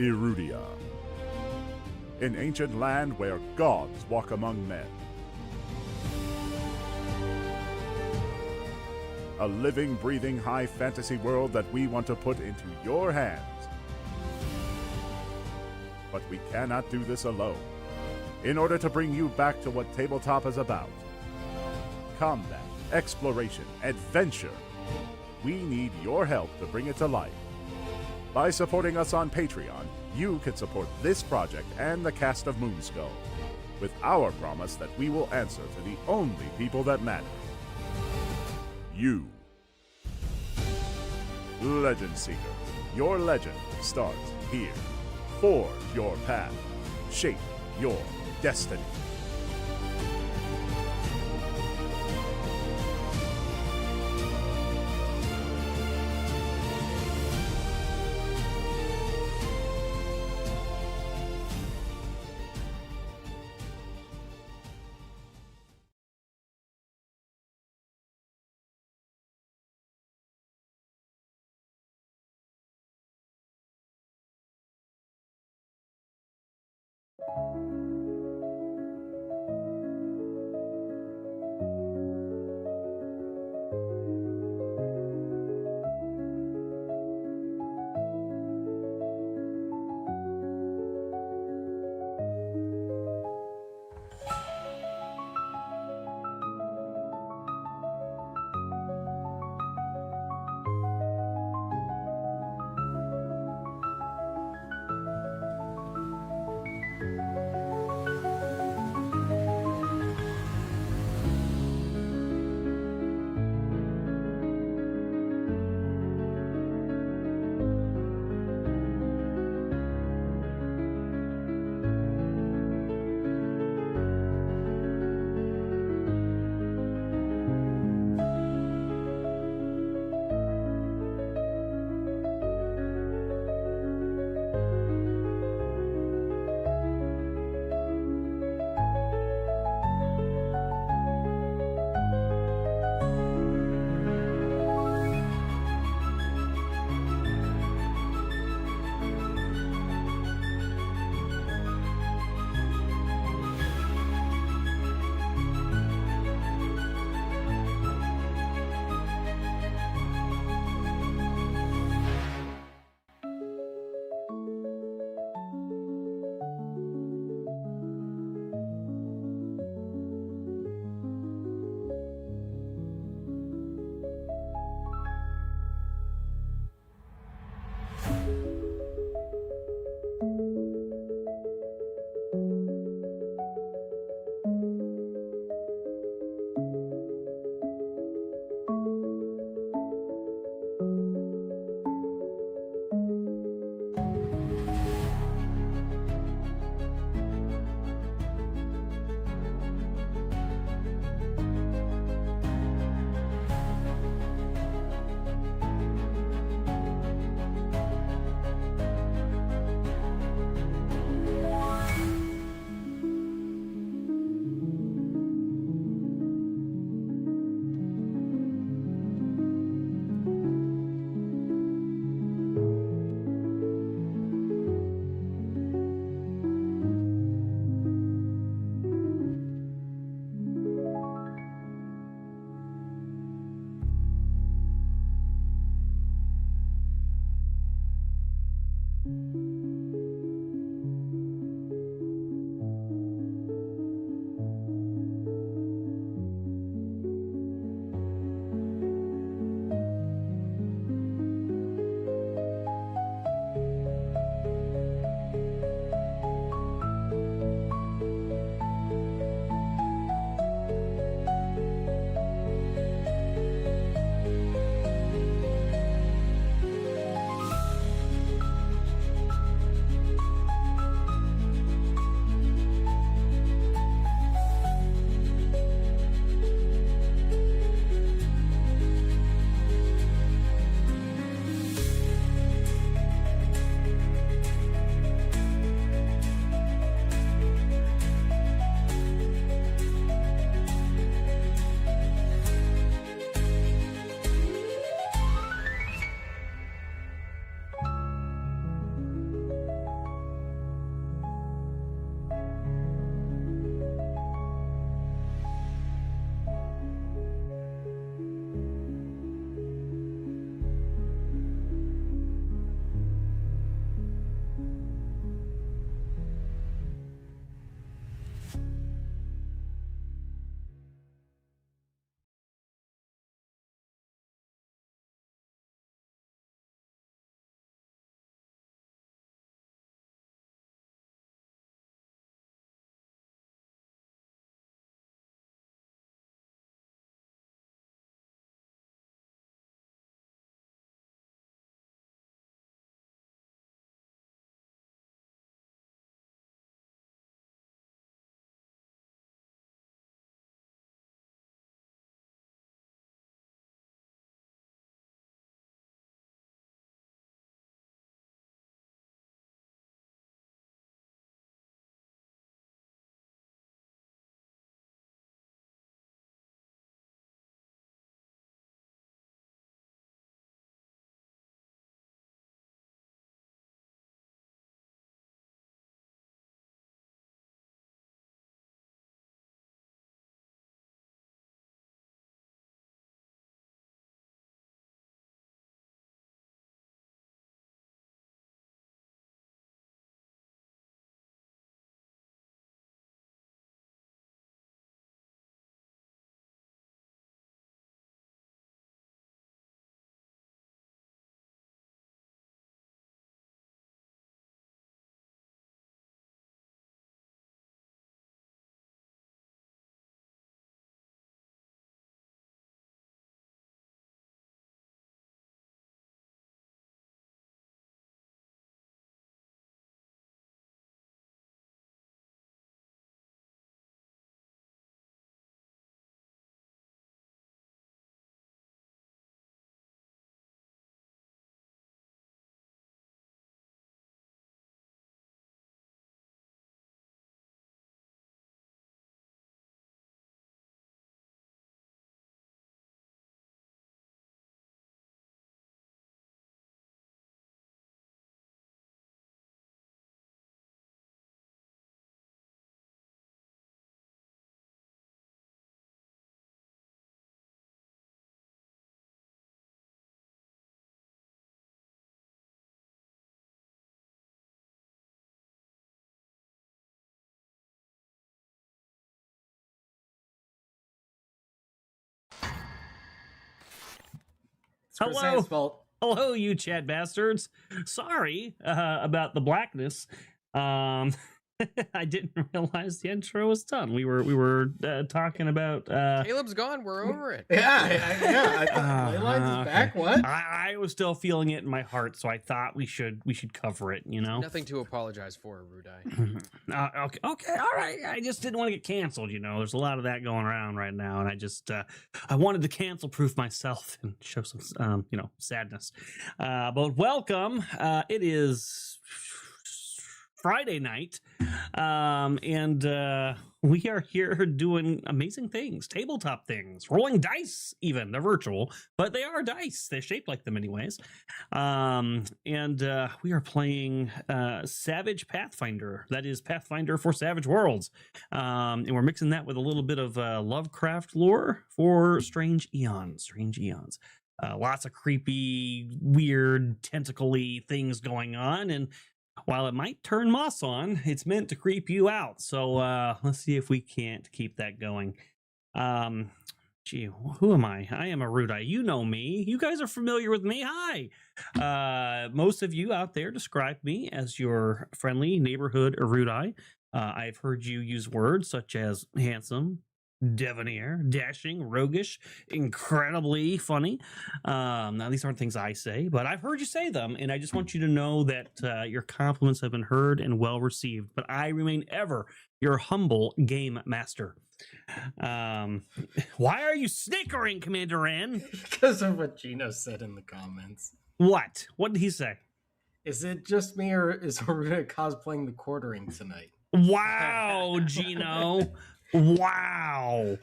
Erudi, an ancient land where gods walk among men. A living, breathing, high fantasy world that we want to put into your hands. But we cannot do this alone. In order to bring you back to what tabletop is about, combat, exploration, adventure, we need your help to bring it to life. By supporting us on Patreon, you can support this project and the cast of Moonskull, with our promise that we will answer to the only people that matter. You. Legend Seeker, your legend starts here. Forge your path. Shape your destiny. Chrysanth's fault. Hello, you Chad bastards. Sorry about the blackness. I didn't realize the intro was done. We were talking about Caleb's gone. We're over it. Yeah. I thought Leyline's is back. What? I was still feeling it in my heart, so I thought we should cover it. You know, Nothing to apologize for, Erudi. okay, all right. I just didn't want to get canceled. You know, there's a lot of that going around right now, and I just I wanted to cancel proof myself and show some sadness. But welcome. It is Friday night, and we are here doing amazing things, tabletop things, rolling dice. Even they're virtual, but they are dice. They're shaped like them anyways. And we are playing Savage Pathfinder. That is Pathfinder for Savage Worlds, and we're mixing that with a little bit of Lovecraft lore for Strange Aeons. Strange Aeons. Lots of creepy, weird, tentacle-y things going on, and while it might turn moss on, it's meant to creep you out. So let's see if we can't keep that going. Gee, who am I? I am Erudi. You know me. You guys are familiar with me. Hi. Most of you out there describe me as your friendly neighborhood Erudi. I've heard you use words such as handsome, debonair, dashing, roguish, incredibly funny. Now, these aren't things I say, but I've heard you say them, and I just want you to know that your compliments have been heard and well received. But I remain ever your humble game master. Why are you snickering, Commander N? Because of what Gino said in the comments. What? What did he say? Is it just me, or is Erudi cosplaying the quartering tonight? Wow, Gino. Wow.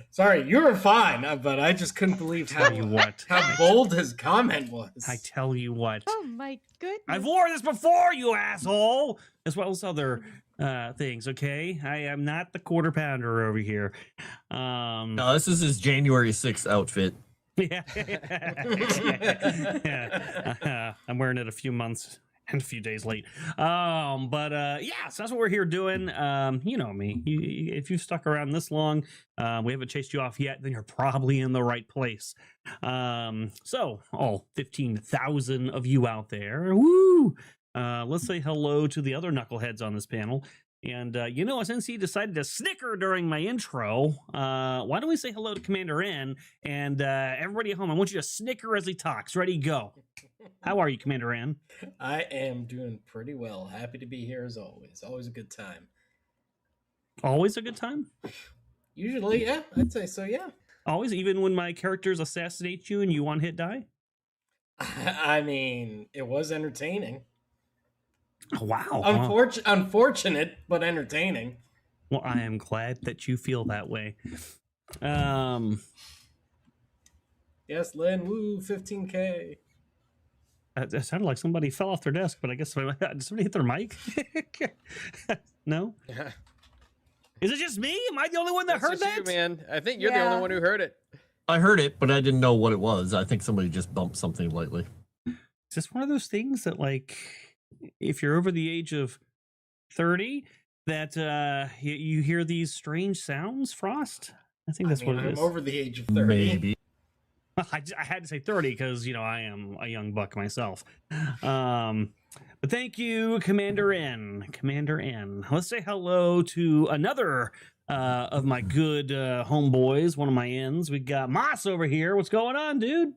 Sorry, you were fine, but I just couldn't believe how bold his comment was. I tell you what. Oh my goodness. I've worn this before, you asshole, as well as other things, okay? I am not the quarter pounder over here. No, this is his January 6th outfit. Yeah. I'm wearing it a few months and a few days late. But yeah, so that's what we're here doing. You know me. If you've stuck around this long, we haven't chased you off yet, then you're probably in the right place. So all 15,000 of you out there, woo! Let's say hello to the other knuckleheads on this panel. And since he decided to snicker during my intro, why don't we say hello to Commander N? And everybody at home, I want you to snicker as he talks. Ready, go. How are you, Commander N? I am doing pretty well. Happy to be here as always. Always a good time. Always a good time? Usually, yeah. I'd say so, yeah. Always, even when my characters assassinate you and you one-hit die? I mean, it was entertaining. Wow. Unfortunate, but entertaining. Well, I am glad that you feel that way. Yes, Lynn, woo, 15K. It sounded like somebody fell off their desk, but I guess did somebody hit their mic? No? Is it just me? Am I the only one that heard that? You, man. I think you're the only one who heard it. I heard it, but I didn't know what it was. I think somebody just bumped something lightly. Is this one of those things that, like, if you're over the age of 30, that you hear these strange sounds, Frost? I think that's what it is. I'm over the age of 30. Maybe. I had to say 30 because, I am a young buck myself. But thank you, Commander N. Commander N. Let's say hello to another of my good homeboys, one of my N's. We got Moss over here. What's going on, dude?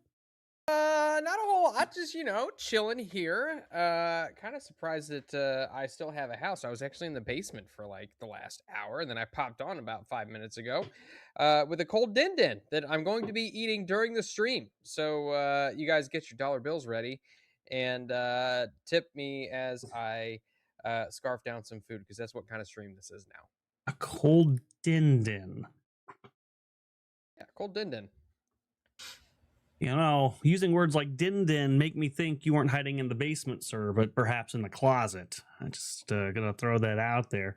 Not a whole lot, just, chilling here. Kind of surprised that I still have a house. I was actually in the basement for like the last hour, and then I popped on about 5 minutes ago with a cold din-din that I'm going to be eating during the stream. So you guys get your dollar bills ready and tip me as I scarf down some food, because that's what kind of stream this is now. A cold din-din. Yeah, cold din-din. Using words like din-din make me think you weren't hiding in the basement, sir, but perhaps in the closet. I just gonna throw that out there.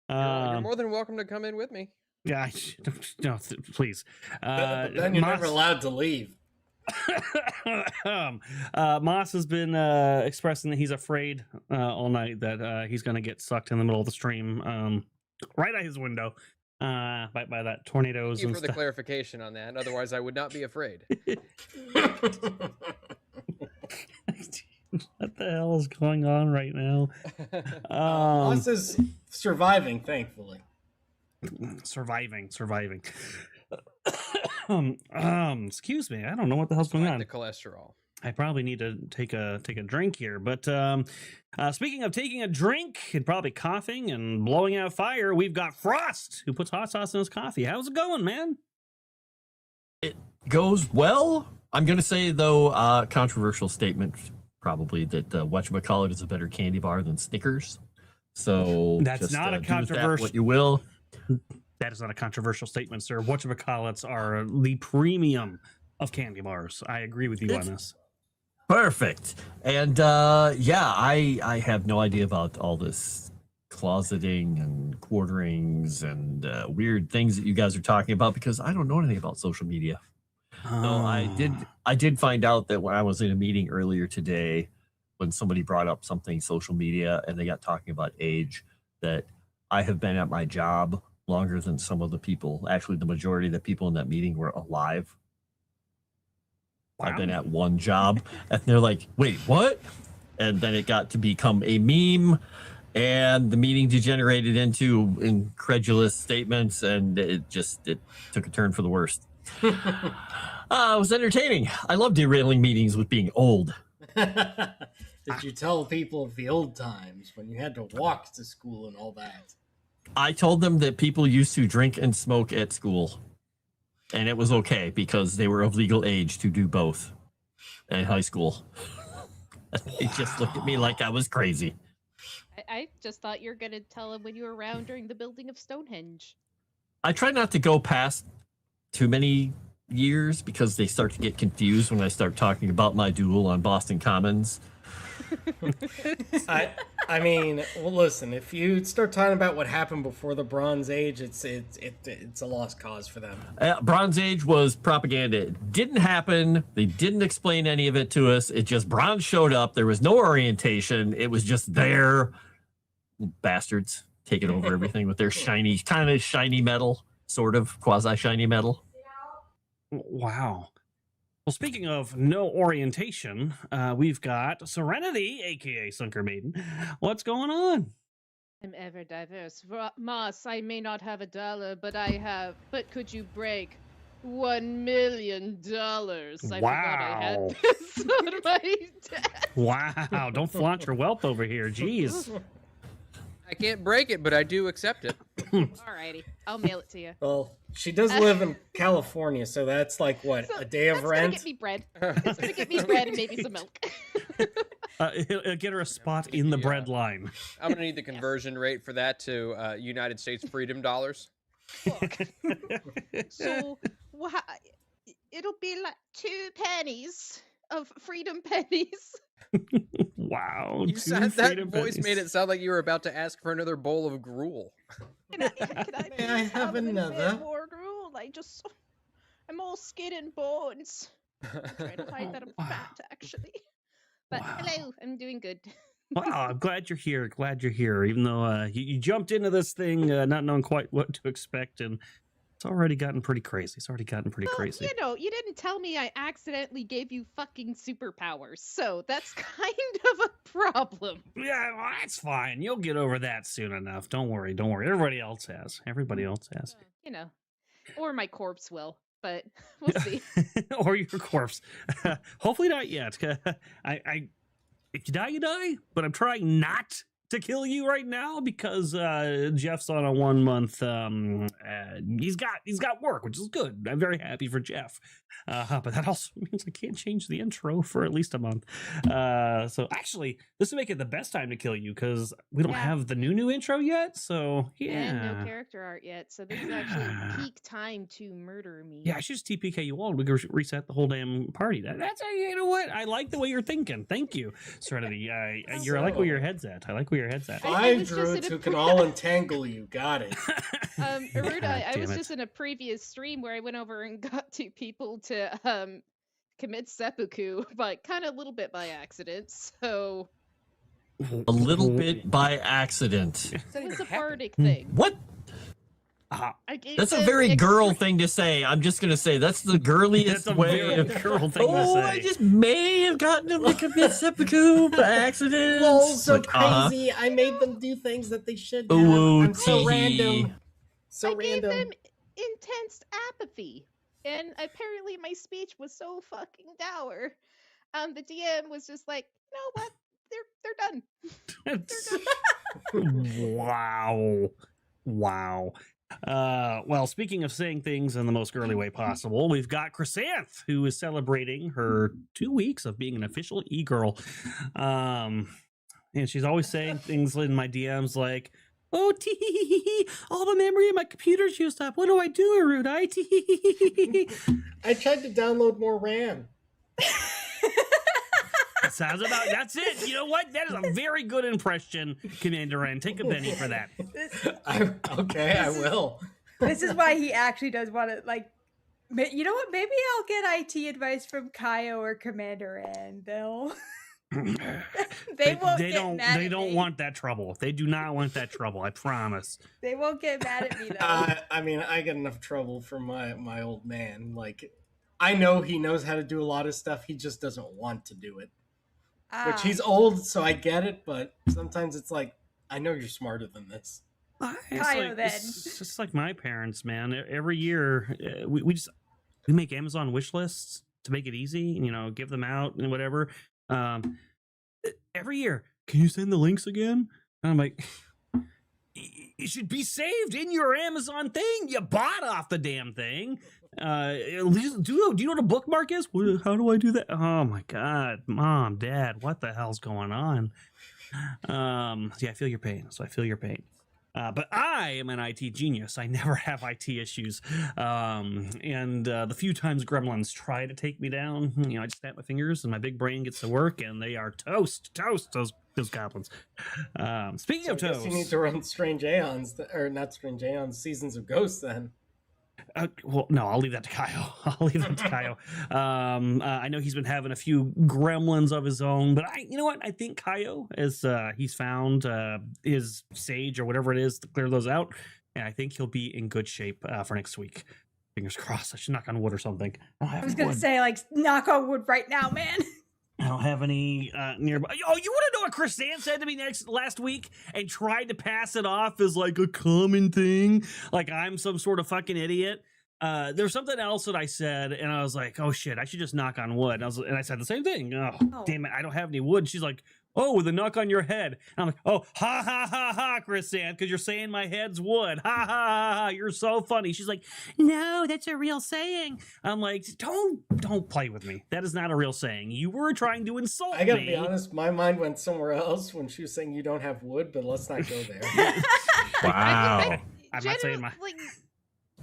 You're more than welcome to come in with me. Yeah, no, please. But then you're never allowed to leave. Moss has been expressing that he's afraid all night that he's gonna get sucked in the middle of the stream right at his window. by that tornadoes Thank you and for the stuff. clarification on that. Otherwise, I would not be afraid. What the hell is going on right now? Us is surviving, thankfully. Surviving. Excuse me. I don't know what the hell's going on. The cholesterol. I probably need to take a drink here. But speaking of taking a drink and probably coughing and blowing out fire, we've got Frost, who puts hot sauce in his coffee. How's it going, man? It goes well. I'm going to say, though, controversial statement, probably, that whatchamacallit is a better candy bar than Snickers. So that's just, not a do with controversial. that what you will. That is not a controversial statement, sir. Whatchamacallits are the premium of candy bars. I agree with you on this. Perfect. And I have no idea about all this closeting and quarterings and weird things that you guys are talking about, because I don't know anything about social media. No, I did find out that when I was in a meeting earlier today, when somebody brought up something social media and they got talking about age, that I have been at my job longer than some of the people. Actually, the majority of the people in that meeting were alive. Wow. I've been at one job, and they're like, wait, what? And then it got to become a meme, and the meeting degenerated into incredulous statements, and it took a turn for the worst. It was entertaining. I love derailing meetings with being old. Did you tell people of the old times when you had to walk to school and all that? I told them that people used to drink and smoke at school, and it was okay because they were of legal age to do both in high school. They just looked at me like I was crazy. I just thought you were going to tell them when you were around during the building of Stonehenge. I try not to go past too many years because they start to get confused when I start talking about my duel on Boston Commons. I mean, well, listen, if you start talking about what happened before the Bronze Age, it's a lost cause for them. Bronze Age was propaganda. It didn't happen. They didn't explain any of it to us. It just, bronze showed up. There was no orientation. It was just there. Bastards taking over everything with their shiny, kind of shiny metal, sort of quasi-shiny metal. Wow. Well, speaking of no orientation, we've got Serenity, aka Sunker Maiden. What's going on? I'm ever diverse. Moss, I may not have $1, but could you break $1 million? I forgot I had this on my desk. Wow, don't flaunt your wealth over here. Jeez. I can't break it, but I do accept it. Alrighty, I'll mail it to you. Well, she does live in California, so that's like, what, a day of rent? It's gonna get me bread. It's gonna get me bread and maybe some milk. It'll get her a spot in the bread line. I'm gonna need the conversion rate for that to United States freedom dollars. So, it'll be like 2 pennies of freedom pennies. Wow. That voice made it sound like you were about to ask for another bowl of gruel. Can I May I have another? More gruel? I'm all skin and bones. I'm trying to hide that I'm fat, actually. But hello, I'm doing good. Wow, I'm glad you're here. Glad you're here. Even though you jumped into this thing not knowing quite what to expect, and it's already gotten pretty crazy. Crazy. You know, you didn't tell me I accidentally gave you fucking superpowers, so that's kind of a problem. Yeah, well, that's fine. You'll get over that soon enough. Don't worry. Everybody else has. You know, or my corpse will, but we'll see. Or your corpse. Hopefully not yet. If you die, you die. But I'm trying not to kill you right now because Jeff's on a 1 month. He's got work, which is good. I'm very happy for Jeff. But that also means I can't change the intro for at least a month. So actually, this would make it the best time to kill you because we don't have the new intro yet. So yeah, and no character art yet. So this is actually peak time to murder me. Yeah, I should just TPK you all. We can reset the whole damn party. That's you know what? I like the way you're thinking. Thank you, Serenity. I like where your head's at. 5 druids who can all entangle you. Got it. Erudi, I was just in a previous stream where I went over and got 2 people to commit seppuku, but kind of a little bit by accident. So a little bit by accident. It was a bardic thing. What? I gave That's a them very girl extra- thing to say. I'm just gonna say that's the girliest That's a way. very girl thing to Oh, say. I just may have gotten him to commit seppuku by accident. Lol, so Like, crazy. I made them do things that they shouldn't have. Ooh, I'm so tee-hee. random. So I gave random. them intense apathy, and apparently my speech was so fucking dour. The DM was just like, you know what? They're done. Wow. Well, speaking of saying things in the most girly way possible, we've got Chrysanth, who is celebrating her 2 weeks of being an official e-girl. And she's always saying things in my DMs like, oh, tee all the memory in my computer's used up. What do I do, Erudi? Tee. I tried to download more RAM. That sounds about, that's it. You know what? That is a very good impression, Commander N. Take a penny for that. Okay, I will. This is why he actually does want to, like, you know what? Maybe I'll get IT advice from Kaio or Commander N. They'll. They won't get don't. mad They at don't me. want that trouble. They do not want that trouble. I promise. They won't get mad at me though. I mean, I get enough trouble from my old man. Like, I know he knows how to do a lot of stuff. He just doesn't want to do it. Which he's old, so I get it. But sometimes it's like, I know you're smarter than this. Kaio, then. It's just like my parents, man. Every year, we make Amazon wish lists to make it easy. You know, give them out and whatever. Every year, can you send the links again? And I'm like, it should be saved in your Amazon thing. You bought off the damn thing. At least, do you know what a bookmark is? How do I do that? Oh my God, Mom, Dad, what the hell's going on? Yeah, I feel your pain. So I feel your pain. But I am an IT genius. I never have IT issues. And the few times gremlins try to take me down, you know, I just snap my fingers and my big brain gets to work, and they are toast. Those goblins. Speaking of I guess toast, you need to run Strange Aeons, or not Strange Aeons, Seasons of Ghosts then. well, no, I'll leave that to Kaio. I know he's been having a few gremlins of his own, but you know what? I think Kaio is he's found his sage or whatever it is to clear those out, and I think he'll be in good shape for next week. Fingers crossed. I should knock on wood or something. I was gonna say, like, knock on wood right now, man. I don't have any nearby. Oh, you want to know what Chrysanth said to me last week and tried to pass it off as like a common thing, like I'm some sort of fucking idiot. There was something else that I said, and I was like, "Oh shit, I should just knock on wood." And I said the same thing. Oh, damn it, I don't have any wood. She's like, "Oh, with a knock on your head." And I'm like, "Oh, ha ha ha ha, Chrysanth, because you're saying my head's wood. Ha ha ha ha, you're so funny." She's like, "No, that's a real saying." I'm like, "Don't play with me. That is not a real saying. You were trying to insult me." I gotta be honest, my mind went somewhere else when she was saying you don't have wood, but let's not go there. Wow. I'm not saying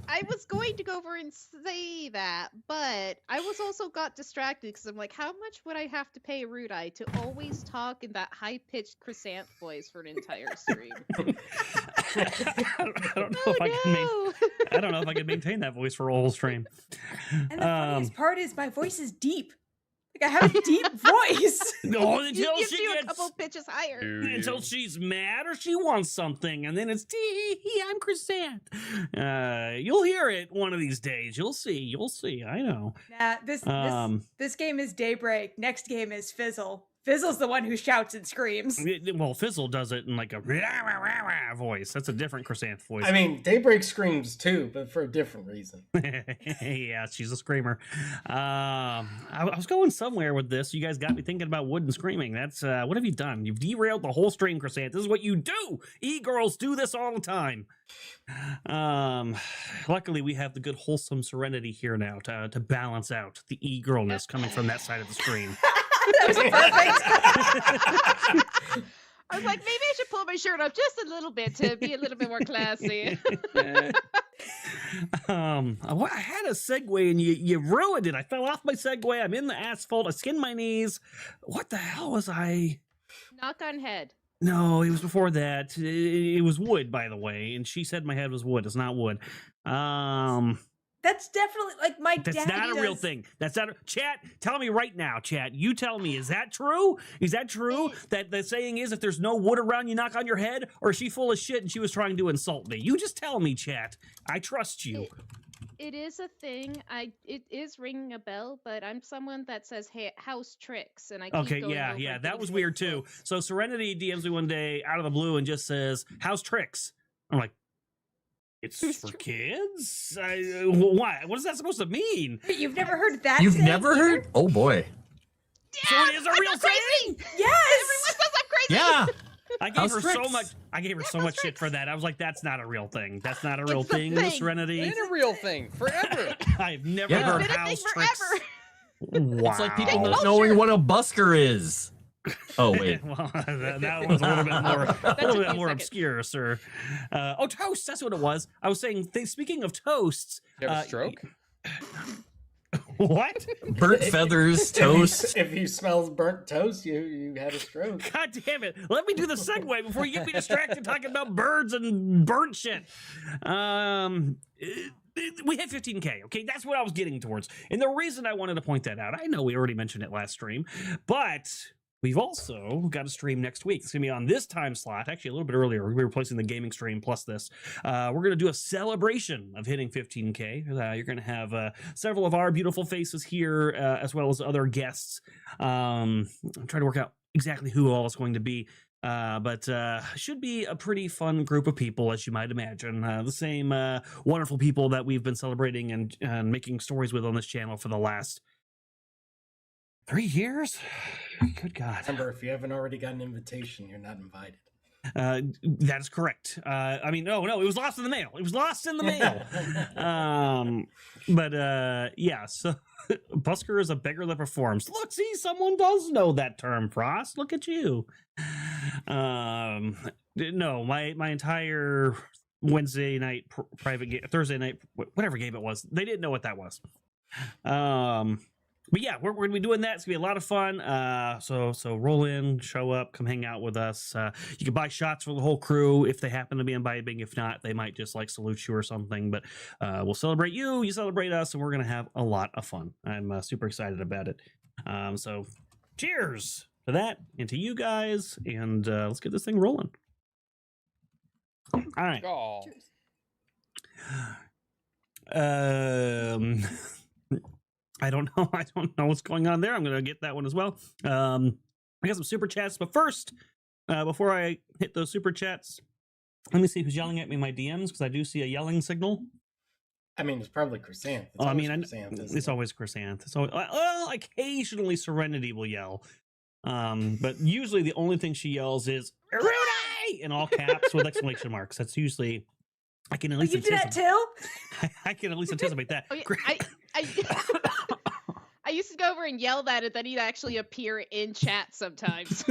I was going to go over and say that, but I was also got distracted because I'm like, how much would I have to pay Erudi to always talk in that high-pitched Chrysanth voice for an entire stream? I don't know if I can maintain that voice for a whole stream. And the funniest part is my voice is deep. Like, I have a deep voice. No, He until gives she you a gets couple pitches higher. until she's mad or she wants something, and then it's I'm Chrysanth. You'll hear it one of these days. You'll see. I know. Nah, this game is Dae'Breik. Next game is Fizzle. Fizzle's the one who shouts and screams. Well, Fizzle does it in like a voice. That's a different Chrysanth voice. I mean, Daybreak screams too, but for a different reason. Yeah, she's a screamer. I was going somewhere with this. You guys got me thinking about wood and screaming. That's what have you done? You've derailed the whole stream, Chrysanth. This is what you do. E-girls do this all the time. Luckily, we have the good wholesome serenity here now to balance out the e-girlness coming from that side of the screen. That was perfect. I was like, maybe I should pull my shirt up just a little bit to be a little bit more classy. I had a segue and you ruined it. I fell off my segue. I'm in the asphalt. I skinned my knees. What the hell was I? Knock on head. No, it was before that. It was wood, by the way. And she said my head was wood. It's not wood. That's definitely like my dad. That's not a real thing. That's not chat. Tell me right now, chat. You tell me, is that true? Is that true? That the saying is, if there's no wood around, you knock on your head, or is she full of shit and she was trying to insult me? You just tell me, chat. I trust you. It is a thing. It is ringing a bell, but I'm someone that says, "Hey, house tricks," and I keep Okay, going yeah, over yeah, and that getting was hit weird too. close. So Serenity DMs me one day out of the blue and just says, "House tricks." I'm like, it's for kids? Why? What is that supposed to mean? But you've never heard that? You've saying never either? heard? Oh boy. So it is a real thing? Yes. Everyone says I'm crazy. Yeah. I gave House her so tricks. much. I gave her so much shit for that. I was like, "That's not a real thing. That's not a real It's a thing." thing. Serenity. It's a real thing forever. I've never Yeah. heard It's been a thing house tricks. forever. Wow. It's like people not knowing what a busker is. Oh wait. Well, that was a little bit more, took me a second. obscure, sir. Oh, toast. That's what it was. I was saying. Speaking of toasts, You have a stroke? what? Burnt feathers, toast. If you smell burnt toast, you had a stroke. God damn it! Let me do the segue before you get me distracted talking about birds and burnt shit. We hit 15K. Okay, that's what I was getting towards, and the reason I wanted to point that out, I know we already mentioned it last stream, but we've also got a stream next week. It's gonna be on this time slot, actually a little bit earlier. We're replacing the gaming stream plus this. We're gonna do a celebration of hitting 15K. You're gonna have several of our beautiful faces here, as well as other guests. I'm trying to work out exactly who all is going to be. But should be a pretty fun group of people, as you might imagine. The same wonderful people that we've been celebrating and making stories with on this channel for the last 3 years. Good God. Remember, if you haven't already got an invitation, you're not invited. That is correct. I mean, no, it was lost in the mail. It was lost in the mail. Yeah, so busker is a beggar that performs. Look, see, someone does know that term, Frost. Look at you. No, my entire Wednesday night private game, Thursday night, whatever game it was, they didn't know what that was. But yeah, we're gonna be doing that. It's gonna be a lot of fun. So roll in, show up, come hang out with us. You can buy shots for the whole crew if they happen to be imbibing. If not, they might just like salute you or something. But we'll celebrate you, you celebrate us, and we're gonna have a lot of fun. I'm super excited about it. So cheers to that and to you guys, and let's get this thing rolling. All right. Oh. I don't know. I don't know what's going on there. I'm going to get that one as well. I got some super chats, but first, before I hit those super chats, let me see who's yelling at me in my DMs, because I do see a yelling signal. I mean, it's probably Chrysanth. It's I mean, Chrysanth, it's always Chrysanth. It's always, well, occasionally Serenity will yell, but usually the only thing she yells is "Erudi!" in all caps with exclamation marks. That's usually, I can at least You do that too? I can at least anticipate that. Oh, yeah, I used to go over and yell that, and then he'd actually appear in chat sometimes.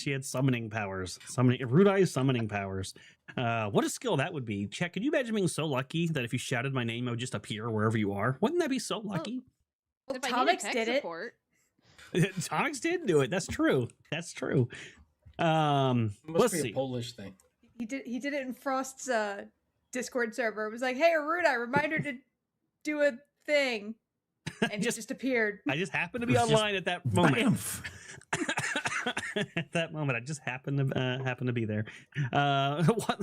She had summoning powers. Erudi's summoning powers. What a skill that would be. Chet, could you imagine being so lucky that if you shouted my name, I would just appear wherever you are? Wouldn't that be so lucky? Well, If I need a Tomix tech did it. support, Tonix did do it. That's true. That's true. Must Let's be see. a Polish thing. He did it in Frost's Discord server. It was like, "Hey, Erudi, reminder to do a thing," and he just appeared. I just happened to be It was online at that moment. Bam. At that moment, I just happened to be there.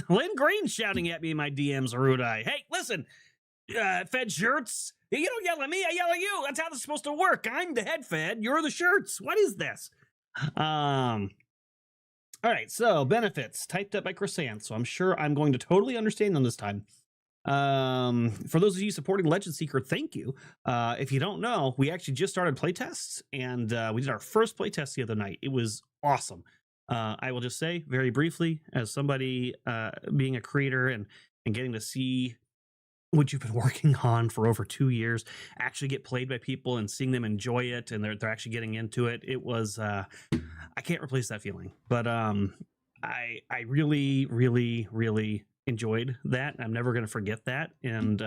Lynn Green's shouting at me in my DMs, Erudi. Hey, listen, Fed shirts. You don't yell at me, I yell at you. That's how this is supposed to work. I'm the head Fed. You're the shirts. What is this? All right, so benefits typed up by Chrysanth, so I'm sure I'm going to totally understand them this time. For those of you supporting Legend Seeker, thank you. If you don't know, we actually just started playtests, and we did our first playtest the other night. It was awesome. I will just say very briefly, as somebody being a creator and getting to see what you've been working on for over 2 years actually get played by people and seeing them enjoy it, and they're actually getting into it. It was I can't replace that feeling, but I really, really, really enjoyed that. I'm never going to forget that, and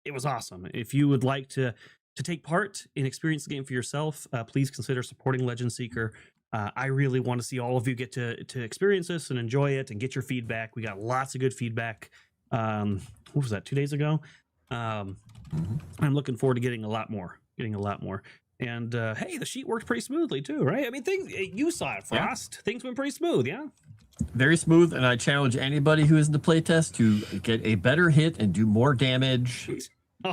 it was awesome. If you would like to take part and experience the game for yourself, please consider supporting Legend Seeker. I really want to see all of you get to experience this and enjoy it and get your feedback. We got lots of good feedback What was that? 2 days ago. I'm looking forward to getting a lot more. And hey, the sheet worked pretty smoothly too, right? I mean, you saw it, Frost. Yeah. Things went pretty smooth, yeah. Very smooth, and I challenge anybody who is in the playtest to get a better hit and do more damage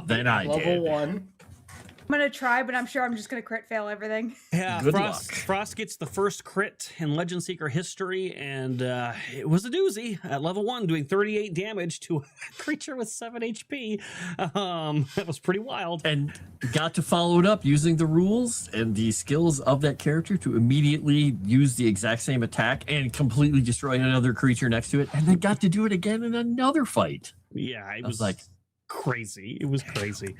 than I did. Level 1. I'm gonna try, but I'm sure I'm just gonna crit fail everything. Yeah, Good luck. Frost gets the first crit in Legend Seeker history, and it was a doozy at level 1, doing 38 damage to a creature with 7 HP. That was pretty wild. And got to follow it up using the rules and the skills of that character to immediately use the exact same attack and completely destroy another creature next to it, and then got to do it again in another fight. Yeah, it was like crazy. It was crazy.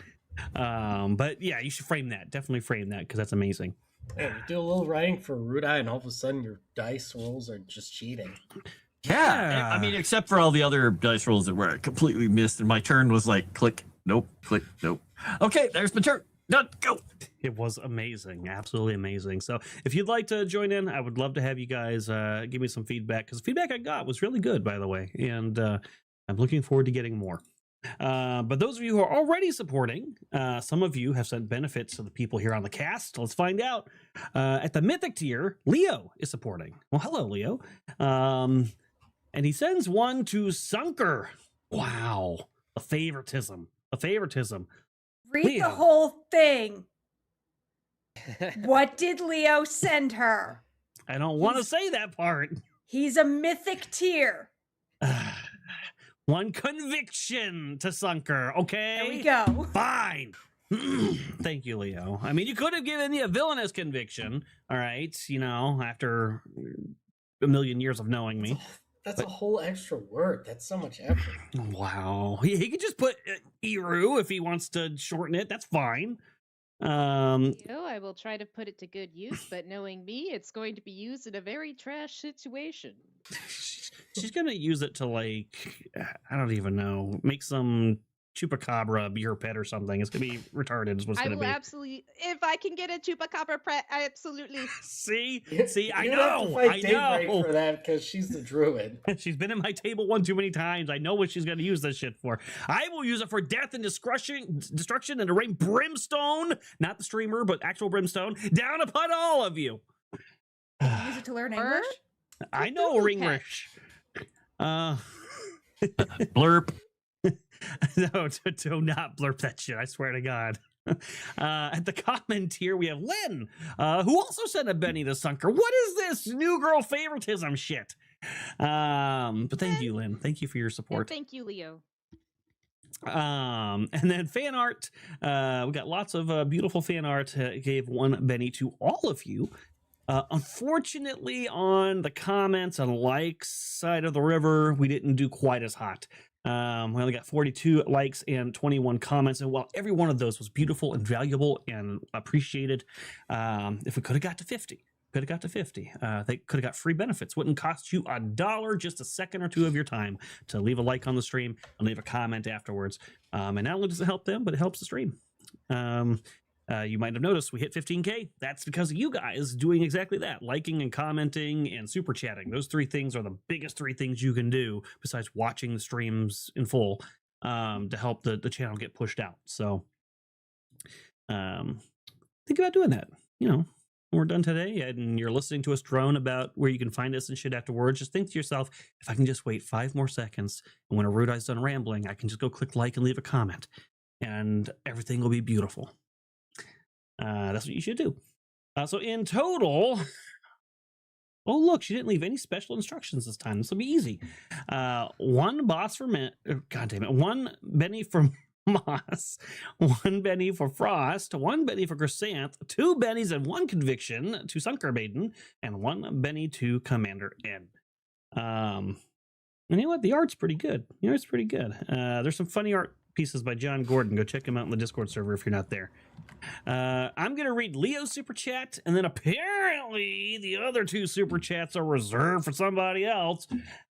But yeah, you should frame that. Definitely frame that, because that's amazing. Yeah, you do a little writing for Erudi, and all of a sudden your dice rolls are just cheating. Yeah, I mean, except for all the other dice rolls that were completely missed, and my turn was like click, nope, click, nope. Okay, there's my turn. Done. Go. It was amazing, absolutely amazing. So if you'd like to join in, I would love to have you guys give me some feedback, because the feedback I got was really good, by the way, and I'm looking forward to getting more. But those of you who are already supporting, some of you have sent benefits to the people here on the cast. Let's find out. At the Mythic tier, Leo is supporting. Well, hello, Leo. And he sends one to Sunker. Wow. A favoritism. Read Leo. the whole thing. What did Leo send her? I don't want to say that part. He's a Mythic tier. One conviction to Sunker, okay? There we go. Fine. Thank you, Leo. I mean, you could have given me a villainous conviction, all right? You know, after a million years of knowing me. That's a whole extra word. That's so much effort. Wow. He could just put Eru if he wants to shorten it. That's fine. I will try to put it to good use, but knowing me, it's going to be used in a very trash situation. She's gonna use it to, like, I don't even know, make some chupacabra be her pet or something. It's gonna be retarded is what's gonna be. I will absolutely, if I can get a chupacabra pet, absolutely. See, I You're know, gonna have to fight I Dae'Breik know. for that, because she's the druid. She's been in my table one too many times. I know what she's gonna use this shit for. I will use it for death and destruction and to rain brimstone, not the streamer, but actual brimstone, down upon all of you. Use it to learn English? I know English. Blurp. No, to not blurp that shit. I swear to God. At the comment here, we have Lynn, who also sent a Benny to Sunker. What is this new girl favoritism shit? But thank you, Lynn. Thank you for your support. And thank you, Leo. And then fan art. We got lots of beautiful fan art. Gave one Benny to all of you. Unfortunately, on the comments and likes side of the river, we didn't do quite as hot. We only got 42 likes and 21 comments, and while every one of those was beautiful and valuable and appreciated, if we could have got to 50, they could have got free benefits. Wouldn't cost you $1, just a second or two of your time to leave a like on the stream and leave a comment afterwards. And not only does it help them, but it helps the stream. You might have noticed we hit 15K. That's because of you guys doing exactly that, liking and commenting and super chatting. Those three things are the biggest three things you can do besides watching the streams in full to help the channel get pushed out. So think about doing that. You know, when we're done today and you're listening to us drone about where you can find us and shit afterwards, just think to yourself, if I can just wait 5 more seconds, and when Erudi's done rambling, I can just go click like and leave a comment, and everything will be beautiful. That's what you should do. So in total, oh look, she didn't leave any special instructions this time. This will be easy. 1 boss for God damn it. 1 Benny for Moss, 1 Benny for Frost, 1 Benny for Chrysanth, 2 Bennies and 1 conviction to Sunker Maiden, and 1 Benny to Commander N. And you know what? The art's pretty good. There's some funny art pieces by John Gordon. Go check him out in the Discord server if you're not there. I'm going to read Leo's super chat, and then apparently the other 2 super chats are reserved for somebody else.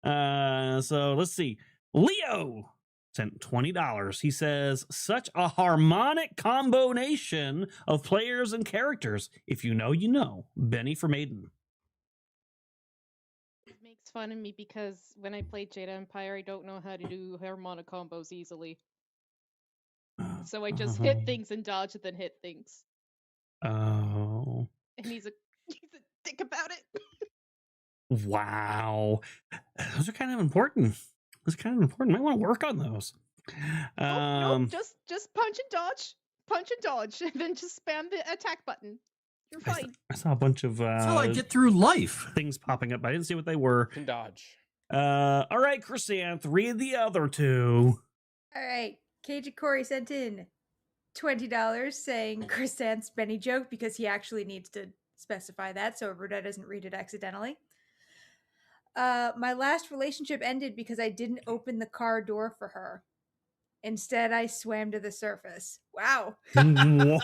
So let's see. Leo sent $20. He says, such a harmonic combination of players and characters. If you know, you know. Benny for Maiden. It makes makes fun of me because when I play Jade Empire, I don't know how to do harmonic combos easily. So I just hit things and dodge and then hit things. Oh. And he's a dick about it. Wow. Those are kind of important. Might want to work on those. No, just punch and dodge, and then just spam the attack button. You're fine. I saw a bunch of That's how I get through life. things popping up. I didn't see what they were. Can dodge. All right, Chrysanth, read the other two. All right. Cage Corey sent in $20 saying Chrysanth's Benny joke because he actually needs to specify that so Erudi doesn't read it accidentally. My last relationship ended because I didn't open the car door for her. Instead, I swam to the surface. Wow. Wow.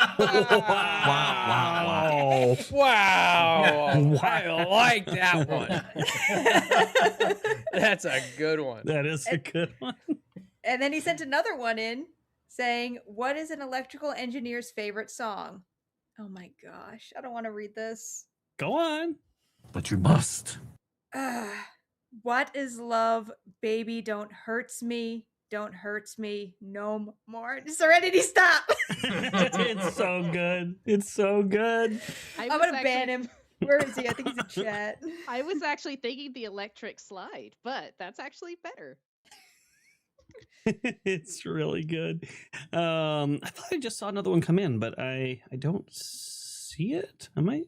Wow. I like that one. That's a good one. That is a good one. And then he sent another one in saying, what is an electrical engineer's favorite song? Oh my gosh. I don't want to read this. Go on. But you must. What is love? Baby, don't hurts me no more. Serenity, stop. It's so good. It's so good. I'm gonna ban him. Where is he? I think he's in chat. I was actually thinking the electric slide, but that's actually better. It's really good. I thought I just saw another one come in, but I don't see it. Am I?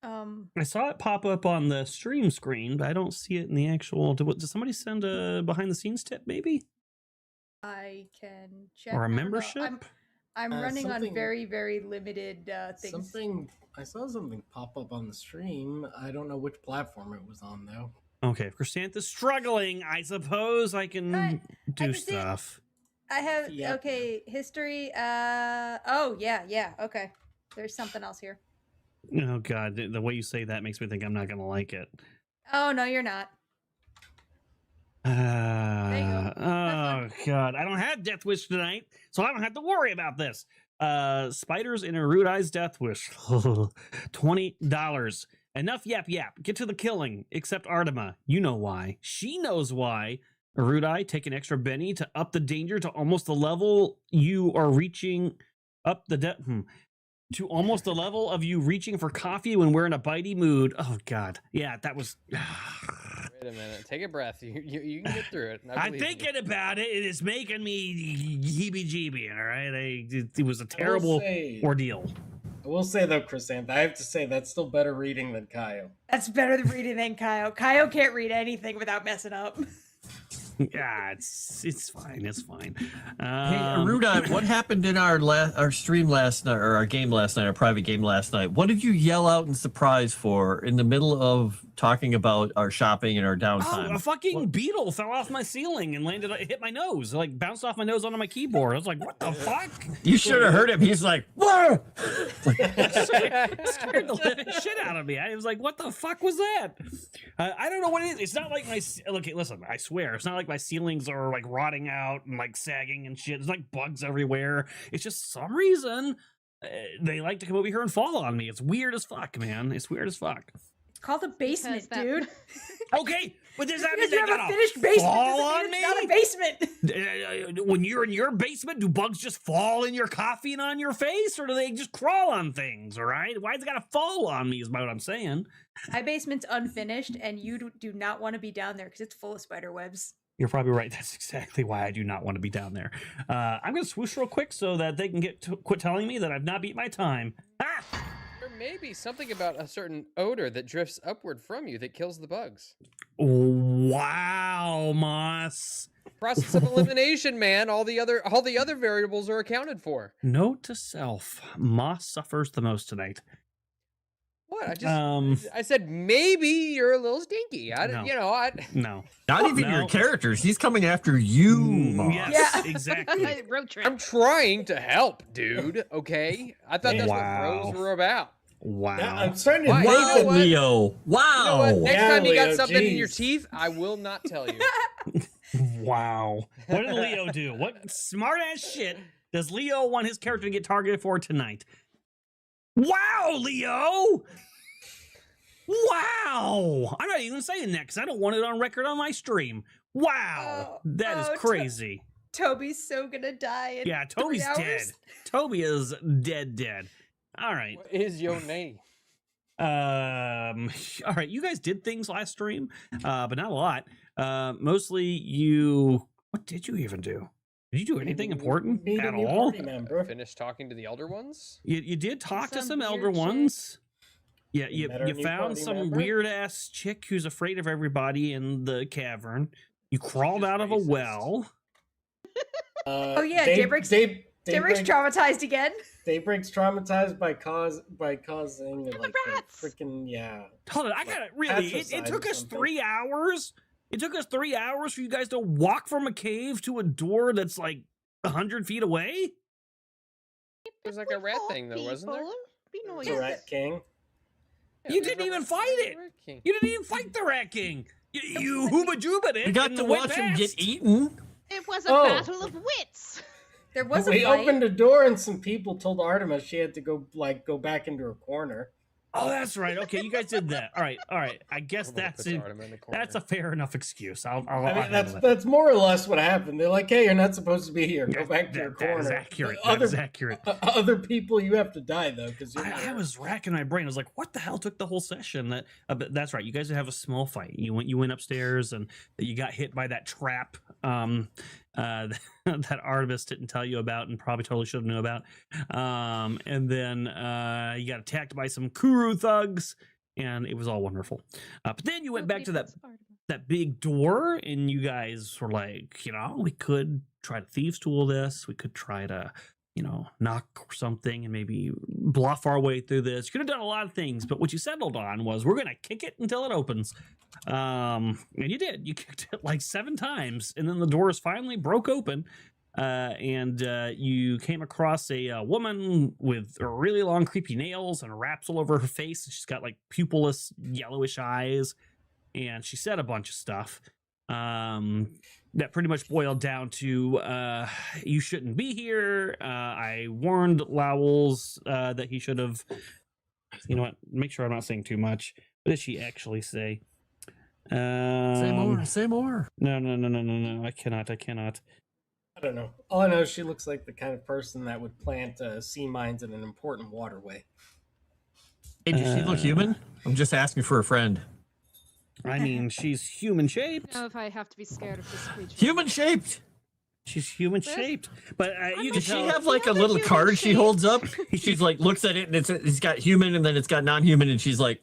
I saw it pop up on the stream screen, but I don't see it in the actual. Did somebody send a behind the scenes tip? Maybe I can check. or a membership. I'm running on very, very limited things. I saw something pop up on the stream. I don't know which platform it was on though. Okay, if Chrysanth is struggling, I suppose I can do stuff. I have Yep. Okay, history. Oh yeah. Okay, there's something else here. Oh God, the way you say that makes me think I'm not gonna like it. Oh no, you're not. Oh Have God, I don't have Death Wish tonight, so I don't have to worry about this. Spiders in Erudi's Death Wish. $20. Enough yap. Get to the killing. Except Artima. You know why. She knows why. Erudi, take an extra Benny to up the danger to almost the level you are reaching up the to almost the level of you reaching for coffee when we're in a bitey mood. Oh God. Yeah, that was. Wait a minute. Take a breath. You can get through it. I'm thinking about it. It is making me heebie-jeebie. All right, it was a terrible ordeal. I will say though, Chrysanth, I have to say that's still better reading than Kaio. That's better than reading than Kaio. Kaio can't read anything without messing up. Yeah, it's fine. It's fine. Hey, Erudi, what happened in our stream last night, or our game last night, our private game last night? What did you yell out in surprise for in the middle of talking about our shopping and our downtime? Oh, a fucking beetle fell off my ceiling and hit my nose, like bounced off my nose onto my keyboard. I was like, what the fuck? You should have heard him. He's like, whoa! Scared the living shit out of me. I was like, what the fuck was that? I don't know what it is. It's not like my... Okay, listen, I swear, it's not like my ceilings are like rotting out and like sagging and shit. There's like bugs everywhere. It's just some reason they like to come over here and fall on me. It's weird as fuck, man. It's weird as fuck. It's called a basement, dude. Okay, but does that mean Because they you have gotta a finished basement fall doesn't on mean me? it's not a basement. When you're in your basement, do bugs just fall in your coffee and on your face, or do they just crawl on things? All right, why's it gotta fall on me? Is about what I'm saying. My basement's unfinished, and you do not want to be down there because it's full of spider webs. You're probably right. That's exactly why I do not want to be down there. I'm going to swoosh real quick so that they can quit telling me that I've not beat my time. Ah! There may be something about a certain odor that drifts upward from you that kills the bugs. Wow, Moss. Process of elimination, man. All the other variables are accounted for. Note to self: Moss suffers the most tonight. What? I said maybe you're a little stinky. No. Not even your characters. He's coming after you, Moss. Yes, exactly. Road trip. I'm trying to help, dude. Okay, I thought that's what bros were about. Wow. Yeah, I'm starting to Wow, think that Leo. Wow. You know what? Next Yeah, time you got Leo, something in your geez. teeth, I will not tell you. Wow. What did Leo do? What smart ass shit does Leo want his character to get targeted for tonight? Wow, Leo! Wow! I'm not even saying that because I don't want it on record on my stream. Wow, that is crazy. Toby's so gonna die in Toby's 3 hours. dead. Toby is dead. All right. What is your name? All right. You guys did things last stream, but not a lot. Mostly you. What did you even do? Did you do anything important Meet a at new all? party member. Finished talking to the elder ones. You did talk to some Some elder weird chick. ones. Yeah, You met our you new found party some member? weird ass chick who's afraid of everybody in the cavern. You crawled just out of a racist. well. Oh yeah, Dae'Breik's traumatized again. Dae'Breik's traumatized by causing like a rats! freaking Hold on, I got it. Really, it patricide took or us something. 3 hours. It took us 3 hours for you guys to walk from a cave to a door that's like 100 feet away. There's like a rat thing though, wasn't there? Be The noisy. Rat King. Yeah, You there's didn't a even rat- fight there's a it. rat king. You didn't even fight the Rat King. You hooba jooba it. We got and to went watch him get past. eaten. It was a Oh. battle of wits. There was a We fight. opened a door and some people told Artemis she had to go back into her corner. Oh, that's right. Okay, you guys did that. All right. I guess Nobody that's puts it. Artem in the corner. That's a fair enough excuse. I'll I mean, handle that's it. that's more or less what happened. They're like, "Hey, you're not supposed to be here. Go That- back to your that corner." is accurate. Other, That is accurate. Other people, you have to die though, because I was racking my brain. I was like, "What the hell took the whole session?" But that's right. You guys have a small fight. You went upstairs and you got hit by that trap that Artemis didn't tell you about and probably totally should have known about. And then you got attacked by some Kuru thugs, and it was all wonderful. But then you went back to that big door, and you guys were like, we could try to thieves tool this. We could try to, knock something and maybe bluff our way through this. You could have done a lot of things, but what you settled on was we're going to kick it until it opens. And you did. You kicked it like 7 times, and then the doors finally broke open. And you came across a woman with really long, creepy nails and wraps all over her face. And she's got like pupilless, yellowish eyes. And she said a bunch of stuff that pretty much boiled down to you shouldn't be here. I warned Lowells that he should have. You know what? Make sure I'm not saying too much. What did she actually say? Say more. Say more. No. I cannot. I don't know. All I know is she looks like the kind of person that would plant sea mines in an important waterway. Hey, does she look human? I'm just asking for a friend. I mean, she's human shaped. I don't know if I have to be scared of this creature. Human shaped. She's human shaped, but you can Does she tell. have like a have a little human card she shape. holds up? She's like looks at it and it's got human and then it's got non-human and she's like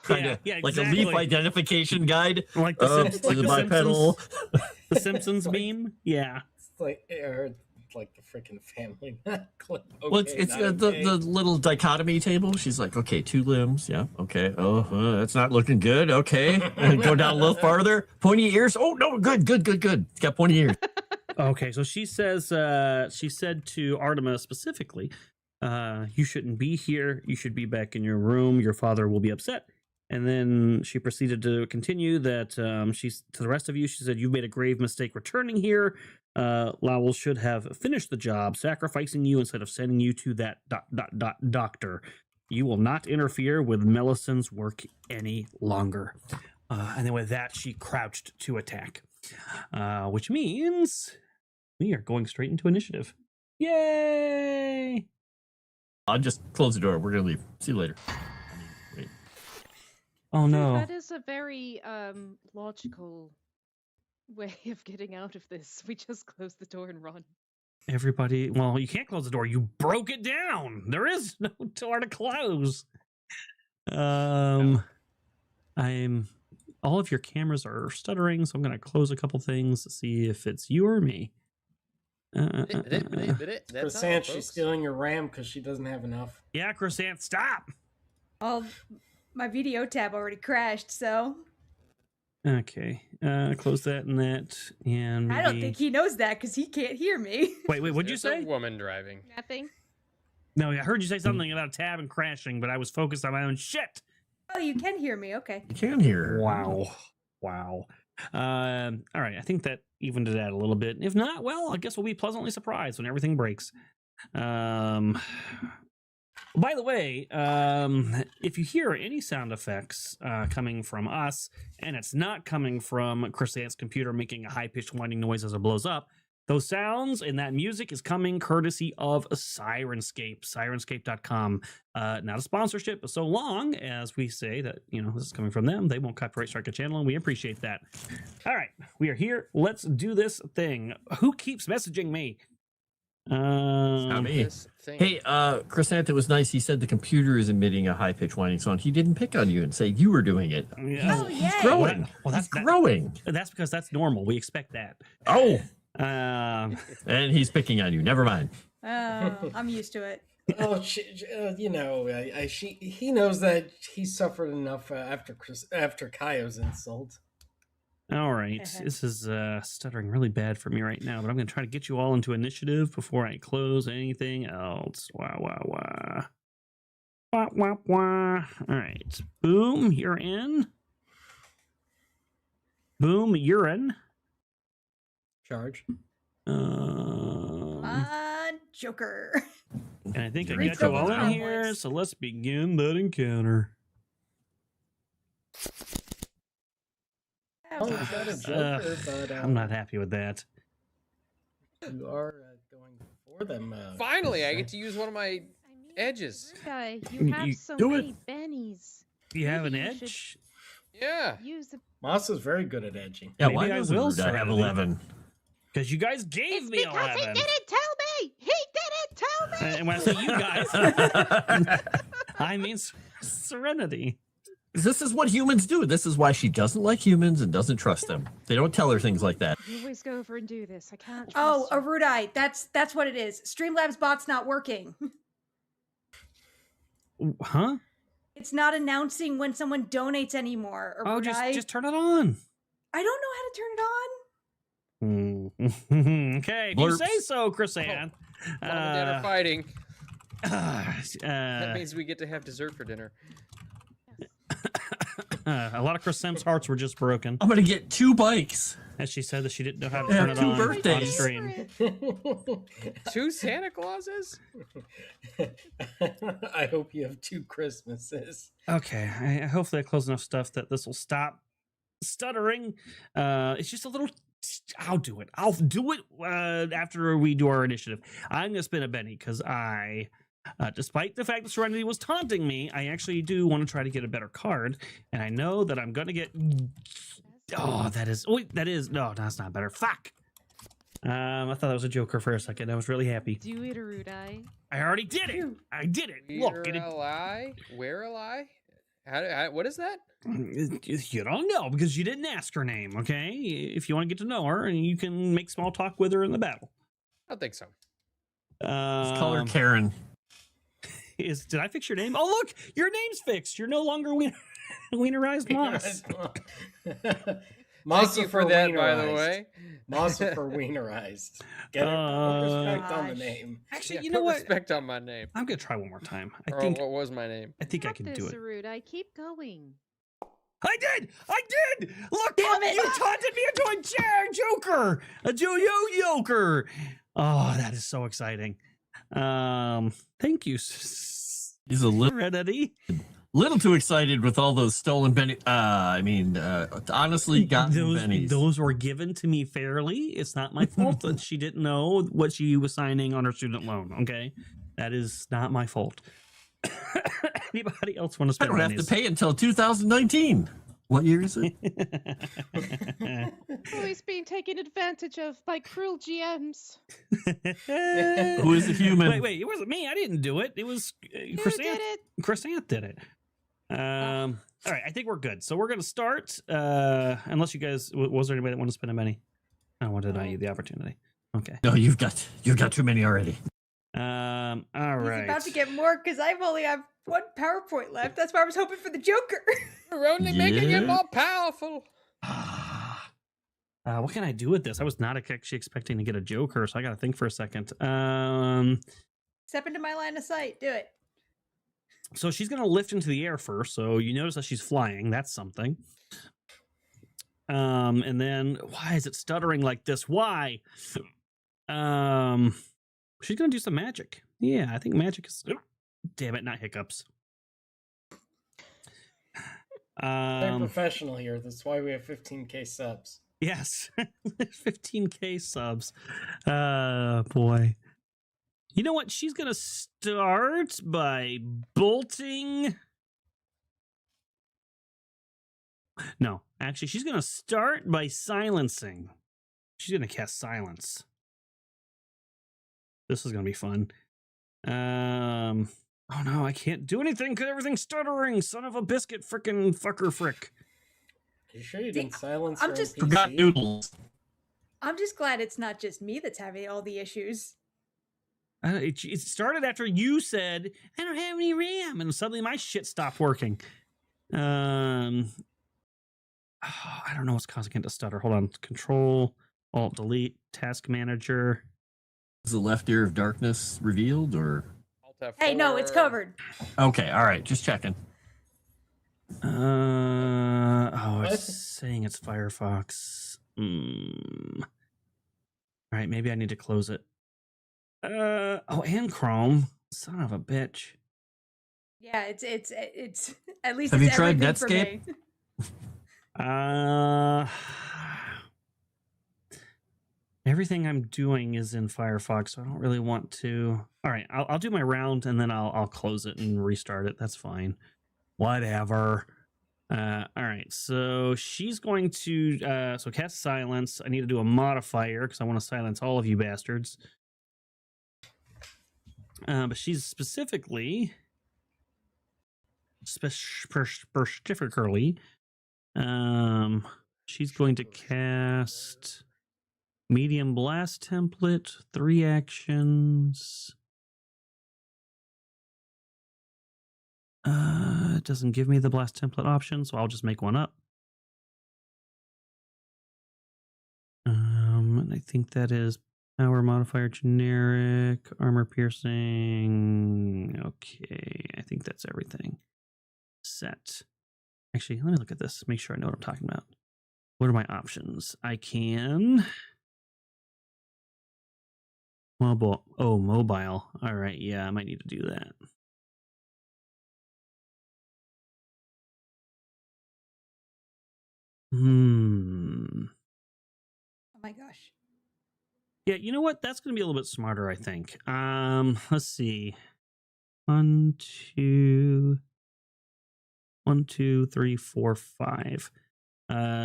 kind of yeah, like a exactly. leaf identification guide. like the, like the bipedal. Simpsons, the Simpsons meme. Yeah. It's like the freaking family clip. Well, it's not the okay. little dichotomy table. She's like, okay, 2 limbs. Yeah, okay. Oh, that's not looking good. Okay. And go down a little farther. Pointy ears. Oh, no, good. It's got pointy ears. Okay, so she says, she said to Artemis specifically, you shouldn't be here. You should be back in your room. Your father will be upset. And then she proceeded to continue that she's to the rest of you. She said, you've made a grave mistake returning here. Lowell should have finished the job, sacrificing you instead of sending you to that doctor. You will not interfere with Melison's work any longer. And then with that, she crouched to attack, which means we are going straight into initiative. Yay! I'll just close the door. We're going to leave. See you later. Wait. Oh no. That is a very logical way of getting out of this. We just close the door and run. Everybody, well, you can't close the door. You broke it down. There is no door to close. All of your cameras are stuttering, so I'm going to close a couple things to see if it's you or me. Chrysanth, she's stealing your RAM because she doesn't have enough. Yeah, Chrysanth, stop. Well, my video tab already crashed, so Okay, close that and that, and maybe... I don't think he knows that because he can't hear me. Wait, what'd you There's say? a woman driving. Nothing. No, I heard you say something about a tab and crashing, but I was focused on my own shit. Oh, you can hear me. Okay. You can hear. Wow. All right, I think that evened it out a little bit. If not, well, I guess we'll be pleasantly surprised when everything breaks. By the way, if you hear any sound effects coming from us, and it's not coming from Chrysanth's computer making a high-pitched whining noise as it blows up, those sounds and that music is coming courtesy of Sirenscape, sirenscape.com. Not a sponsorship, but so long as we say that, this is coming from them, they won't copyright strike a channel, and we appreciate that. All right, we are here. Let's do this thing. Who keeps messaging me? Not me. Hey, Chrysanth, it was nice. He said the computer is emitting a high-pitched whining sound. He didn't pick on you and say you were doing it. Oh, He's yay. growing. Well, He's growing. That's because that's normal. We expect that. Oh, Um, and he's picking on you. Never mind. I'm used to it. Oh, he knows that he suffered enough after Kaio's insult. all right. This is stuttering really bad for me right now, but I'm going to try to get you all into initiative before I close anything else. Wah, wah, wah. Wah, wah, wah. All right. Boom, you're in. Boom, you're in. Charge. Joker. And I think I Three got you all in troubles. here, so let's begin that encounter. Oh, it's not a Joker, but I'm not happy with that. You are going before them. Finally, I get to use one of my I mean, edges. Guy, you have You so do many bennies. You have an Maybe you should edge? Yeah. Use a Moss is very good at edging. Yeah, Maybe why I doesn't will, Ruda have Serenity. 11? Because you guys gave It's me because 11. he didn't tell me. He didn't tell me. And when I say you guys, I mean Serenity. This is what humans do. This is why she doesn't like humans and doesn't trust them. They don't tell her things like that. You always go over and do this. I can't. Oh, trust you. Erudi, that's what it is. Streamlabs bot's not working. Huh? It's not announcing when someone donates anymore. Oh, Erudi. just turn it on. I don't know how to turn it on. Okay, if you Blurps. say so, Chrysanth. Mom and Dad are fighting. That That means we get to have dessert for dinner. a lot of Chrysanth's hearts were just broken, I'm gonna get 2 bikes. as she said that she didn't know how to Yeah, turn it 2 on birthdays. stream. 2 Santa Clauses? I hope you have 2 Christmases. Okay, I hopefully I close enough stuff that this will stop stuttering. It's just a little. I'll do it. I'll do it after we do our initiative. I'm gonna spin a Benny because I, despite the fact that Serenity was taunting me, I actually do want to try to get a better card, and I know that I'm gonna get. Oh, that is. Oh, wait, that is. No, that's not better. Fuck. I thought that was a Joker for a second. I was really happy. Do it, Erudi. I already did it. I did it. Look, Where a lie? Where a lie? How, what is that? you don't know because you didn't ask her name. Okay, if you want to get to know her, and you can make small talk with her in the battle. I don't think so. Just call her Karen. Did I fix your name? Oh, look, your name's fixed. You're no longer Wienerized Moss. Moss Thank you for that, by the way. Moss for Wienerized. Get it? Put respect on the name. Actually, Yeah, you know put what? respect on my name. I'm gonna try one more time. Or what was my name? I think I Got can this, do it. Erudi. Keep going. I did! Look, Damn it! you taunted me into a Joker, a Joker. Oh, that is so exciting. Thank you, He's a little, Serenity. little too excited with all those stolen bennies. Honestly, gotten bennies. Those were given to me fairly. It's not my fault that she didn't know what she was signing on her student loan. Okay, that is not my fault. Anybody else want to I spend don't have to pennies? pay until 2019. What year is it? Oh, he's being taken advantage of by cruel GMs. Who is a human? Wait, it wasn't me. I didn't do it. It was You Chrysanth. did it. Chrysanth did it. All right, I think we're good. So we're gonna start. Unless you guys, was there anybody that wanted to spend a penny? I don't want to deny you the opportunity. Okay. No, you've got too many already. All He's right. about to get more because I've only have 1 PowerPoint left. That's why I was hoping for the Joker. We're only making Yeah. it more powerful. What can I do with this? I was not actually expecting to get a Joker, so I got to think for a second. Step into my line of sight. Do it. So she's gonna lift into the air first. So you notice that she's flying. That's something. And then why is it stuttering like this? Why? She's gonna do some magic. Yeah, I think magic is. Damn it, not hiccups. Very professional here. That's why we have 15k subs. Yes, 15k subs. Boy. You know what? She's gonna start by bolting. No, actually, she's gonna start by silencing. She's gonna cast silence. This is gonna be fun. Oh no, I can't do anything because everything's stuttering. Son of a biscuit, frickin' fucker, frick. You sure you didn't silence I'm your just- NPC? Forgot noodles. I'm just glad it's not just me that's having all the issues. It started after you said, I don't have any RAM, and suddenly my shit stopped working. I don't know what's causing it to stutter. Hold on. Control, Alt, Delete, Task Manager. Is the left ear of darkness revealed, or? Alt Hey, no, it's F4. covered. Okay, all right, just checking. It's saying it's Firefox. All right, maybe I need to close it. And Chrome. Son of a bitch. Yeah, it's at least Have it's you tried everything for me. Everything I'm doing is in Firefox, so I don't really want to. All right, I'll do my round and then I'll close it and restart it. That's fine. Whatever. All right, so she's going to so cast silence. I need to do a modifier because I want to silence all of you bastards. But she's specifically she's going to cast medium blast template, 3 actions. It doesn't give me the blast template option, so I'll just make one up. And I think that is power modifier generic, armor piercing. Okay, I think that's everything. Set. Actually, let me look at this, make sure I know what I'm talking about. What are my options? I can... Mobile. Oh, mobile. All right, yeah, I might need to do that. Oh my gosh. Yeah, you know what? That's going to be a little bit smarter, I think. Let's see. 1, 2, 3, 4, 5.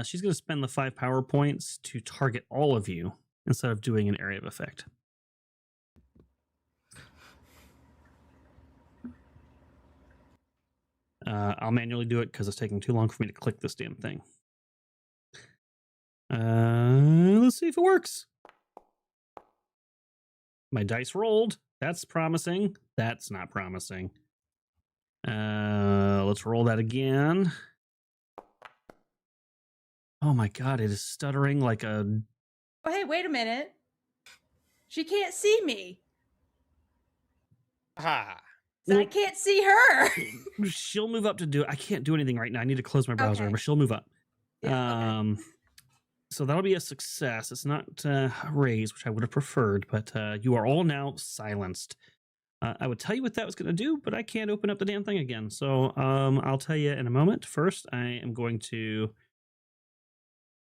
She's going to spend the 5 power points to target all of you instead of doing an area of effect. I'll manually do it because it's taking too long for me to click this damn thing. Let's see if it works. My dice rolled. That's promising. That's not promising. Let's roll that again. Oh my god, it is stuttering like a... Oh, hey, wait a minute. She can't see me. Ha! So I can't see her. She'll move up to do it. I can't do anything right now. I need to close my browser, Okay. but she'll move up. Yeah, okay. So that'll be a success. It's not raise, which I would have preferred, but you are all now silenced. I would tell you what that was going to do, but I can't open up the damn thing again. So I'll tell you in a moment. First, I am going to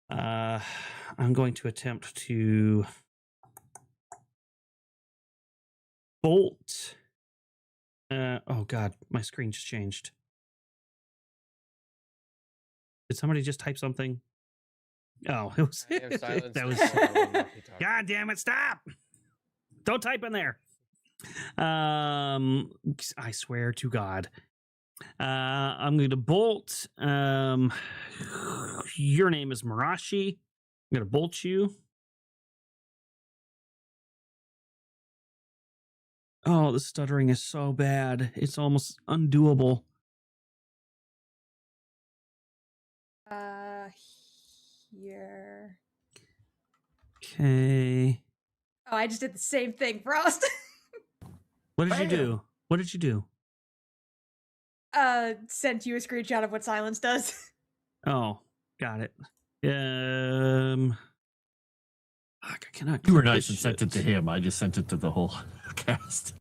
attempt to bolt. Oh god, my screen just changed. Did somebody just type something? Oh, it was that was God damn it, stop. Don't type in there. I swear to God. I'm going to bolt. Your name is Marashi. I'm going to bolt you. Oh, the stuttering is so bad. It's almost undoable. Here. Okay. Oh, I just did the same thing, Frost. What did you do? What did you do? Sent you a screenshot of what silence does. Oh, got it. I cannot. You were nice and sent it to him. I just sent it to the whole cast.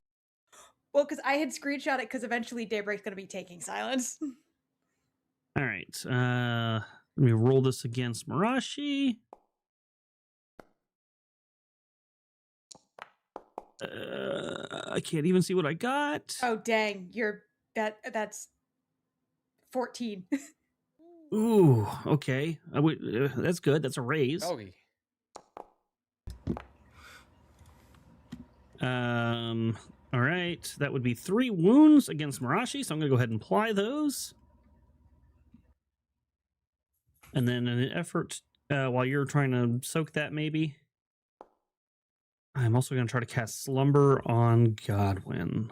Well, because I had screenshot it because eventually Daybreak's going to be taking silence. All right. Let me roll this against Marashi. I can't even see what I got. Oh dang, that's 14. Ooh, okay. That's good. That's a raise. Doggy. All right. That would be 3 wounds against Marashi, so I'm gonna go ahead and apply those. And then in an effort, while you're trying to soak that, maybe I'm also gonna try to cast Slumber on Godwin.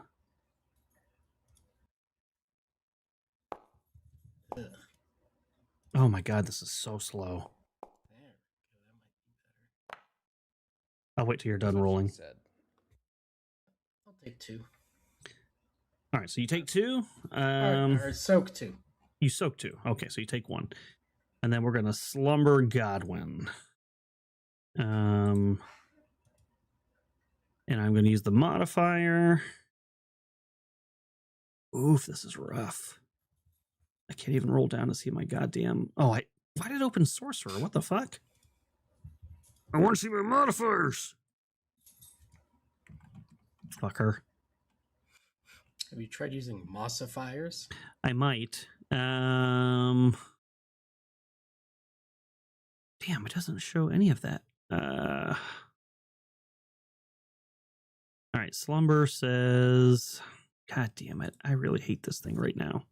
Ugh. Oh my god, this is so slow. There. Okay, that might be better. I'll wait till you're done That's what she rolling. said. I'll take 2. All right, so you take 2. Or soak 2. You soak 2. Okay, so you take 1. And then we're going to Slumber Godwin. And I'm going to use the modifier. Oof, this is rough. I can't even roll down to see my goddamn... Oh, why did it open Sorcerer? What the fuck? I want to see my modifiers! Fucker. Have you tried using mossifiers? I might. Damn, it doesn't show any of that. All right, Slumber says... God damn it. I really hate this thing right now.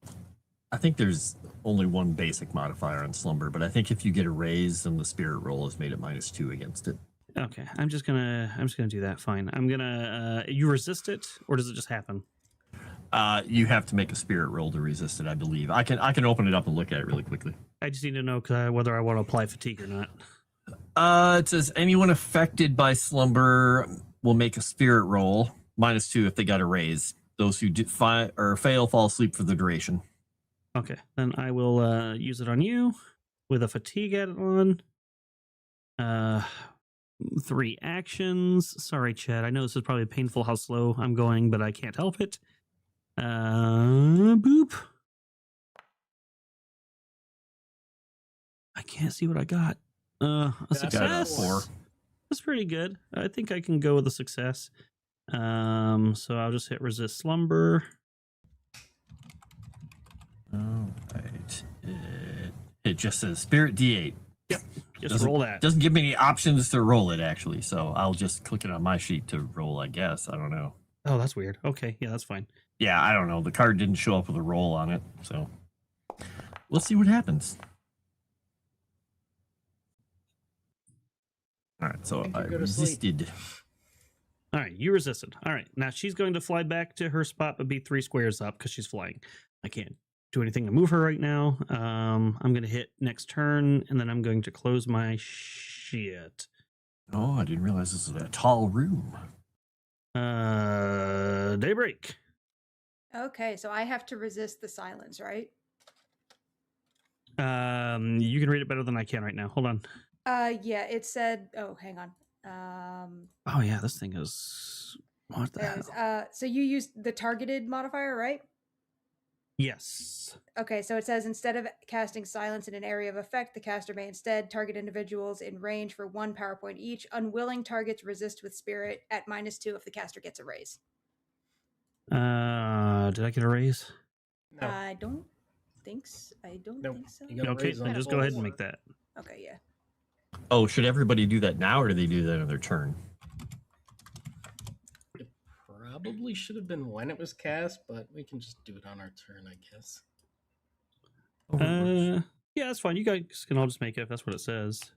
I think there's only one basic modifier on Slumber, but I think if you get a raise, then the spirit roll has made it -2 against it. Okay, I'm just gonna do that. Fine. I'm gonna. You resist it, or does it just happen? You have to make a spirit roll to resist it, I believe. I can open it up and look at it really quickly. I just need to know whether I want to apply fatigue or not. It says anyone affected by Slumber will make a spirit roll -2 if they got a raise. Those who fail fall asleep for the duration. Okay, then I will use it on you with a fatigue added on. 3 actions. Sorry, Chad. I know this is probably painful how slow I'm going, but I can't help it. Boop. I can't see what I got. A success. 4. That's pretty good. I think I can go with a success. So I'll just hit resist slumber. All right. It just says spirit D8. Yep. Just Doesn't- roll that. Doesn't give me any options to roll it, actually. So I'll just click it on my sheet to roll, I guess. I don't know. Oh, that's weird. Okay, yeah, that's fine. Yeah, I don't know. The card didn't show up with a roll on it. So let's see what happens. All right, so think I you go to sleep. resisted. All right, you resisted. All right, now she's going to fly back to her spot, but be 3 squares up because she's flying. I can't do anything to move her right now. I'm going to hit next turn, and then I'm going to close my shit. Oh, I didn't realize this was a tall room. Daybreak. Okay, so I have to resist the silence, right? You can read it better than I can right now. Hold on. Yeah, it said. Oh, hang on. Oh yeah, this thing is. What the there it hell? is. So you used the targeted modifier, right? Yes. Okay, so it says instead of casting silence in an area of effect, the caster may instead target individuals in range for 1 power point each. Unwilling targets resist with spirit at -2 if the caster gets a raise. Did I get a raise? No. I don't think so. I don't Nope. think so. You got a Okay, raise on then just full go ahead and four. make that. Okay, yeah. Oh, should everybody do that now, or do they do that on their turn? It probably should have been when it was cast, but we can just do it on our turn, I guess. Yeah, that's fine. You guys can all just make it if that's what it says.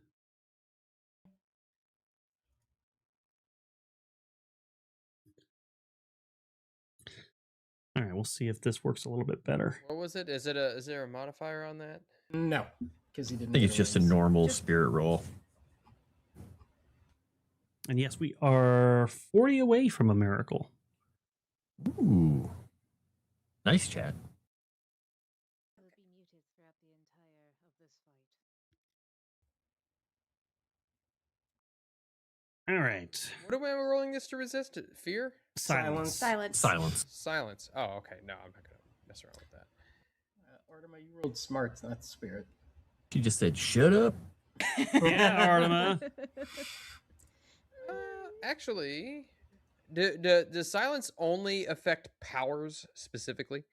All right, we'll see if this works a little bit better. What was it? Is there a modifier on that? No, because he I didn't. think get it's just a raise. normal Just- spirit roll. And yes, we are 40 away from a miracle. Ooh. Nice, Chad. I will be muted throughout the entire of this fight. All right. What am I rolling this to resist? Fear? Silence. Silence. Silence. Silence. Oh, okay. No, I'm not gonna mess around with that. Artima, you rolled smarts, not spirit. She just said, "Shut up." Yeah, Artima. Actually, does silence only affect powers specifically?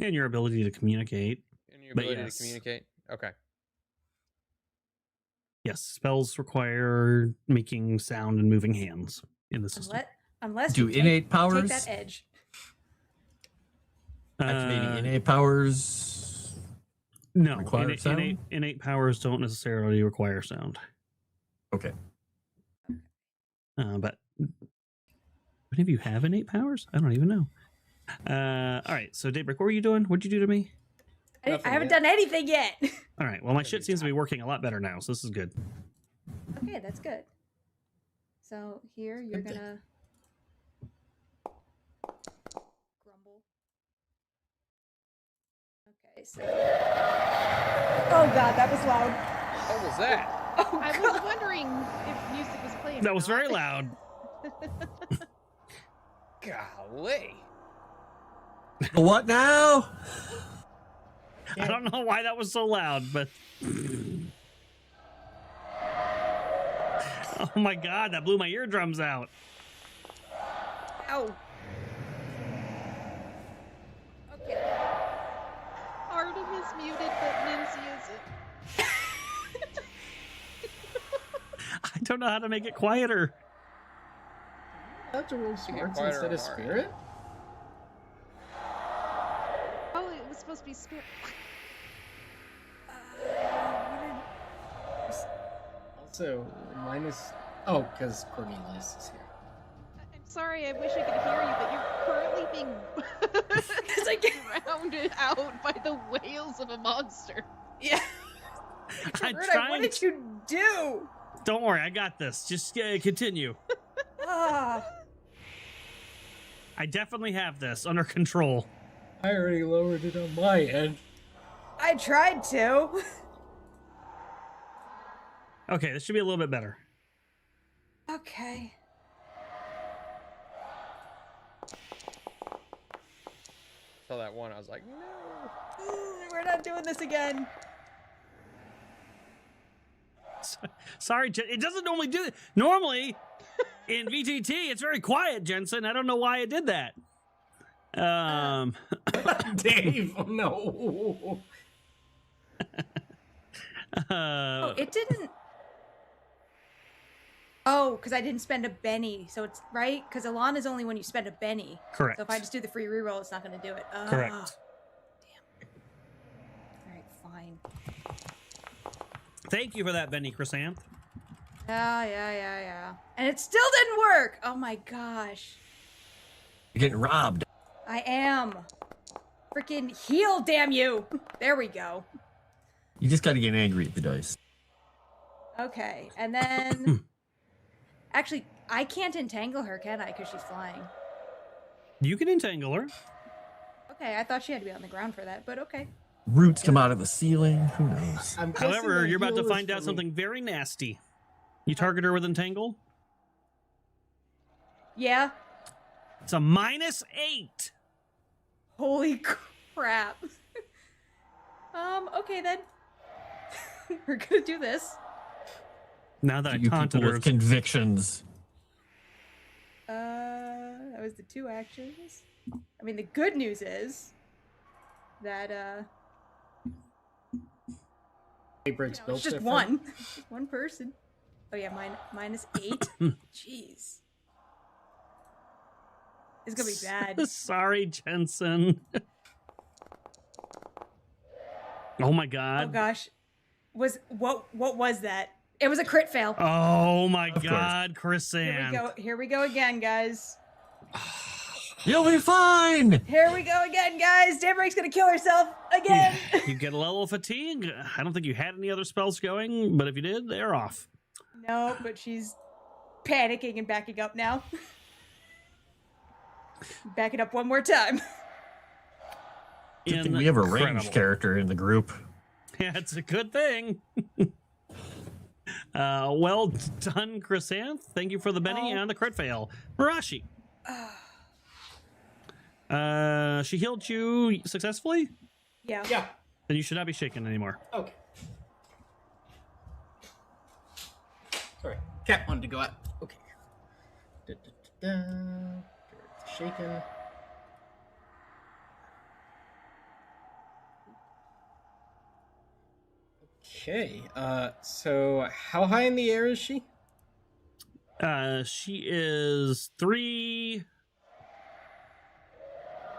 And your ability to communicate. And your But ability yes. to communicate? Okay. Yes, spells require making sound and moving hands in the system. Unless Do you innate powers? take that edge. Activating innate powers. No, require sound? innate powers don't necessarily require sound. Okay. But any of you have innate powers? I don't even know. All right, so Dae'Breik, what were you doing? What'd you do to me? I haven't done anything yet. All right, well, my shit seems to be working a lot better now, so this is good. Okay, that's good. So here you're gonna grumble. Okay, so. Oh god, that was loud. What was that? Oh, I was wondering if music was playing. That or was not. very loud. Golly. What now? I don't know why that was so loud, but oh my god, that blew my eardrums out. Ow. Okay. Artemis muted, but Mincy isn't. I don't know how to make it quieter. I have to roll smarts quieter instead of on our end. spirit? Oh, it was supposed to be spirit. Also, minus... Oh, because Cornelius is here. I'm sorry, I wish I could hear you, but you're currently being Because I get. drowned out by the wails of a monster. Yeah. I'm Rude, trying. what did you do? Don't worry, I got this. Just continue. Ah. I definitely have this under control. I already lowered it on my end. I tried to. Okay, this should be a little bit better. Okay. Saw that one, I was like, no. We're not doing this again. Sorry, it doesn't normally do it. Normally, in VTT, it's very quiet, Jensen. I don't know why it did that. Dave, no. Oh, it didn't. Oh, because I didn't spend a Benny, so it's right. Because Alana is only when you spend a Benny. Correct. So if I just do the free reroll, it's not going to do it. Correct. Damn. All right, fine. Thank you for that, Benny Chrysanth. Yeah. And it still didn't work. Oh my gosh. You're getting robbed. I am. Freaking heal, damn you. There we go. You just got to get angry at the dice. Okay, and then actually, I can't entangle her, can I? Because she's flying. You can entangle her. Okay, I thought she had to be on the ground for that, but okay. Roots come out of the ceiling. Who knows? I'm guessing However, the you're about to heal is find for out me. something very nasty. You target her with entangle. Yeah. It's a -8. Holy crap. Okay then. We're gonna do this. Now that I You taunted people her, with convictions. That was the 2 actions. I mean, the good news is that Daybreak's built it's just different. one. Just one person. Oh yeah, -8. Jeez. It's gonna be bad. sorry, Jensen. Oh my Oh god. gosh. What was that? It was a crit fail. Oh my Of course. god, Here Chrysanth. we go. Here we go again, guys. You'll be fine. Here we go again, guys. Daybreak's gonna kill herself again. You get a level of fatigue. I don't think you had any other spells going, but if you did, they're off. No, but she's panicking and backing up now. Back it up one more time. Good thing we have a ranged Incredible. character in the group. Yeah, it's a good thing. Well done, Chrysanth. Thank you for the Benny and the crit fail. Marashi. She healed you successfully? Yeah. Yeah. Then you should not be shaken anymore. Okay. Sorry. Cat wanted to go out. Okay. Da, da, da, da. Get rid of the shaken. Okay. So how high in the air is she? She is 3.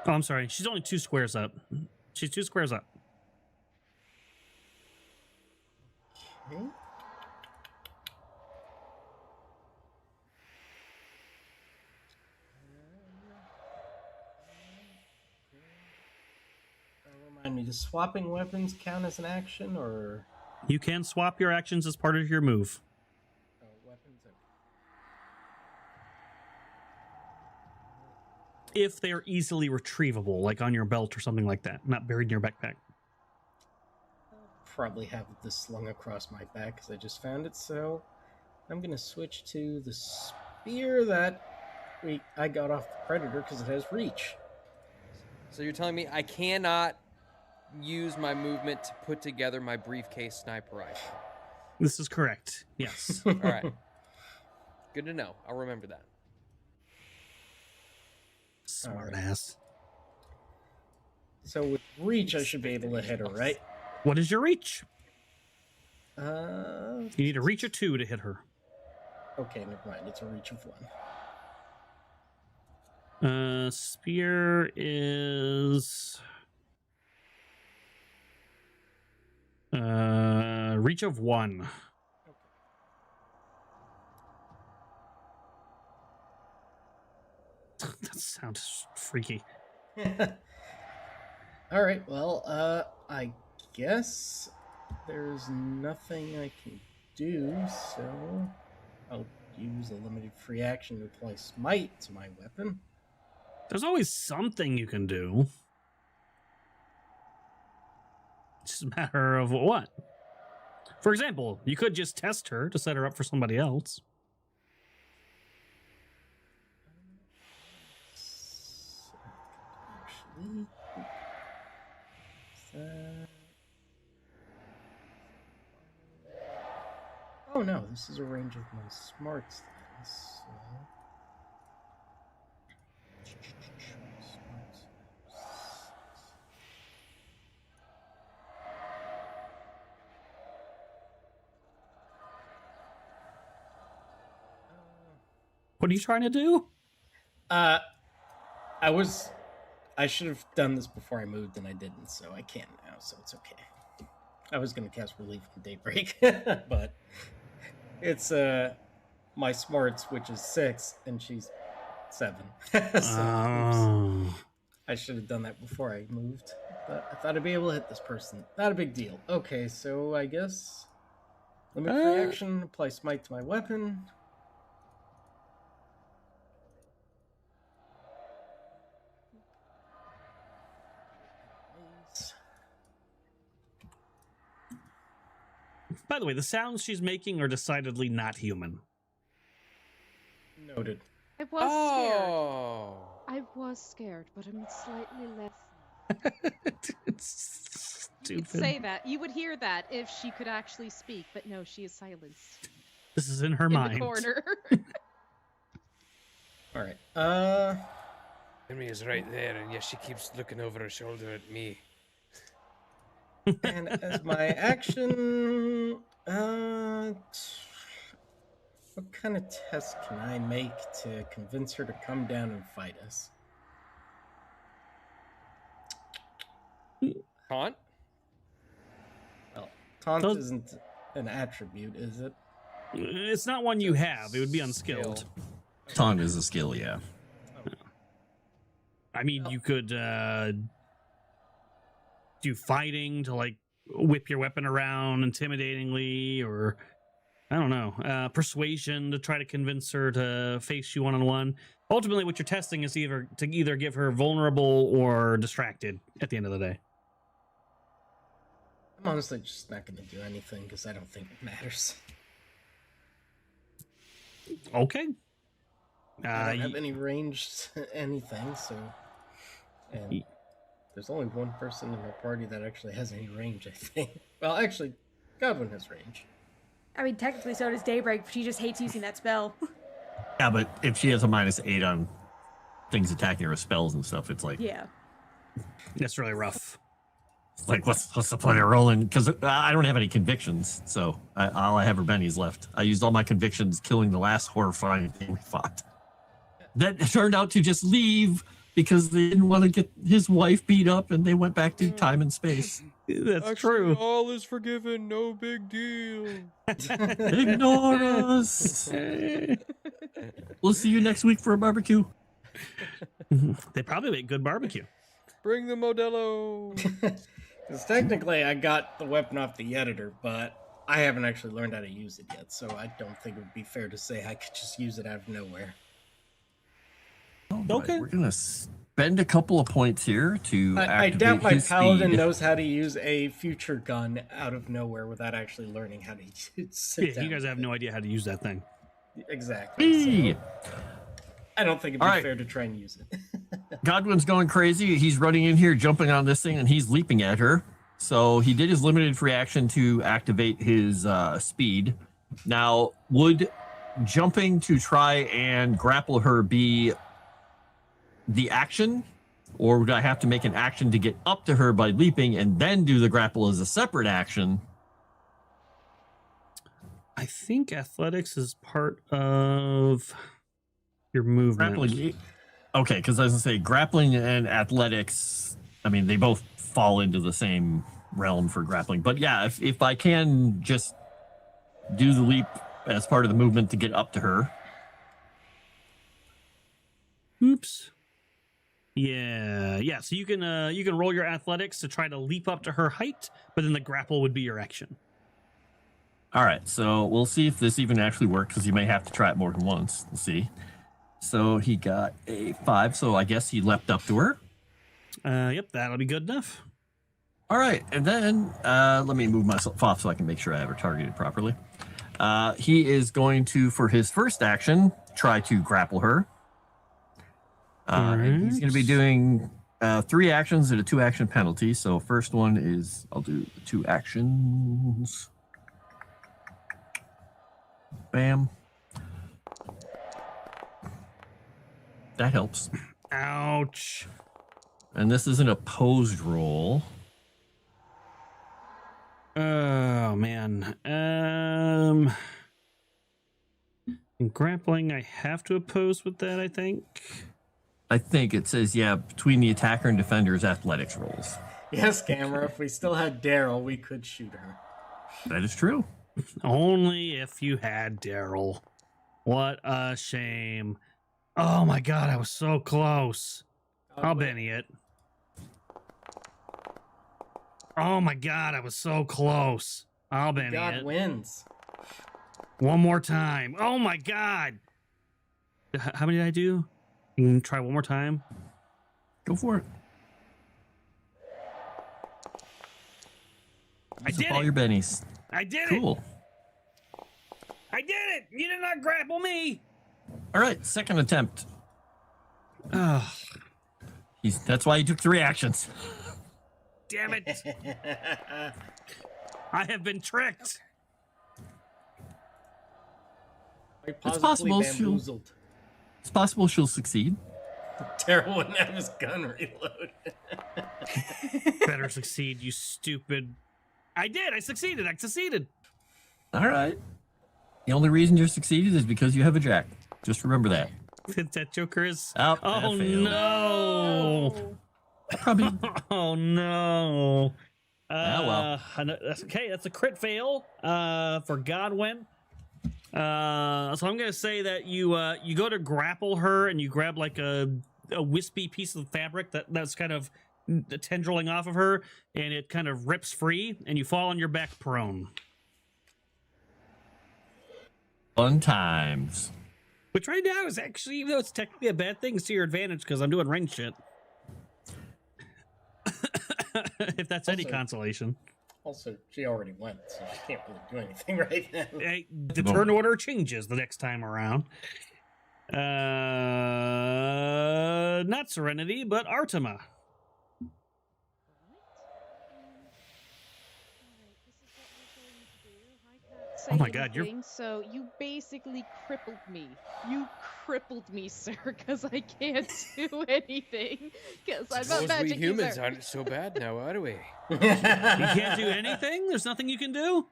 Oh, I'm sorry. She's only 2 squares up. She's 2 squares up. Okay. Remind me, does swapping weapons count as an action, or? You can swap your actions as part of your move. Oh, weapons. Okay. If they are easily retrievable, like on your belt or something like that, not buried in your backpack. Probably have this slung across my back because I just found it. So I'm gonna switch to the spear that I got off the predator because it has reach. So you're telling me I cannot use my movement to put together my briefcase sniper rifle? This is correct. Yes. All right. Good to know. I'll remember that. Smart ass. So with reach, I should be able to hit her, right? What is your reach? You You need a reach of 2 to hit her. Okay, never mind. It's a reach of 1. Spear is reach of 1. That sounds freaky. All right. Well, I guess there's nothing I can do, so I'll use a limited free action to apply smite to my weapon. There's always something you can do. It's just a matter of what. For example, you could just test her to set her up for somebody else. Actually, oh no, this is a range of my smarts then. So... What are you trying to do? I should have done this before I moved and I didn't, so I can now, so it's okay. I was gonna cast Relief on Dae'Breik, but it's my smarts, which is 6, and she's 7. So, oops. I should have done that before I moved, but I thought I'd be able to hit this person. Not a big deal. Okay, so I guess limit free action, apply smite to my weapon. By the way, the sounds she's making are decidedly not human. Noted. I was scared. Oh. I was scared, but I'm slightly less. It's You'd stupid. say that. You would hear that if she could actually speak, but no, she is silenced This is in her in mind. the corner. All right. Enemy is right there, and yet she keeps looking over her shoulder at me. And as my action, what kind of test can I make to convince her to come down and fight us? Taunt? Well, taunt Those- isn't an attribute, is it? It's not one you have. It would be unskilled. Taunt is a skill, yeah. I mean, you could do fighting to like whip your weapon around intimidatingly, or I don't know, persuasion to try to convince her to face you one-on-one. Ultimately, what you're testing is either give her vulnerable or distracted at the end of the day. I'm honestly just not going to do anything because I don't think it matters. Okay. I don't have any ranged anything, so. And there's only one person in our party that actually has any range, I think. Well, actually, Godwin has range. I mean, technically, so does Dae'Breik, but she just hates using that spell. Yeah, but if she has a -8 on things attacking her with spells and stuff, it's like, Yeah. That's really rough. it's like what's the point of rolling? Because I don't have any convictions, so all I have are bennies left. I used all my convictions killing the last horrifying thing we fought. That turned out to just leave because they didn't want to get his wife beat up, and they went back to time and space. That's Actually, true. all is forgiven. No big deal. Ignore us. We'll see you next week for a barbecue. They probably make good barbecue. Bring the Modelo. Because technically, I got the weapon off the editor, but I haven't actually learned how to use it yet, so I don't think it would be fair to say I could just use it out of nowhere. Okay. We're going to spend a couple of points here to I activate doubt my his paladin speed. knows how to use a future gun out of nowhere without actually learning how to sit down You guys with have it. no idea how to use that thing. Exactly. Hey! So I don't think it'd be All right. fair to try and use it. Godwin's going crazy. He's running in here, jumping on this thing, and he's leaping at her. So he did his limited free action to activate his speed. Now, would jumping to try and grapple her be the action? Or would I have to make an action to get up to her by leaping and then do the grapple as a separate action? I think athletics is part of your movement. Grappling. Okay, because I was going to say grappling and athletics, I mean, they both fall into the same realm for grappling. But yeah, if I can just do the leap as part of the movement to get up to her. Oops. Yeah. So you can roll your athletics to try to leap up to her height, but then the grapple would be your action. All right, so we'll see if this even actually works, because you may have to try it more than once. We'll see. So he got a 5, so I guess he leapt up to her. Yep, that'll be good enough. All right, and then let me move myself off so I can make sure I have her targeted properly. He is going to, for his first action, try to grapple her. And he's going to be doing 3 actions at a 2-action penalty. So first one is, I'll do 2 actions. Bam. That helps. Ouch. And this is an opposed roll. Oh man. In grappling, I have to oppose with that, I think. I think it says, yeah, between the attacker and defender's athletics rolls. Yes, Camera, if we still had Daryl, we could shoot her. That is true. Only if you had Daryl. What a shame. Oh my god, I was so close. I'll Benny it. Oh my god, I was so close. I'll Benny God it. wins. One more time. Oh my god. How many did I do? You can try one more time. Go for it. I did all it. your bennies. I did Cool. it. I did it. You did not grapple me. All right, second attempt. Oh, That's why he took 3 actions. damn it. I have been tricked. It's possible bamboozled. It's possible she'll succeed. Daryl wouldn't have his gun reloaded. Better succeed, you stupid. I did. I succeeded. All right. The only reason you're succeeded is because you have a jack. Just remember that. That Joker is. Oh, Oh that failed. no. Probably. Oh no. well. That's okay. That's a crit fail for Godwin. So I'm gonna say that you go to grapple her and you grab like a wispy piece of fabric that's kind of tendriling off of her, and it kind of rips free, and you fall on your back prone. Fun times. Which right now is actually, even though it's technically a bad thing, it's to your advantage because I'm doing ring shit. If that's any Also- consolation. Also, she already went, so she can't really do anything right now. The turn order changes the next time around. Not Serenity, but Artima. Oh my God, you're... So you basically crippled me. You crippled me, sir, because I can't do anything. Because I'm a magic we humans user. aren't so bad now, are we? You can't do anything? There's nothing you can do?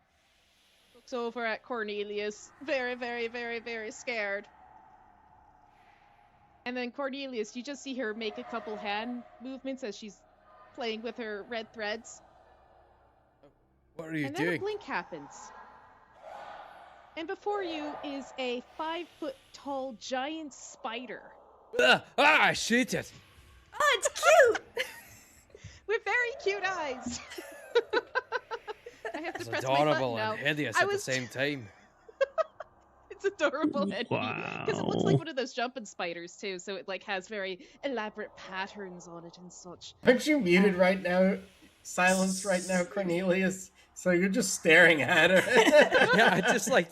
Looks over at Cornelius, very, very, very, very scared. And then Cornelius, you just see her make a couple hand movements as she's playing with her red threads. What are you and doing? then a blink happens. And before you is a 5-foot-tall giant spider. Shoot it! Oh, it's cute! With very cute eyes. I have to It's press adorable my button and now. hideous at the same time. It's adorable and because it looks Wow. like one of those jumping spiders too, so it like has very elaborate patterns on it and such. Aren't you muted right now? Silenced right now, Cornelius? So you're just staring at her. Yeah, just like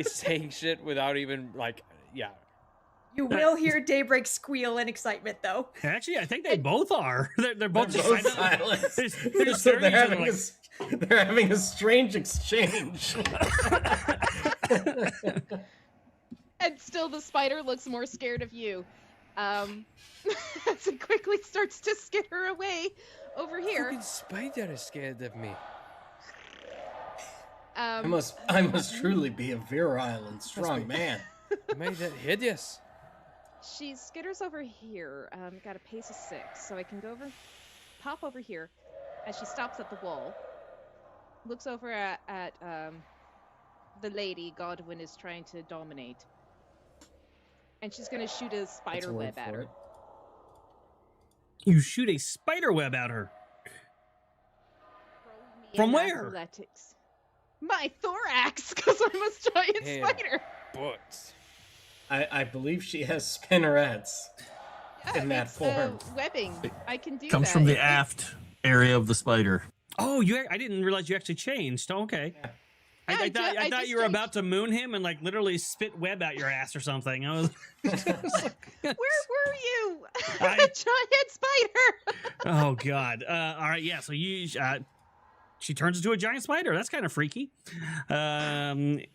saying shit without even like You will hear Daybreak squeal in excitement, though. Actually, I think they both are. They're both They're just both kind of- silenced. They're just So staring at each other like, they're having a strange exchange. And still the spider looks more scared of you. As it quickly starts to skitter away over here. Fucking spider is scared of me. I must truly be a virile and strong man. Made that hideous. She skitters over here. Got a pace of 6, so I can go over, pop over here, as she stops at the wall. Looks over at the lady Godwin is trying to dominate, and she's gonna shoot a spider web at her. you shoot a spider web at her. From where? Athletics. My thorax, because I'm a giant Damn. spider. But I believe she has spinnerets in that it's, form. Webbing. I can do Comes that. from the aft area of the spider. Oh, I didn't realize you actually changed. Oh, okay. I thought just you were changed. about to moon him and like literally spit web out your ass or something. I was. Where were you? I- A giant spider. Oh God. All right. Yeah. So she turns into a giant spider. That's kind of freaky. And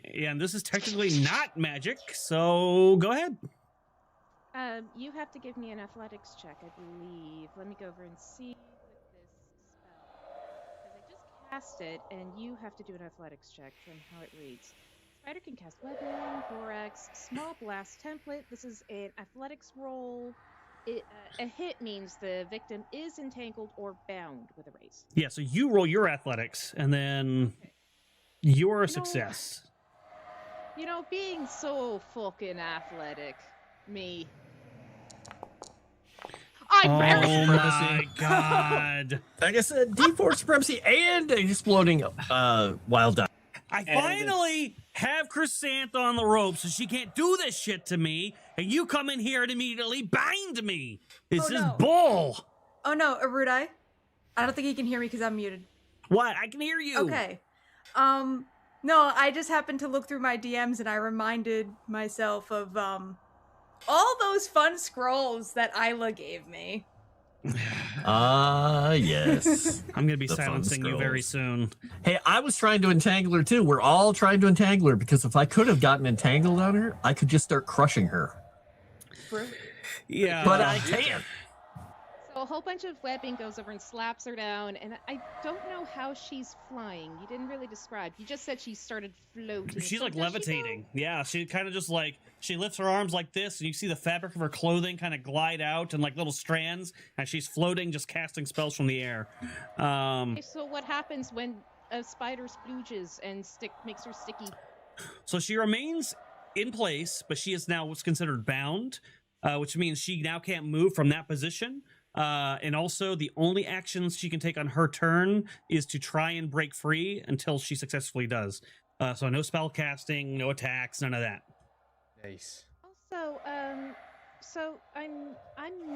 this is technically not magic. So go ahead. You have to give me an athletics check, I believe. Let me go over and see with this spell. Because I just cast it, and you have to do an athletics check from how it reads. Spider can cast weapon, thorax, small blast template. This is an athletics roll. A hit means the victim is entangled or bound with a race. Yeah. So you roll your athletics, and then you're a success. You know, being so fucking athletic, me. I'm Oh very my God. Like I said, D4 supremacy and an exploding wild die. I finally have Chrysanth on the ropes, so she can't do this shit to me, and you come in here and immediately bind me. This Oh, is no. bull. Oh no, Erudi. I don't think he can hear me because I'm muted. What? I can hear you. Okay. No, I just happened to look through my DMs and I reminded myself of all those fun scrolls that Isla gave me. Yes. I'm going to be The fun silencing you very scrolls. soon. Hey, I was trying to entangle her too. We're all trying to entangle her because if I could have gotten entangled on her, I could just start crushing her. Yeah. But I can't. So a whole bunch of webbing goes over and slaps her down, and I don't know how she's flying. You didn't really describe. You just said she started floating. She's So like does she levitating. Yeah, she kind of just like, she lifts her arms like this, and you see the fabric of her clothing kind of glide out in like little strands, and she's floating, just casting spells from the air. Okay, so what happens when a spider splooges and makes her sticky? So she remains in place, but she is now what's considered bound, which means she now can't move from that position. And also, the only actions she can take on her turn is to try and break free until she successfully does. So no spell casting, no attacks, none of that. nice. Also, so I'm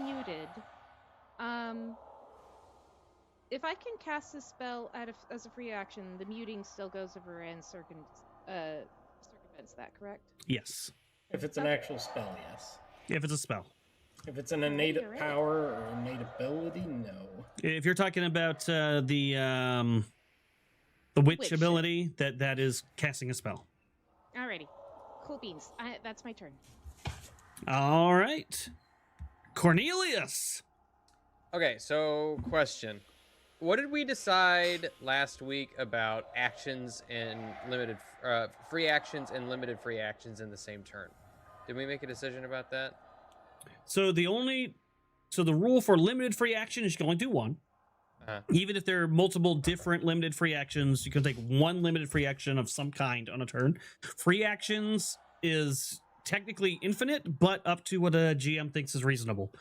muted. if I can cast a spell as a free action, the muting still goes over and circumvents that, correct? Yes. If it's an actual spell, yes. If it's a spell. If it's an innate power or innate ability, no. If you're talking about the witch ability, that is casting a spell. Alrighty. Cool beans. That's my turn. All right. Cornelius. Okay, so question. What did we decide last week about actions and limited free actions and limited free actions in the same turn? Did we make a decision about that? So the rule for limited free action is you can only do one. Even if there are multiple different limited free actions, you can take one limited free action of some kind on a turn. Free actions is technically infinite, but up to what a GM thinks is reasonable.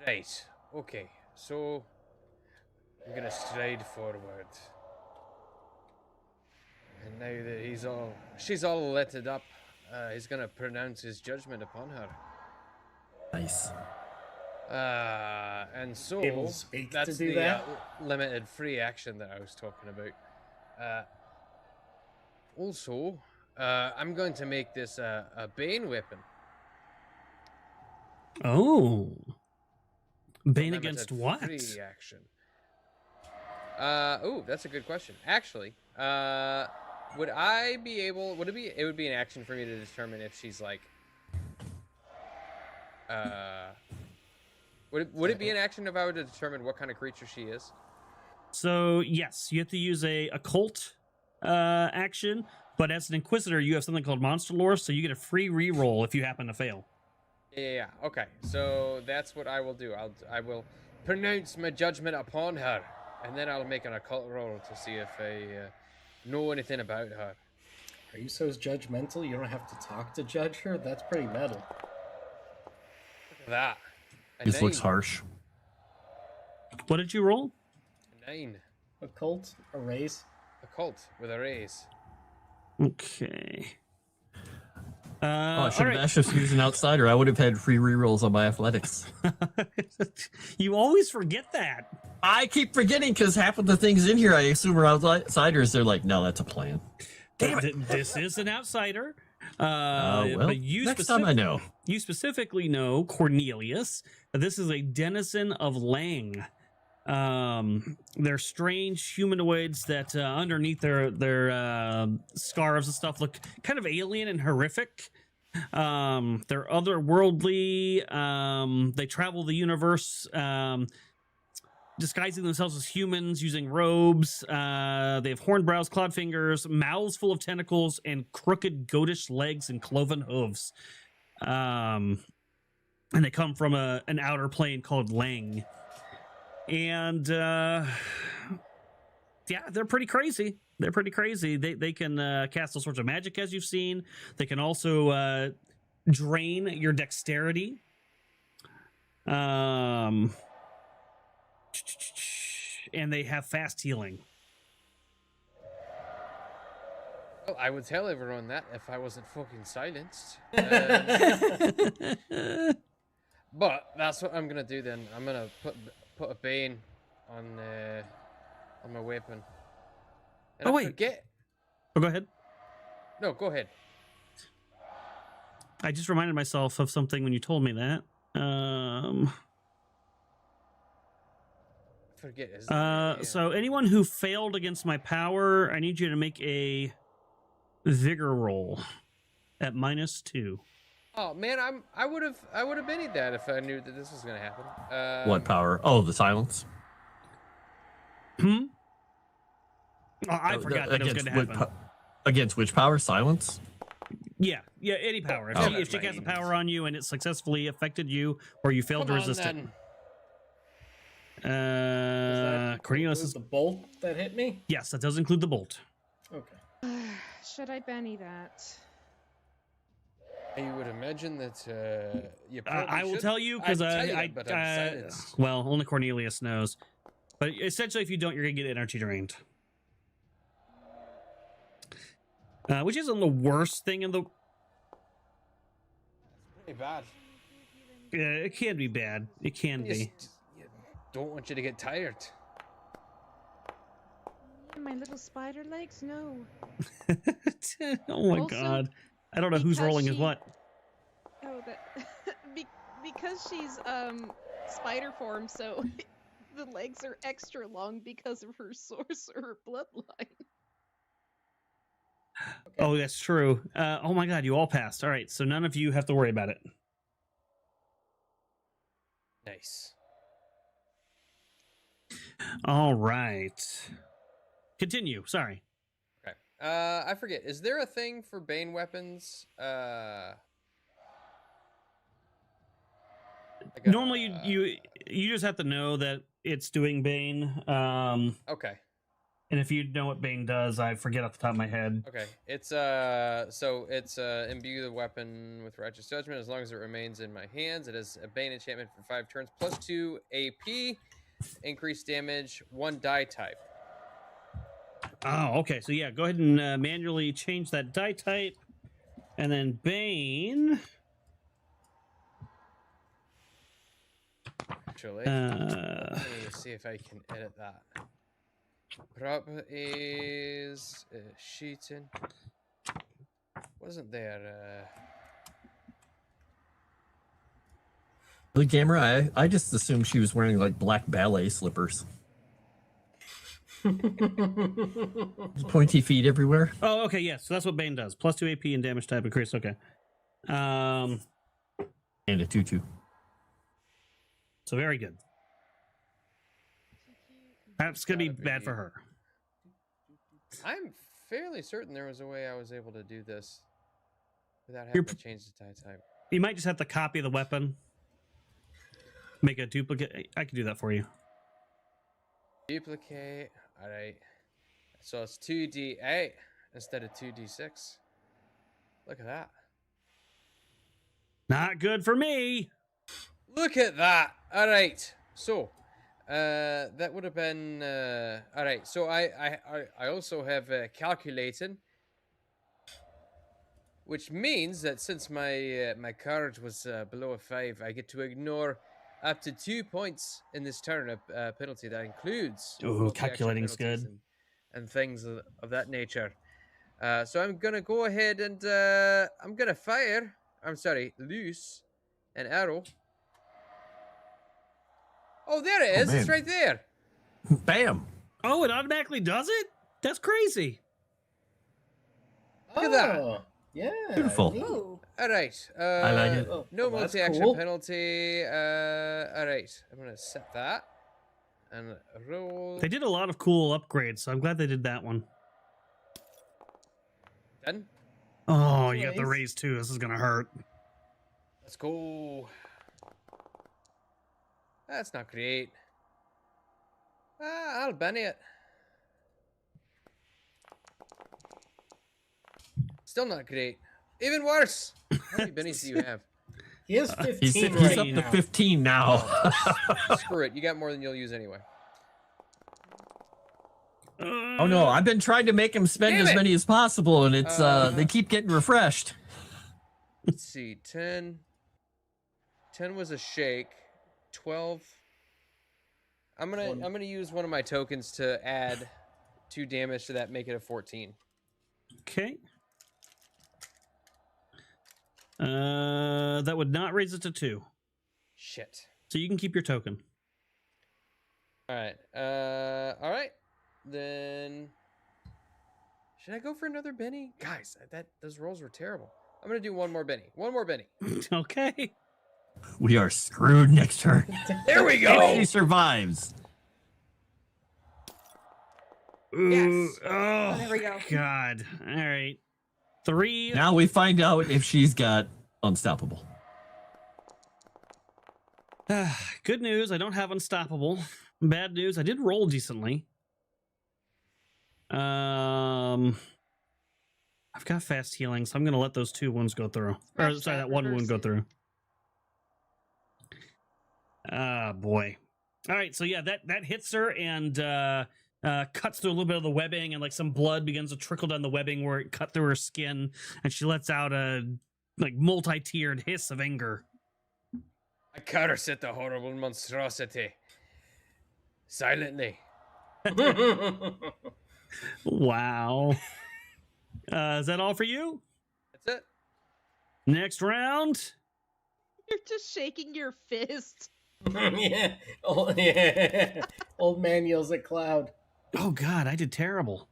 Right. Okay. So I'm gonna stride forward. And now that she's all litted up, he's gonna pronounce his judgment upon her. Nice. And so Able to speak that's to do the that? limited free action that I was talking about. Also, I'm going to make this a bane weapon. Oh. Bane Limited against what? Free action. Oh, that's a good question. Actually, would I be able? Would it be? It would be an action for me to determine if she's like. Would it be an action if I were to determine what kind of creature she is? So yes, you have to use a occult action, but as an inquisitor, you have something called monster lore, so you get a free reroll if you happen to fail. Yeah. Okay. So that's what I will do. I will pronounce my judgment upon her, and then I'll make an occult roll to see if I know anything about her. Are you so judgmental you don't have to talk to judge her? That's pretty metal. Look at that. This looks harsh. What did you roll? 9. Occult? A raise? Occult with a raise. Okay. I should have right. asked if he was an outsider. I would have had free rerolls on my athletics. You always forget that. I keep forgetting because half of the things in here I assume are outsiders. They're like, no, that's a plan. Damn it. This is an outsider. Well, but you next time I know. You specifically know, Cornelius, that this is a denizen of Lang. They're strange humanoids that underneath their scarves and stuff look kind of alien and horrific. They're otherworldly. They travel the universe, disguising themselves as humans using robes. They have horned brows, clawed fingers, mouths full of tentacles, and crooked goatish legs and cloven hooves. And they come from an outer plane called Lang. And yeah, they're pretty crazy. They're pretty crazy. They can cast all sorts of magic, as you've seen. They can also drain your dexterity. And they have fast healing. Well, I would tell everyone that if I wasn't fucking silenced. But that's what I'm gonna do then. I'm gonna put a bane on my weapon. And Oh, wait. Forget. Oh, go ahead. No, go ahead. I just reminded myself of something when you told me that. Forget. So anyone who failed against my power, I need you to make a vigor roll at -2. Oh man, I would have been that if I knew that this was gonna happen. What power? Oh, the silence. Oh, I forgot that it was going to happen. Against which power? Silence? Yeah, any power. If she casts a power on you and it successfully affected you, or you failed to resist it. Cornelius is the bolt that hit me? Yes, that does include the bolt. Okay. Should I Benny that? You would imagine that you I will tell you because well, only Cornelius knows. But essentially, if you don't, you're gonna get energy drained, which isn't the worst thing in the. Pretty bad. Yeah, it can be bad. It can be. don't want you to get tired. My little spider legs? No. Oh my Also, god. I don't know who's because rolling as she- what. Oh, that because she's spider form, so the legs are extra long because of her sorcerer bloodline. Oh, that's true. Oh my god, you all passed. All right, so none of you have to worry about it. Nice. All right. Continue. Sorry. Okay. I forget. Is there a thing for Bane weapons? Like Normally, you just have to know that it's doing Bane. Okay. And if you know what Bane does, I forget off the top of my head. Okay. It's so it's imbue the weapon with righteous judgment as long as it remains in my hands. It is a Bane enchantment for 5 turns, +2 AP, increased damage, 1 die type. Oh, okay. So yeah, go ahead and manually change that die type, and then Bane. Actually, let me see if I can edit that. Properties, sheeting. Wasn't there? The camera, I just assumed she was wearing like black ballet slippers. Pointy feet everywhere. Oh, okay. Yeah. So that's what Bane does. +2 AP and damage type increase. Okay. And a tutu. So very good. That's gonna be bad for her. I'm fairly certain there was a way I was able to do this without having to change the die type. You might just have to copy the weapon. Make a duplicate. I can do that for you. Duplicate. All right. So it's 2d8 instead of 2d6. Look at that. Not good for me. Look at that. All right. So, that would have been all right. So I also have calculating, which means that since my my courage was below a 5, I get to ignore up to 2 points in this turn of penalty. That includes calculating's good and things of that nature. So I'm gonna go ahead and I'm gonna fire. I'm sorry, loose an arrow. Oh, there it is. man. It's right there. Bam. Oh, it automatically does it? That's crazy. Look at that. Oh, yeah. Beautiful. neat. Ooh. All right. I like it. No Well, that's multi-action cool. penalty. All right. I'm gonna set that and roll. They did a lot of cool upgrades, so I'm glad they did that one. 10. Oh, you got the Nice. raise too. This is gonna hurt. Let's go. That's not great. I'll ban it. Still not great. Even worse. How many bennies do you have? He has 15 He's right up to now. 15 now. Screw it. You got more than you'll use anyway. Oh no, I've been trying to make him spend Damn as it! many as possible, and it's they keep getting refreshed. Let's see. 10. 10 was a shake. 12. I'm gonna use one of my tokens to add 2 damage to that, make it a 14. Okay. That would not raise it to 2. Shit. So you can keep your token. All right. All right. Then should I go for another Benny? Guys, those rolls were terrible. I'm gonna do one more Benny. One more Benny. Okay. We are screwed next turn. There we If go. she survives. Ooh, Yes. Oh, There we go. God. All right. 3. Now we find out if she's got unstoppable. Good news, I don't have unstoppable. Bad news, I did roll decently. I've got fast healing, so I'm gonna let those 2 wounds go through. Or sorry, that 1 wound go through. Ah, boy. All right, so yeah, that hits her and cuts through a little bit of the webbing, and like some blood begins to trickle down the webbing where it cut through her skin, and she lets out a like multi-tiered hiss of anger. I curse at the horrible monstrosity. Silently. Wow. Is that all for you? That's it. Next round. You're just shaking your fist. Yeah. Oh, yeah. Old man yells at Cloud. Oh God, I did terrible.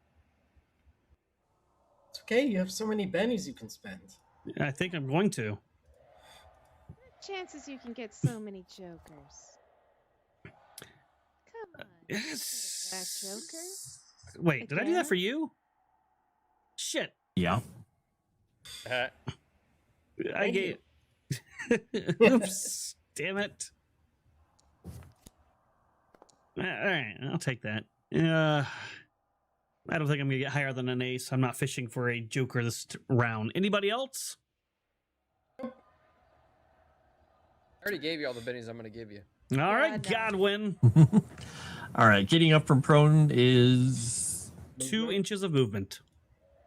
It's okay. You have so many bennies you can spend. I think I'm going to. Chances you can get so many jokers. Come on. Yes. Black joker? Wait, did I do that Again? for you? Shit. Yeah. I Thank gave. Oops. Damn it. All right, I'll take that. I don't think I'm gonna get higher than an ace. I'm not fishing for a joker this round. Anybody else? I already gave you all the bennies I'm going to give you. All right, no. Godwin. All right, getting up from prone is 2 inches of movement.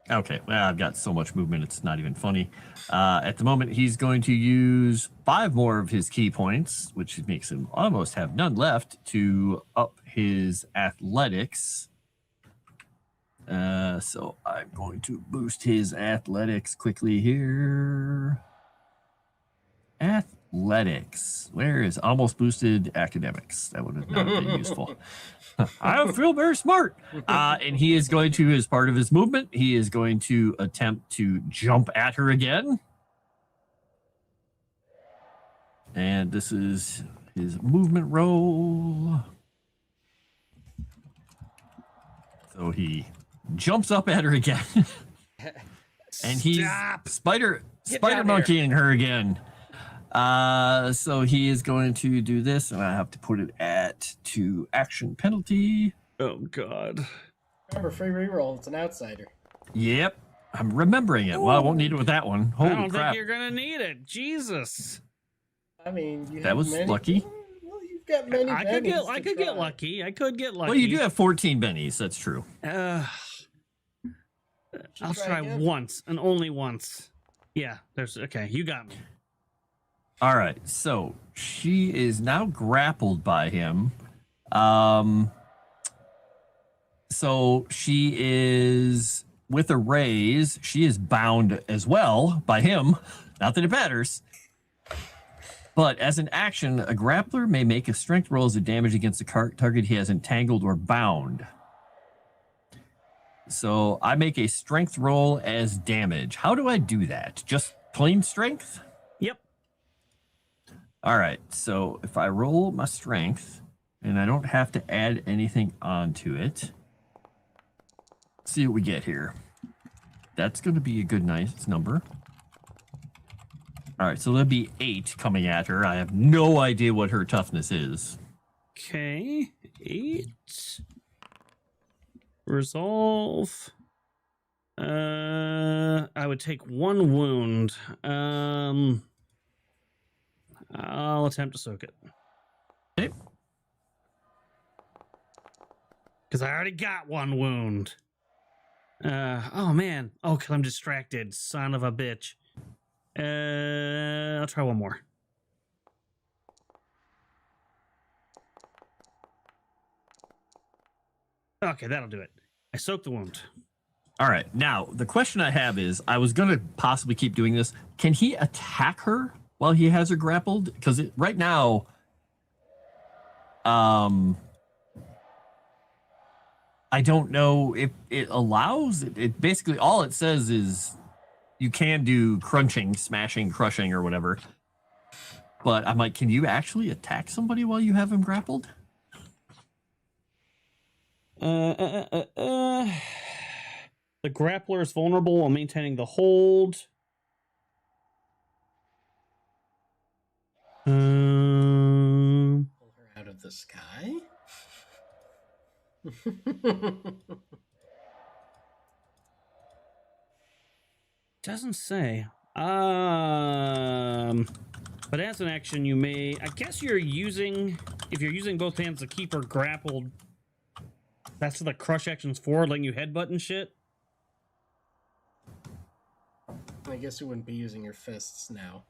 okay. Well, I've got so much movement, it's not even funny. At the moment, he's going to use 5 more of his key points, which makes him almost have none left, to up his athletics. So I'm going to boost his athletics quickly here. Athletics. Where is almost boosted academics? That would have not been useful. I feel very smart. And he is going to, as part of his movement, he is going to attempt to jump at her again. And this is his movement roll. So he jumps up at her again. And he's spider monkeying her again. So he is going to do this, and I have to put it at 2 action penalty. Oh God. Remember, free reroll. It's an outsider. Yep, I'm remembering it. Well, I won't need it with that one. Holy I don't crap! think you're gonna need it. Jesus. I mean, you That have was many, lucky. Well, you've got many. I could get bennies to lucky. I could get lucky. Well, you do have 14 bennies. That's true. I'll Should try again. once and only once. Yeah, there's okay. You got me. All right, so she is now grappled by him. So she is with a raise. She is bound as well by him. Not that it matters. But as an action, a grappler may make a strength roll as a damage against the target he has entangled or bound. So I make a strength roll as damage. How do I do that? Just plain strength? Yep. All right, so if I roll my strength, and I don't have to add anything onto it, let's see what we get here. That's going to be a good, nice number. All right, so there'll be 8 coming at her. I have no idea what her toughness is. Okay. 8. Resolve. I would take 1 wound. I'll attempt to soak it. Okay. Because I already got 1 wound. Oh man. Oh, because I'm distracted. Son of a bitch. I'll try 1 more. Okay, that'll do it. I soaked the wound. All right, now the question I have is, I was going to possibly keep doing this. Can he attack her while he has her grappled? Because right now, I don't know if it allows. It basically, all it says is you can do crunching, smashing, crushing, or whatever. But I'm like, can you actually attack somebody while you have him grappled? The grappler is vulnerable while maintaining the hold. Pull her out of the sky. Doesn't say. But as an action, you may. I guess you're using. If you're using both hands to keep her grappled, that's what the crush action's for, letting you headbutt and shit. I guess you wouldn't be using your fists now.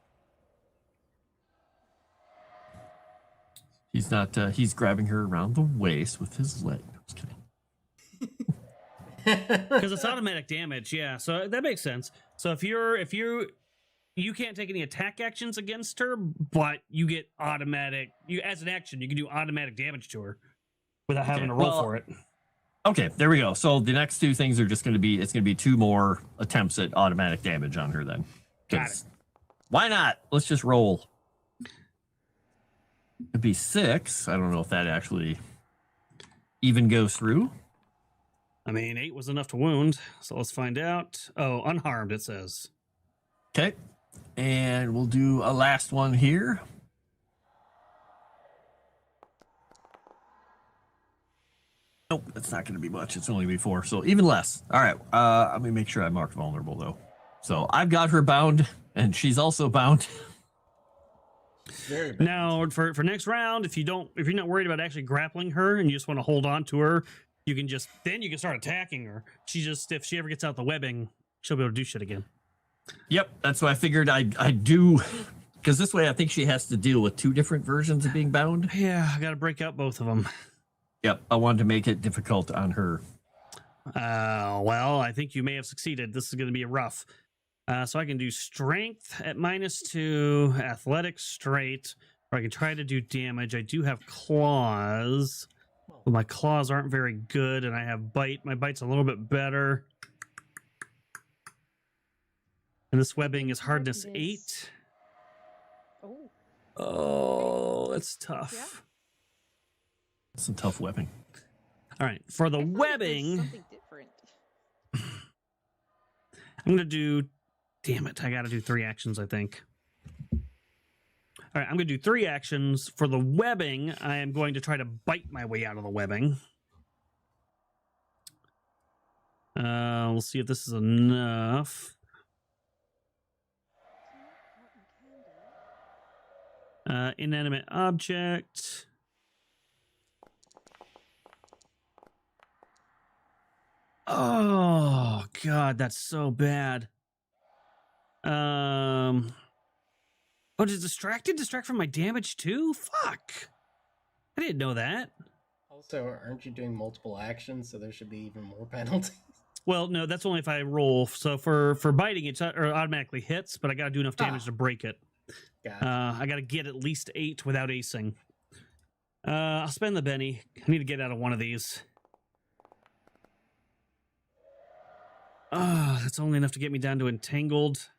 He's not. He's grabbing her around the waist with his leg. No, just kidding. Because it's automatic damage, yeah. So that makes sense. So if you can't take any attack actions against her, but you get automatic. You as an action, you can do automatic damage to her without having to roll for it. Okay, there we go. So the next two things are just going to be. It's going to be 2 more attempts at automatic damage on her. Then, got it. Why not? Let's just roll. It'd be 6. I don't know if that actually even goes through. I mean, 8 was enough to wound, so let's find out. Oh, unharmed, it says. Okay, and we'll do a last one here. Nope, that's not going to be much. It's only be 4, so even less. All right, let me make sure I marked vulnerable, though. So I've got her bound, and she's also bound. Very bad. Now, for next round, if you're not worried about actually grappling her and you just want to hold on to her, you can start attacking her. If she ever gets out the webbing, she'll be able to do shit again. Yep, that's what I figured I'd do, because this way I think she has to deal with 2 different versions of being bound. Yeah, I got to break out both of them. Yep, I wanted to make it difficult on her. Well, I think you may have succeeded. This is going to be rough. So I can do strength at -2, athletics straight, or I can try to do damage. I do have claws, but my claws aren't very good, and I have bite. My bite's a little bit better. And this webbing is hardness 8. Oh, that's tough. Yeah. That's some tough webbing. All right, for the I thought it was webbing, something different. I'm going to do... Damn it, I got to do 3 actions, I think. All right, I'm going to do 3 actions. For the webbing, I am going to try to bite my way out of the webbing. We'll see if this is enough. Inanimate object. Oh, God, that's so bad. Oh, does distract from my damage too? Fuck. I didn't know that. Also, aren't you doing multiple actions, so there should be even more penalties? Well, no, that's only if I roll. So for biting, it automatically hits, but I got to do enough damage to break it. Gotcha. I got to get at least 8 without acing. I'll spend the Benny. I need to get out of one of these. Oh, that's only enough to get me down to entangled.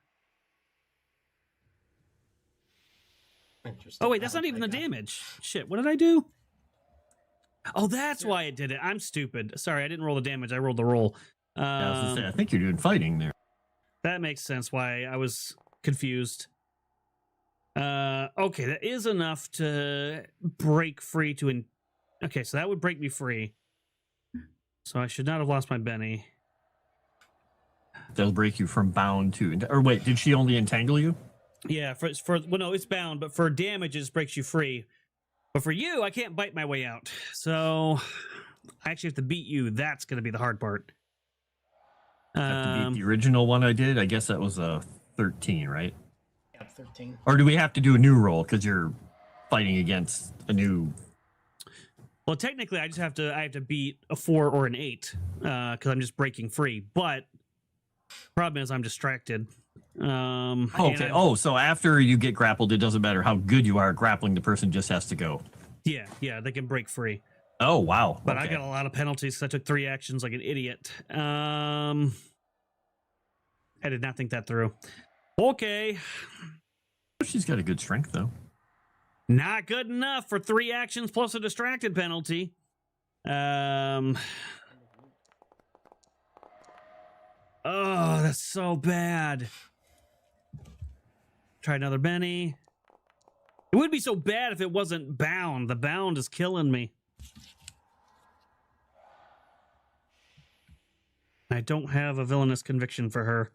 Oh, wait, that's not even the damage. Shit, what did I do? Oh, that's why it did it. I'm stupid. Sorry, I didn't roll the damage. I rolled the roll. I was gonna say, I think you're doing fighting there. That makes sense why I was confused. Okay, that is enough to break free to... Okay, so that would break me free. So I should not have lost my Benny. They'll break you from bound to... Or wait, did she only entangle you? Yeah, well, no, it's bound, but for damage, it just breaks you free. But for you, I can't bite my way out. So I actually have to beat you. That's going to be the hard part. Have to beat the original one I did. I guess that was a 13, right? Yeah, 13. Or do we have to do a new roll because you're fighting against a new... Well, technically, I have to beat a 4 or an 8 because I'm just breaking free. But problem is I'm distracted. Okay. So after you get grappled, it doesn't matter how good you are at grappling. The person just has to go. Yeah, they can break free. Oh, wow. But I got a lot of penalties because I took 3 actions like an idiot. I did not think that through. Okay. She's got a good strength, though. Not good enough for 3 actions plus a distracted penalty. Oh, that's so bad. Try another Benny. It would be so bad if it wasn't bound. The bound is killing me. I don't have a villainous conviction for her.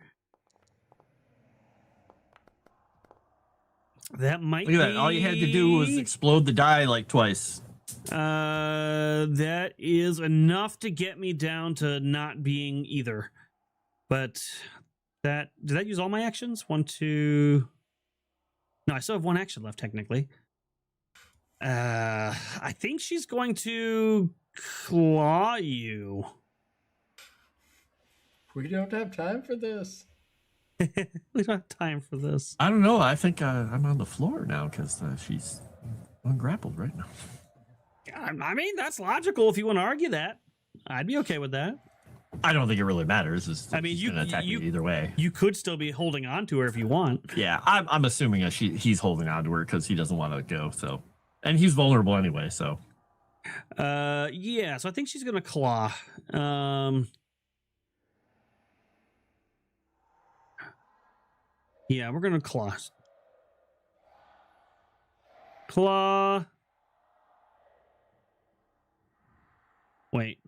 That might Look at that. All you had to do was explode the die like twice. That is enough to get me down to not being either. But did that use all my actions? 1, 2... No, I still have 1 action left, technically. I think she's going to claw you. We don't have time for this. We don't have time for this. I don't know. I think I'm on the floor now because she's ungrappled right now. I mean, that's logical if you want to argue that. I'd be okay with that. I don't think it really matters. I mean, she's gonna attack me either way. You could still be holding on to her if you want. Yeah, I'm assuming he's holding on to her because he doesn't want to go. So, and he's vulnerable anyway. So, yeah. So I think she's gonna claw. Yeah, we're gonna claw. Claw. Wait.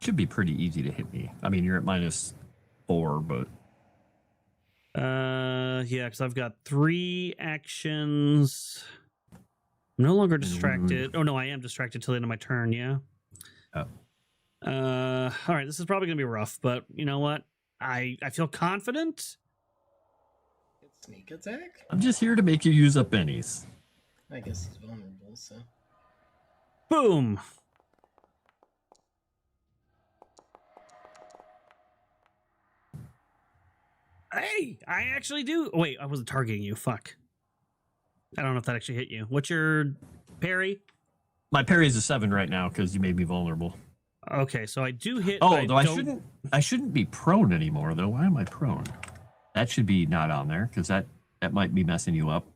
should be pretty easy to hit me. I mean, you're at -4, but yeah, because I've got 3 actions. I'm no longer distracted. Oh no, I am distracted till the end of my turn. Yeah. Oh. All right, this is probably gonna be rough, but you know what? I feel confident. Sneak attack? I'm just here to make you use up bennies. I guess he's vulnerable, so. Boom. Hey, I actually do. Wait, I wasn't targeting you. Fuck. I don't know if that actually hit you. What's your parry? My parry is a 7 right now because you made me vulnerable. Okay, so I do hit. Oh, though I shouldn't be prone anymore though. Why am I prone? That should be not on there because that might be messing you up.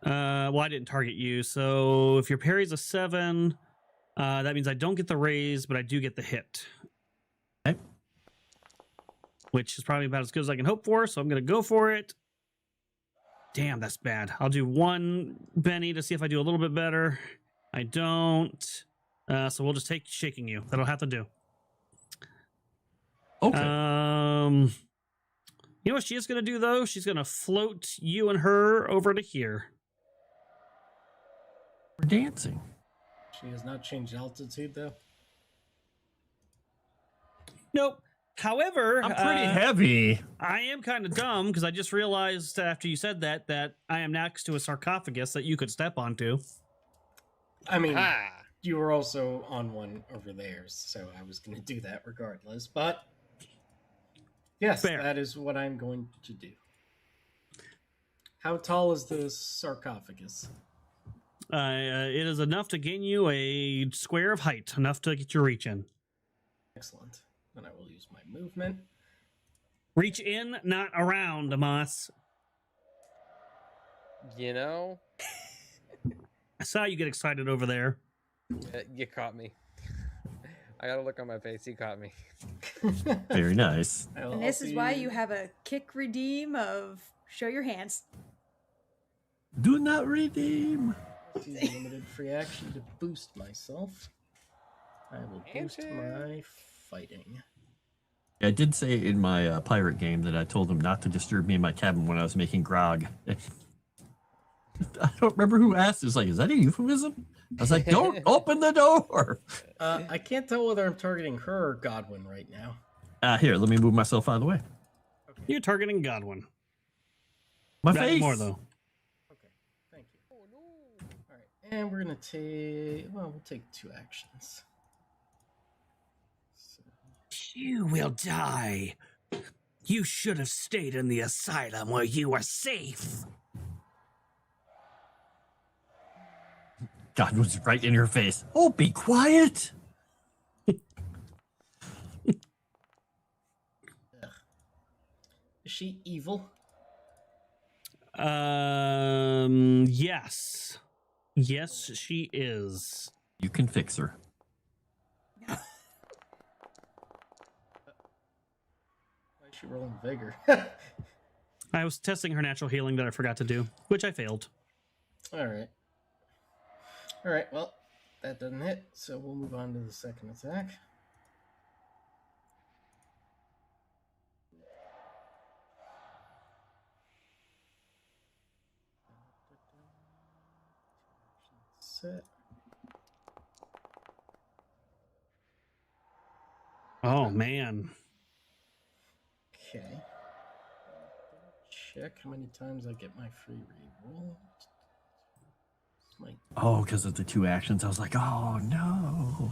Well, I didn't target you. So if your parry's a 7, that means I don't get the raise, but I do get the hit. Okay. Which is probably about as good as I can hope for. So I'm gonna go for it. Damn, that's bad. I'll do 1 Benny to see if I do a little bit better. I don't. So we'll just take shaking you. That'll have to do. Okay. You know what she is going to do, though? She's going to float you and her over to here. We're dancing. She has not changed altitude, though. Nope. However, I'm pretty heavy. I am kind of dumb because I just realized after you said that I am next to a sarcophagus that you could step onto. I mean, you were also on one over there, so I was going to do that regardless. But yes, Fair. That is what I'm going to do. How tall is the sarcophagus? It is enough to gain you a square of height, enough to get your reach in. Excellent. Then I will use my movement. Reach in, not around, Amos. You know, I saw you get excited over there. you caught me. I got a look on my face. You caught me. Very nice. And this is why you have a kick redeem of show your hands. Do not redeem. Use a limited free action to boost myself. I will boost my fighting. I did say in my pirate game that I told him not to disturb me in my cabin when I was making grog. I don't remember who asked. It's like, is that a euphemism? I was like, don't open the door. I can't tell whether I'm targeting her or Godwin right now. Here, let me move myself out of the way. Okay. You're targeting Godwin. My Not face. more though. Okay, thank you. Oh, no. All right, and we're gonna take. Well, we'll take 2 actions. So, You will die. You should have stayed in the asylum where you were safe. God was right in her face. Oh, be quiet. is she evil? Yes. Yes, she is. You can fix her. Why is she rolling vigor? I was testing her natural healing that I forgot to do, which I failed. All right. All right. Well, that doesn't hit, so we'll move on to the second attack. Set. Oh, man. Okay. Check how many times I get my free reroll. Oh, because of the 2 actions. I was like, oh no.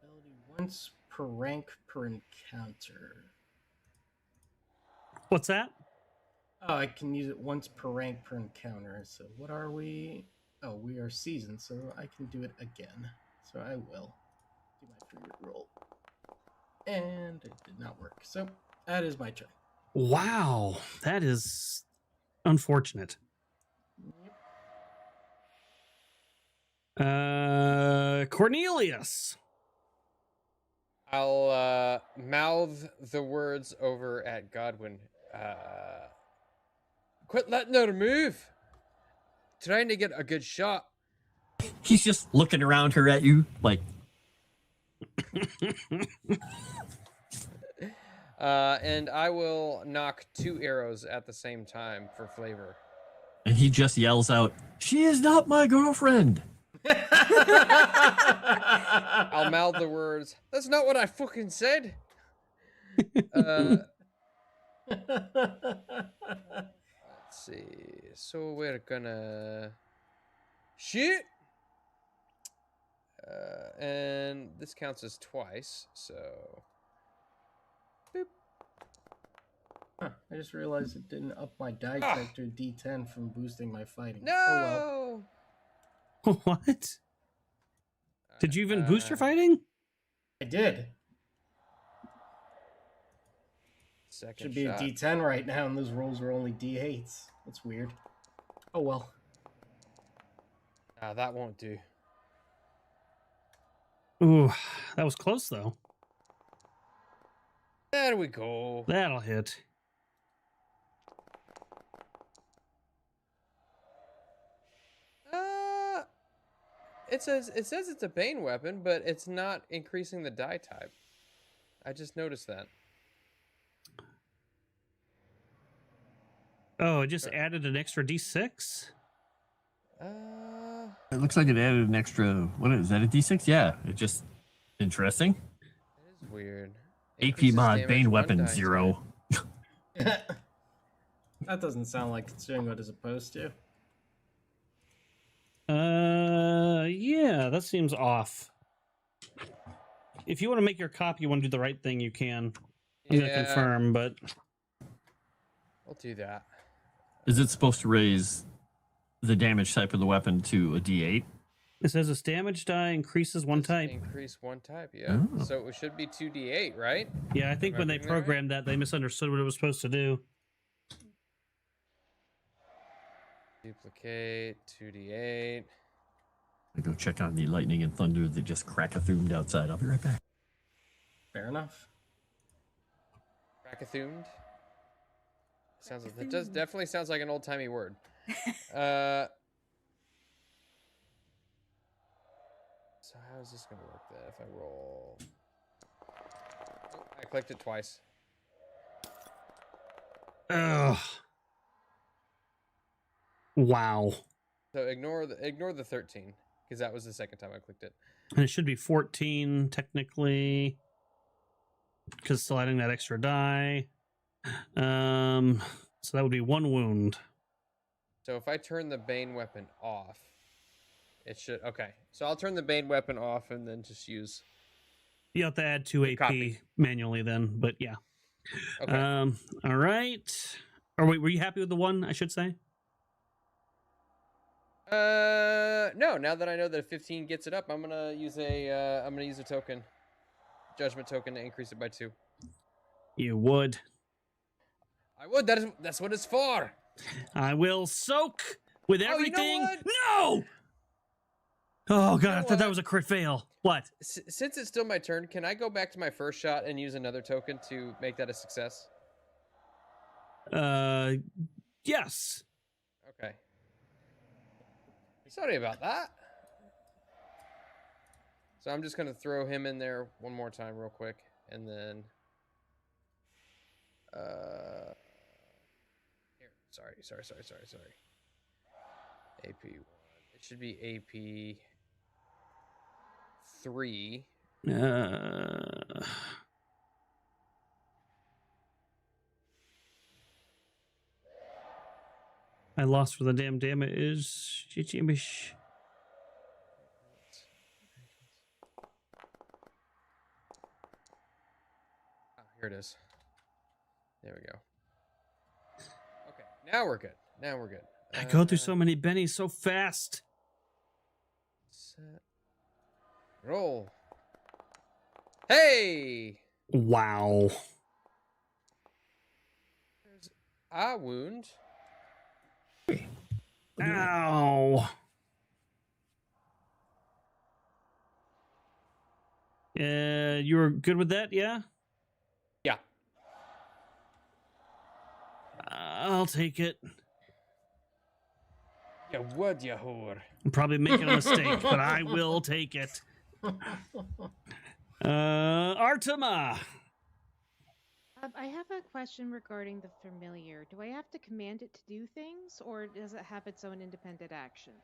Ability once per rank per encounter. What's that? Oh, I can use it once per rank per encounter. So what are we? Oh, we are seasoned, so I can do it again. So I will do my free roll. And it did not work. So that is my turn. Wow, that is unfortunate. Cornelius. I'll mouth the words over at Godwin. Quit letting her move. Trying to get a good shot. He's just looking around her at you like. And I will knock 2 arrows at the same time for flavor. And he just yells out, "She is not my girlfriend." I'll mouth the words, "That's not what I fucking said." Let's see. So we're gonna shoot. And this counts as twice, so boop. Huh, I just realized it didn't up my die type to D10 from boosting my fighting. No. Oh well. What? Did you even boost your fighting? I did. Second Should be shot. a D10 right now, and those rolls are only D8s. That's weird. Oh well. That won't do. Ooh, that was close though. There we go. That'll hit. It says it's a Bane weapon, but it's not increasing the die type. I just noticed that. Oh, it just added an extra D6? It looks like it added an extra. What is that? A D6? Yeah. It just interesting. It is weird. AP Increases mod damage Bane 1 weapon die 0. That doesn't sound like it's doing what it's supposed to. Yeah, that seems off. If you want to make your copy, you want to do the right thing, you can. I'm going to confirm, but... I'll do that. Is it supposed to raise the damage type of the weapon to a D8? It says its damage die increases 1 type. Increase 1 type, yeah. Oh. So it should be 2d8, right? Yeah, I think when they programmed that, they misunderstood what it was supposed to do. Duplicate 2d8. I go check on the lightning and thunder that just crack-a-thoomed outside. I'll be right back. Fair enough. Crackathoomed. Sounds like, that does definitely sounds like an old-timey word. So how is this gonna work then if I roll? Oh, I clicked it twice. Ugh. Wow. So ignore the 13 because that was the second time I clicked it. And it should be 14 technically, because still adding that extra die. So that would be 1 wound. So if I turn the Bane weapon off, it should... Okay, so I'll turn the Bane weapon off and then just use... You have to add 2 AP Copy. manually then, but yeah. Okay. All right. Or wait, were you happy with the 1, I should say? No, now that I know that if 15 gets it up, I'm gonna use a token. Judgment token to increase it by 2. You would. I would. That's what it's for. I will soak with Oh, you know everything. what? No! Oh, God, I thought that what? was a crit fail. What? Since it's still my turn, can I go back to my first shot and use another token to make that a success? Yes. Okay. Sorry about that. So I'm just going to throw him in there one more time real quick. And then... Here. Sorry. AP 1. It should be AP 3. I lost for the damn is. Here it is. There we go. Okay, now we're good. Now we're good. I go through so many bennies so fast. Set. Roll. Hey! Wow. There's a wound. Ow. You were good with that, yeah? Yeah. I'll take it. You would, you whore. I'm probably making a mistake, but I will take it. Artema. I have a question regarding the familiar. Do I have to command it to do things, or does it have its own independent actions?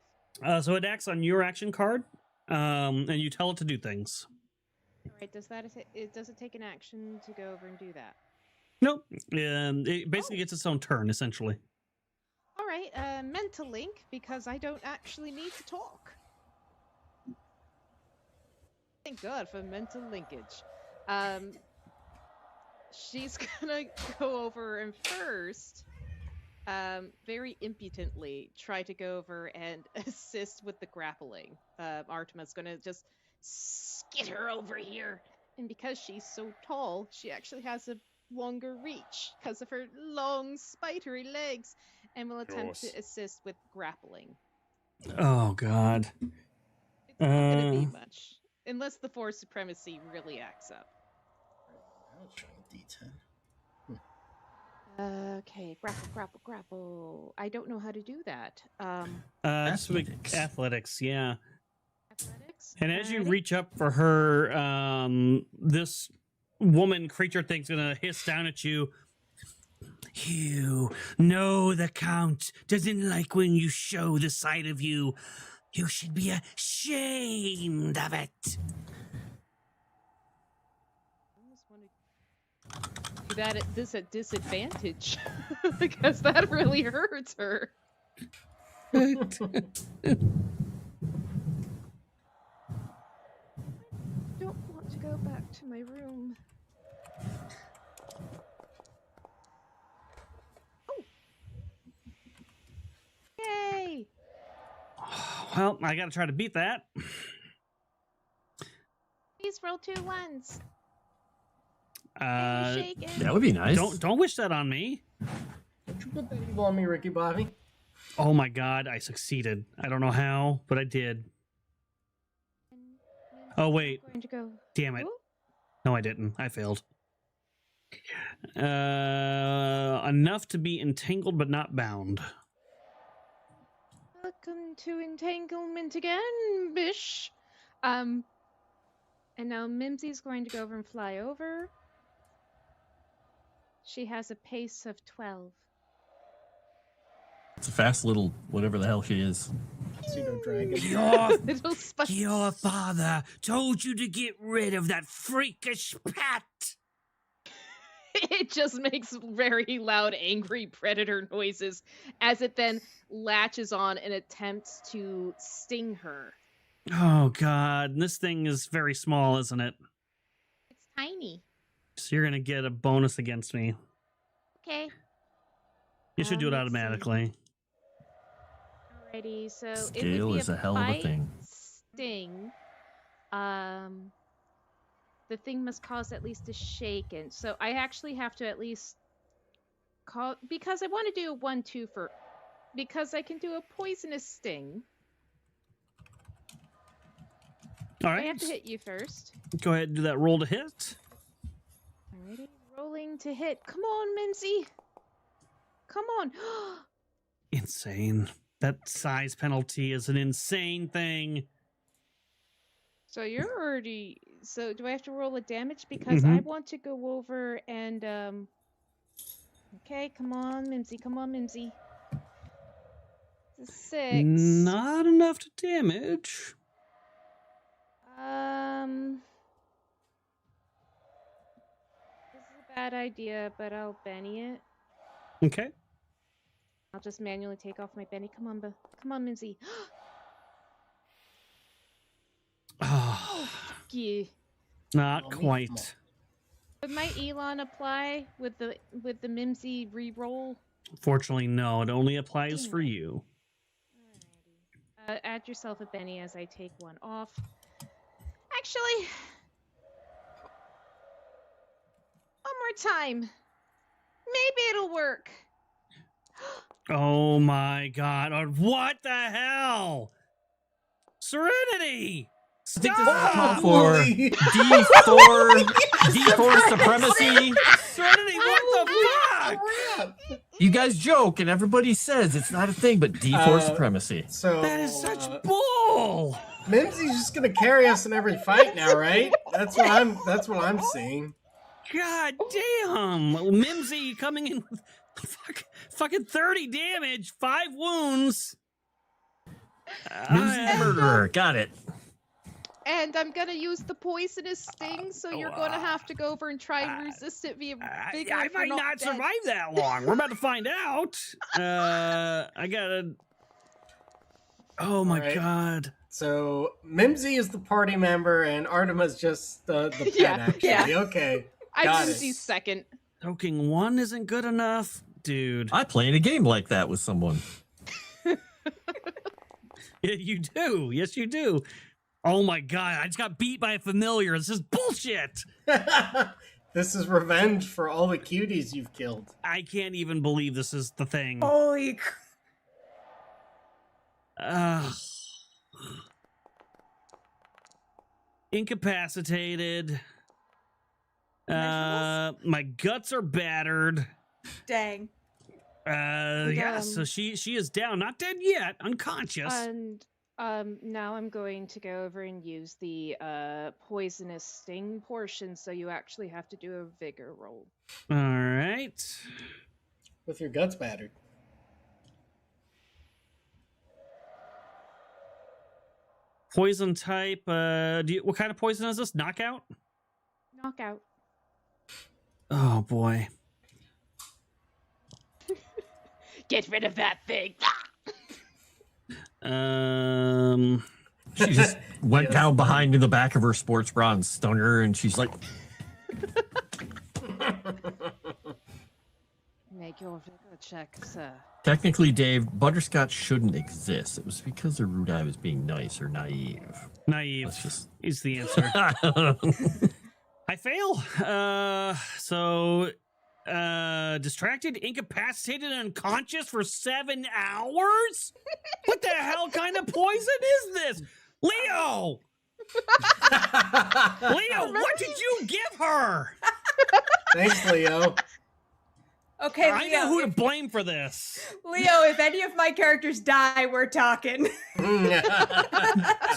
So it acts on your action card, and you tell it to do things. All right. Does it take an action to go over and do that? Nope. It basically gets its own turn, essentially. All right. Mental link, because I don't actually need to talk. Thank God for mental linkage. She's gonna go over and first, very impudently, try to go over and assist with the grappling. Artema's gonna just skitter over here. And because she's so tall, she actually has a longer reach because of her long, spidery legs, and will attempt to assist with grappling. Oh, God. It's not gonna be much. Unless the force supremacy really acts up. I'll try D10. Okay, grapple. I don't know how to do that. Just make athletics, yeah. Athletics? And as you Alrighty. reach up for her, this woman creature thing's gonna hiss down at you. You know the Count doesn't like when you show the side of you. You should be ashamed of it. Do that at disadvantage because that really hurts her. Don't want to go back to my room. Oh! Yay! Well, I gotta try to beat that. Please roll 2 1s. That would be nice. Don't wish that on me. Don't you put that evil on me, Ricky Bobby? Oh my God, I succeeded. I don't know how, but I did. Oh wait, Going to go. damn it. Ooh. No, I didn't. I failed. Enough to be entangled but not bound. Welcome to entanglement again, bish. And now Mimsy's going to go over and fly over. She has a pace of 12. It's a fast little whatever the hell she is. Pseudo dragon. Little spice. Your father told you to get rid of that freakish pet. It just makes very loud, angry predator noises as it then latches on and attempts to sting her. Oh God, this thing is very small, isn't it? It's tiny. So you're gonna get a bonus against me. Okay. You should do it Let's see. automatically. Alrighty, so it Scale would be is a hell of a bite, thing. Sting. The thing must cause at least a shaken. So I actually have to at least call, because I want to do a 1-2 for, because I can do a poisonous sting. All I right, have to hit you first. go ahead and do that roll to hit. Alrighty, rolling to hit. Come on, Mincy. Come on. Insane. That size penalty is an insane thing. So you're already. So do I have to roll a damage because I Mhm. want to go over and Okay, come on, Mimsy. Come on, Mimsy. It's a 6. Not enough to damage. This is a bad idea, but I'll Benny it. Okay. I'll just manually take off my Benny. Come on, come on, Mimsy. Oh, Thank you. not quite. Would my Elon apply with the Mimsy re-roll? Fortunately, no. It only applies for you. Alrighty. Add yourself a Benny as I take one off. Actually, one more time. Maybe it'll work. Oh my god. What the hell? Serenity! I think this is a call Stop! for D4 supremacy. Serenity, what the fuck? You guys joke and everybody says it's not a thing, but D4 supremacy. So That is such bull! Mimsy's just gonna carry us in every fight now, right? That's what I'm seeing. God damn! Mimsy coming in with fucking 30 damage, 5 wounds. Mimsy the murderer. Got it. And I'm gonna use the poisonous sting, so you're gonna have to go over and try and resist it via vigor. I if you're might not dead. survive that long. We're about to find out. I gotta. Oh my Alright. god. So Mimsy is the party member, and Artema's just the pet. Yeah, actually. yeah. Okay, I'm got Mimsy's it. second. Toking 1 isn't good enough, dude. I played a game like that with someone. Yeah, you do. Yes, you do. Oh my god, I just got beat by a familiar. This is bullshit. This is revenge for all the cuties you've killed. I can't even believe this is the thing. Holy Incapacitated. My guts are battered. dang. Yeah, so she is down, not dead yet, unconscious. And now I'm going to go over and use the poisonous sting portion, so you actually have to do a vigor roll. All right. With your guts battered. Poison type. What kind of poison is this? Knockout? Knockout. Oh boy. Get rid of that thing. She just went down behind in the back of her sports bra and stung her, and she's like, Make your vigor check, sir. technically, Dave, butterscotch shouldn't exist. It was because Erudi was being nice or naive. Naive That's just... is the answer. I fail. Distracted, incapacitated, and unconscious for 7 hours? What the hell kind of poison is this? Leo! Leo, what did you give her? Thanks, Leo. Okay, I Leo. know who to blame for this. Leo, if any of my characters die, we're talking. This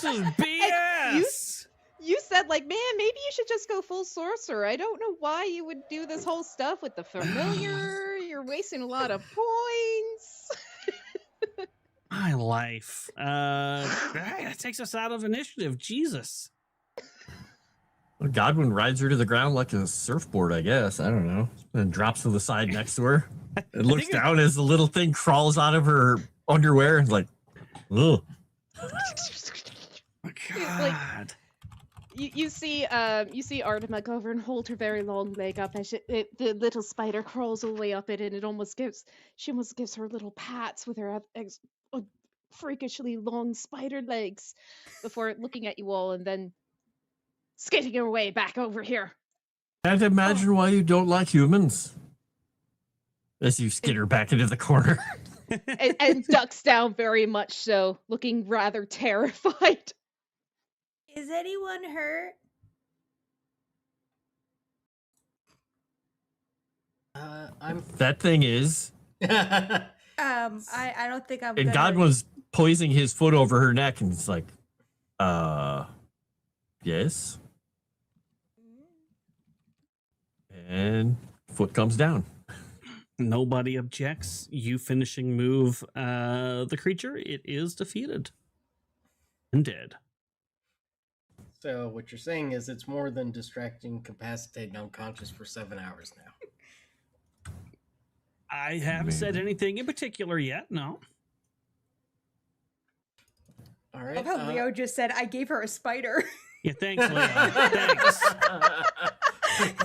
is BS. You said, like, man, maybe you should just go full sorcerer. I don't know why you would do this whole stuff with the familiar. You're wasting a lot of points. My life. That takes us out of initiative. Jesus. Godwin rides her to the ground like a surfboard, I guess. I don't know. And drops to the side next to her. And looks down as the little thing crawls out of her underwear and is like, ugh. God. You see Artema go over and hold her very long leg up, and the little spider crawls all the way up it, and she almost gives her little pats with her freakishly long spider legs before looking at you all, and then skating her way back over here. Can't imagine why you don't like humans. As you skitter back into the corner. and ducks down very much so, looking rather terrified. Is anyone hurt? That thing is. I don't think I'm. And gonna... Godwin's poising his foot over her neck, and it's like, yes. And foot comes down. Nobody objects. You finishing move the creature. It is defeated and dead. So what you're saying is it's more than distracting, incapacitated, and unconscious for 7 hours now. I haven't said anything in particular yet. No. All right. I love how Leo just said, I gave her a spider. Yeah, thanks, Leo. Thanks.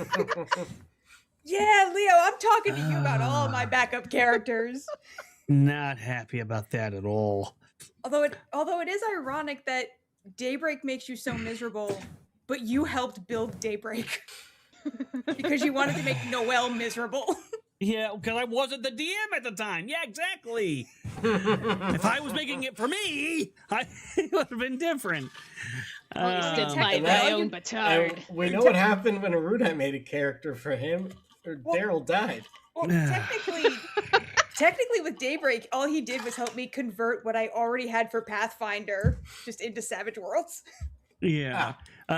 Yeah, Leo, I'm talking to you about all my backup characters. Not happy about that at all. Although it is ironic that Dae'Breik makes you so miserable, but you helped build Dae'Breik because you wanted to make Noelle miserable. Yeah, because I wasn't the DM at the time. Yeah, exactly. If I was making it for me, it would have been different. I stood by my own batard. We know what happened when Erudi made a character for him. Daryl died. Well, technically with Dae'Breik, all he did was help me convert what I already had for Pathfinder just into Savage Worlds. Yeah.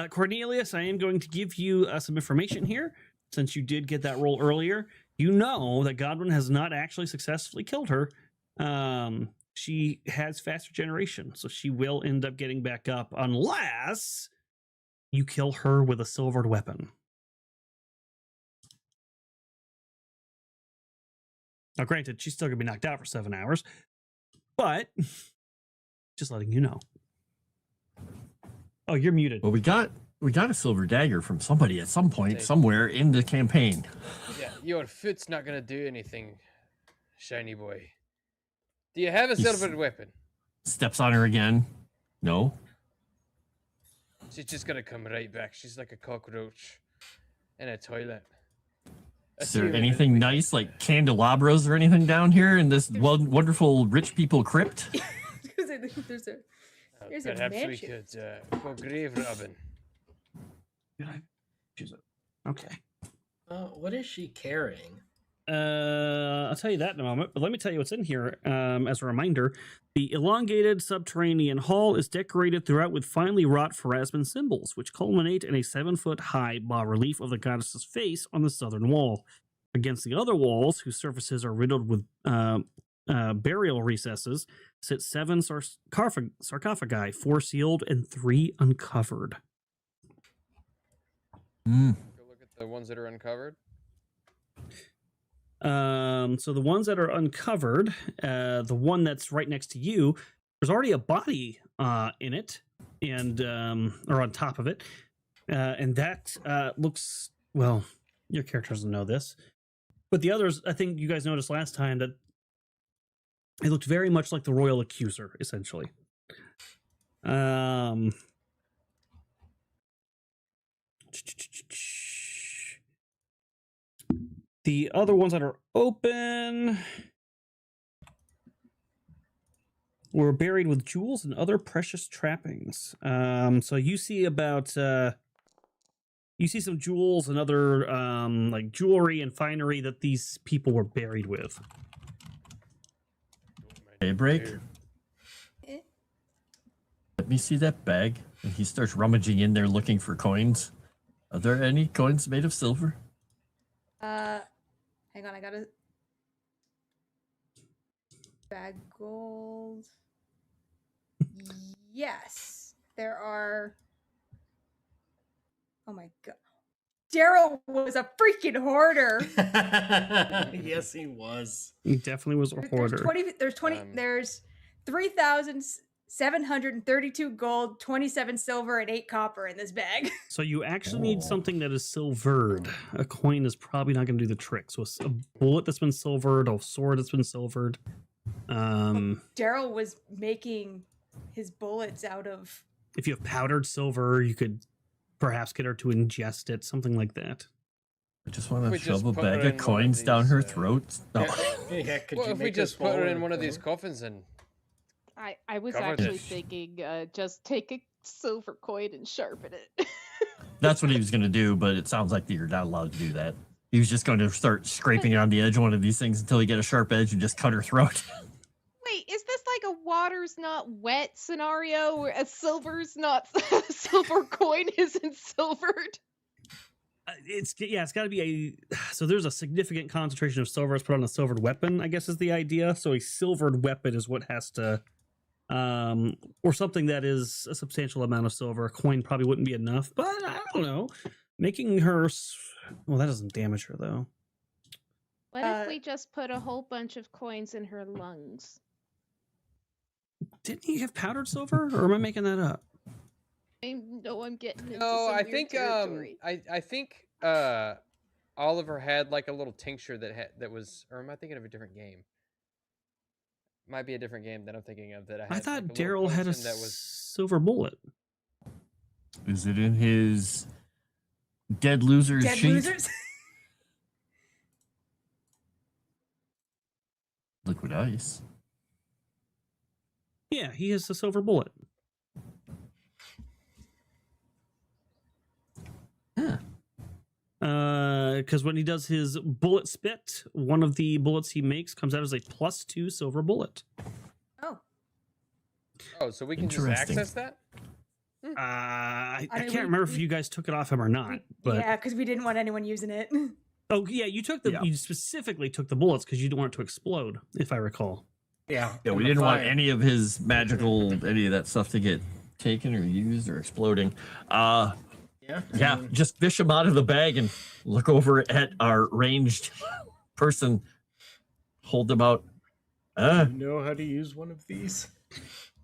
Cornelius, I am going to give you some information here. Since you did get that roll earlier, you know that Godwin has not actually successfully killed her. She has faster generation, so she will end up getting back up unless you kill her with a silvered weapon. Now, granted, she's still going to be knocked out for 7 hours, but just letting you know. Oh, you're muted. Well, we got a silver dagger from somebody at some point, somewhere in the campaign. Yeah, your foot's not gonna do anything, shiny boy. Do you have a silver weapon? Steps on her again. No. She's just gonna come right back. She's like a cockroach in a toilet. Is there anything nice like candelabras or anything down here in this wonderful rich people crypt? There's Perhaps a we could go grave robbing. Okay. What is she carrying? I'll tell you that in a moment, but let me tell you what's in here. As a reminder, the elongated subterranean hall is decorated throughout with finely wrought Pharasman symbols, which culminate in a 7-foot-high bas-relief of the goddess's face on the southern wall. Against the other walls, whose surfaces are riddled with burial recesses, sit 7 sarcophagi, 4 sealed and 3 uncovered. Go look at the ones that are uncovered. So the ones that are uncovered, the one that's right next to you, there's already a body in it, and or on top of it, and that looks, well, your character doesn't know this, but the others, I think you guys noticed last time that it looked very much like the Royal Accuser, essentially. The other ones that are open were buried with jewels and other precious trappings. So you see about you see some jewels and other like jewelry and finery that these people were buried with. Dae'Breik? Let me see that bag. And he starts rummaging in there looking for coins. Are there any coins made of silver? Hang on, I gotta bag gold. Yes, there are. Oh my god, Daryl was a freaking hoarder. Yes, he was. He definitely was a hoarder. There's 3,732 gold, 27 silver, and 8 copper in this bag. So you actually need something that is silvered. A coin is probably not going to do the trick. So a bullet that's been silvered, a sword that's been silvered. Daryl was making his bullets out of. If you have powdered silver, you could perhaps get her to ingest it, something like that. I just want to shove a bag of coins down her throat. No. Yeah, could Well, you if we make just us put her roll in one of for these her? coffins and I was Covered. actually thinking just take a silver coin and sharpen it. That's what he was going to do, but it sounds like you're not allowed to do that. He was just going to start scraping on the edge of one of these things until he get a sharp edge and just cut her throat. Wait, is this like a water's not wet scenario where a silver's not silver coin isn't silvered? It's got to be so there's a significant concentration of silver that's put on a silvered weapon, I guess is the idea. So a silvered weapon is what has to, or something that is a substantial amount of silver. A coin probably wouldn't be enough, but I don't know. Making her, well, that doesn't damage her though. What if we just put a whole bunch of coins in her lungs? Didn't he have powdered silver, or am I making that up? I'm getting into No, some I weird think territory. I think Oliver had like a little tincture that was, or am I thinking of a different game? Might be a different game that I'm thinking of that I had. I thought like, a little Daryl had a potion that was. silver bullet. Is it in his dead losers Dead sheet? losers. Liquid ice. Yeah, he has a silver bullet. Huh. Because when he does his bullet spit, one of the bullets he makes comes out as a +2 silver bullet. Oh, so we can just Interesting. access that? I I mean, can't remember if you guys took it off him or not. But Yeah, because we didn't want anyone using it. oh yeah, you took the Yeah. you specifically took the bullets because you didn't want it to explode, if I recall. Yeah. Yeah, we in the didn't want fire. any of his magical, any of that stuff to get taken or used or exploding. Yeah. Yeah, just fish them out of the bag and look over at our ranged person. Hold them out. You know how to use one of these?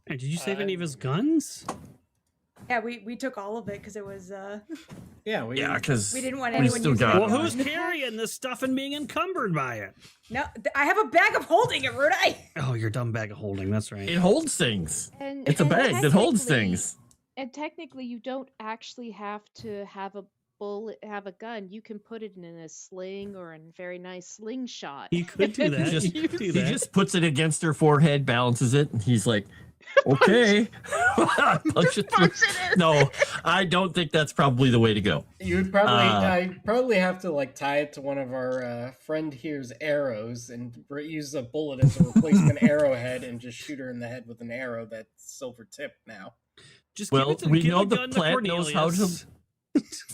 And did you save any of his guns? Yeah, we took all of it because it was Yeah. Yeah, because we didn't want we anyone still using got. it. Well, who's carrying this stuff and being encumbered by it? No, I have a bag of holding it, Erudi. Oh, your dumb bag of holding. That's right. It holds things. And, It's a and bag that holds technically- things. And technically, you don't actually have to have a have a gun. You can put it in a sling or a very nice slingshot. You could do that. just- You could do He that. just puts it against her forehead, balances it, and he's like, "Okay, punch it through." No, I don't think that's probably the way to go. You'd probably I'd probably have to like tie it to one of our friend here's arrows and use a bullet as a replacement arrowhead and just shoot her in the head with an arrow that's silver tipped now. Just Well, give it to, we give know the the gun to plant knows how to- Cornelius.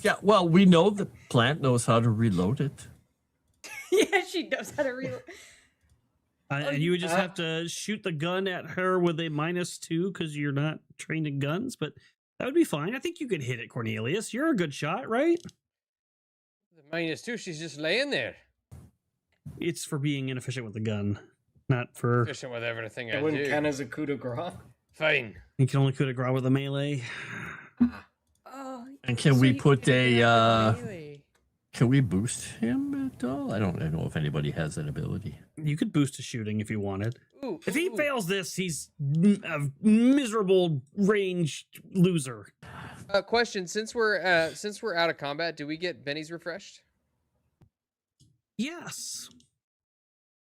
Yeah, well, we know the plant knows how to reload it. Yeah, she knows how to reload. And you would just have to shoot the gun at her with a -2 because you're not trained in guns, but that would be fine. I think you could hit it, Cornelius. You're a good shot, right? The -2, she's just laying there. It's for being inefficient with the gun, not for. Efficient with everything I It wouldn't do. count as a coup de grace. Fine. You can only coup de grace with a melee. Oh, And can so we you- put a? Really? Can we boost him at all? I don't know if anybody has that ability. You could boost his shooting if you wanted. Ooh, If he ooh. fails this, he's a miserable ranged loser. Question: since we're out of combat, do we get bennies refreshed? Yes.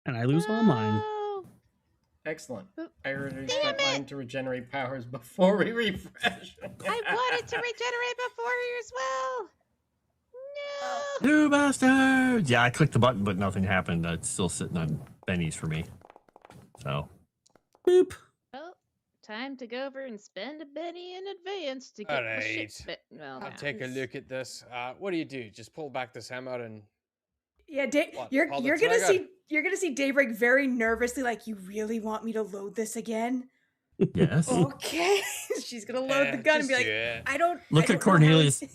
And I lose all mine. Oh, Excellent. But- I already Damn spent it! mine to regenerate powers before we refresh. I wanted to regenerate before you as well. No. You bastards! Yeah, I clicked the button, but nothing happened. It's still sitting on bennies for me. So Boop. Well, time to go over and spend a penny in advance to get my Alright. shit spent. Well, I'll no. take a look at this. What do? Just pull back this hammer and Yeah, What, you're pull the you're gonna trigger? see Dae'Breik very nervously, like, you really want me to load this again? yes, Okay, she's gonna load the gun and be like, I don't. Look I at don't know how Cornelius. he-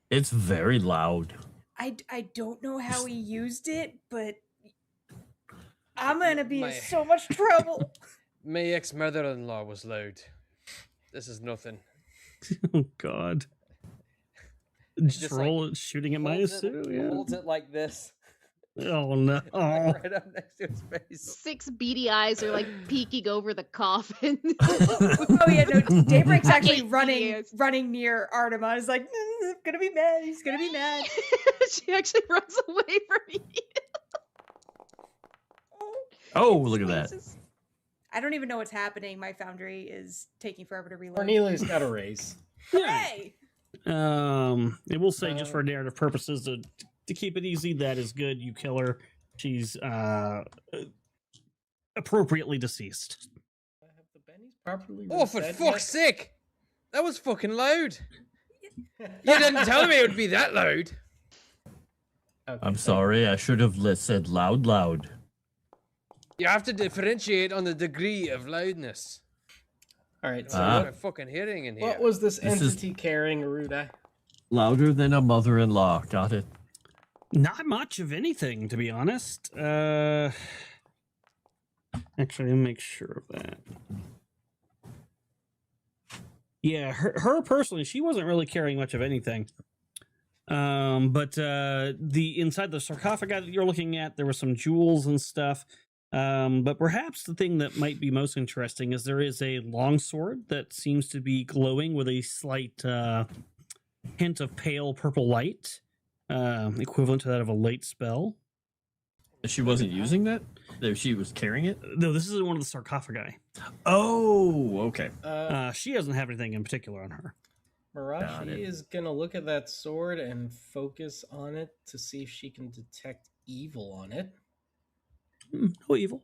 it's very loud. I don't know how he used it, but I'm gonna be My- in so much trouble. my ex-mother-in-law was loud. This is nothing. Oh, God. Just like, roll it, shooting at -2. Yeah. Holds it like this, Oh, no. like right up next to his face. 6 beady eyes are like peeking over the coffin. Oh yeah, no, Daybreak's actually Eight running years. near Artemis. He's like, "Mm, gonna be mad. He's gonna be mad. She actually runs away from me. Oh, look at that. Jesus. I don't even know what's happening. My foundry is taking forever to reload. Cornelius got a raise. Hooray! It will say, just for narrative purposes, to keep it easy, that is good. You kill her. She's appropriately deceased. Have the bennies properly Oh, for reset fuck's sake! That was fucking loud. You didn't tell me it would be that loud. Okay, I'm thank sorry. I should have said loud. You have to differentiate on the degree of loudness. All right, so Ah. I'm fucking hearing in here. what was this This is- entity carrying, Erudi? Louder than a mother-in-law. Got it. Not much of anything, to be honest. Actually, let me make sure of that. Yeah, her personally, she wasn't really carrying much of anything. But the inside the sarcophagus that you're looking at, there were some jewels and stuff. But perhaps the thing that might be most interesting is there is a longsword that seems to be glowing with a slight hint of pale purple light, equivalent to that of a late spell. She wasn't using that? She was carrying it? No, this is one of the sarcophagi. Oh, okay. She doesn't have anything in particular on her. Marashi is gonna look at that sword and focus on it to see if she can detect evil on it. No evil.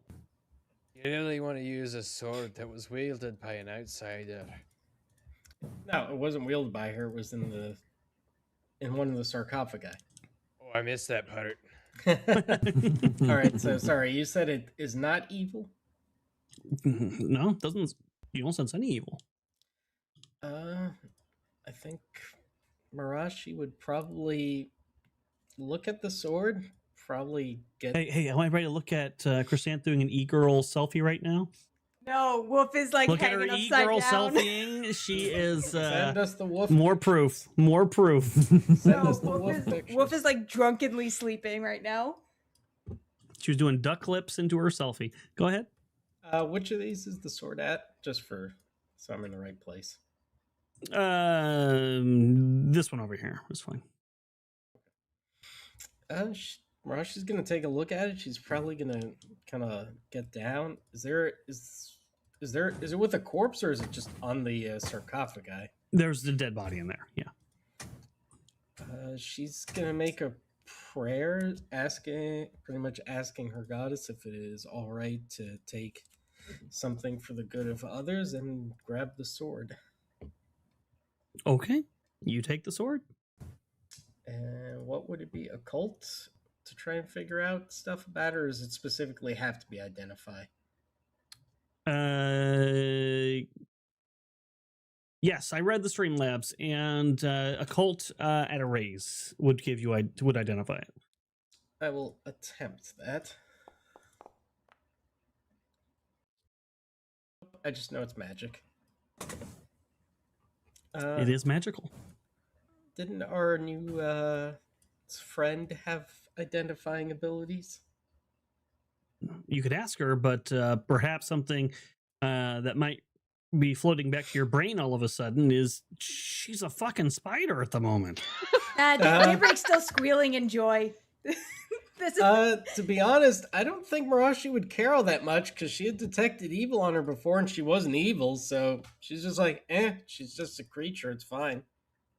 You really want to use a sword that was wielded by an outsider? No, it wasn't wielded by her. It was in one of the sarcophagi. Oh, I missed that part. All right, so sorry, you said it is not evil? No, doesn't. You don't sense any evil. I think Marashi would probably look at the sword, probably get... Hey, am I ready to look at Chrysanth doing an e-girl selfie right now? No, Wolf is like Look at her hanging upside e-girl down. selfieing. She is Send us the wolf. more proof. More proof. Send No, us the wolf picture. Wolf is like drunkenly sleeping right now. She was doing duck lips into her selfie. Go ahead. Which of these is the sword at? Just so I'm in the right place. This one over here is fine. Marashi's gonna take a look at it. She's probably gonna kind of get down. Is it with a corpse or is it just on the sarcophagi? There's the dead body in there. Yeah. She's gonna make a prayer, pretty much asking her goddess if it is all right to take something for the good of others, and grab the sword. Okay, you take the sword. And what would it be? Occult to try and figure out stuff about, or does it specifically have to be identify? Yes, I read the Streamlabs, and occult at a raise would identify it. I will attempt that. I just know it's magic. It is magical. Didn't our new friend have identifying abilities? You could ask her, but perhaps something that might be floating back to your brain all of a sudden is she's a fucking spider at the moment. Daybreak's still squealing in joy. To be honest, I don't think Marashi would care all that much because she had detected evil on her before and she wasn't evil, so she's just like, she's just a creature, it's fine.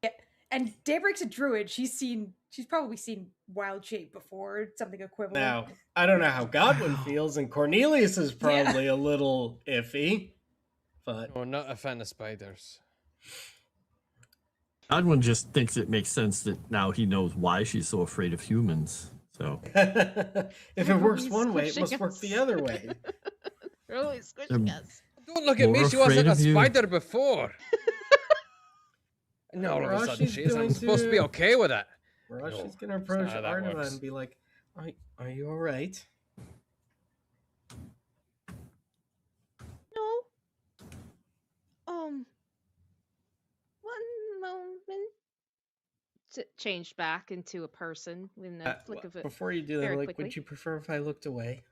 Yeah. And Daybreak's a druid. She's probably seen wild shape before, something equivalent. Now, I don't know how Godwin feels, and Cornelius is probably a little iffy, but... Oh, not a fan of spiders. Godwin just thinks it makes sense that now he knows why she's so afraid of humans. So if it works one way, it must work the other way. Really squishing us. Don't look at me, she wasn't a spider before. No, all of a sudden she is. I'm supposed to be okay with that. She's going to approach Arnima and be like, are you all right? No. One moment. Changed back into a person in a flick of it. Before you do that, would you prefer if I looked away?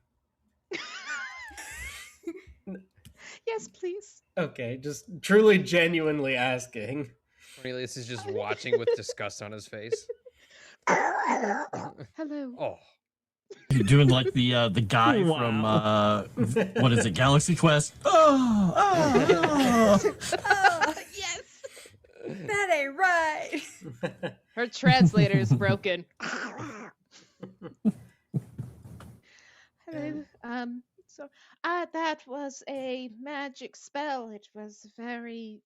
Yes, please. Okay, just truly genuinely asking. Cornelius is just watching with disgust on his face. Hello. Oh. You're doing like the guy from what is it, Galaxy Quest? Oh, yes. That ain't right. Her translator is broken. Hello. So that was a magic spell. It was a very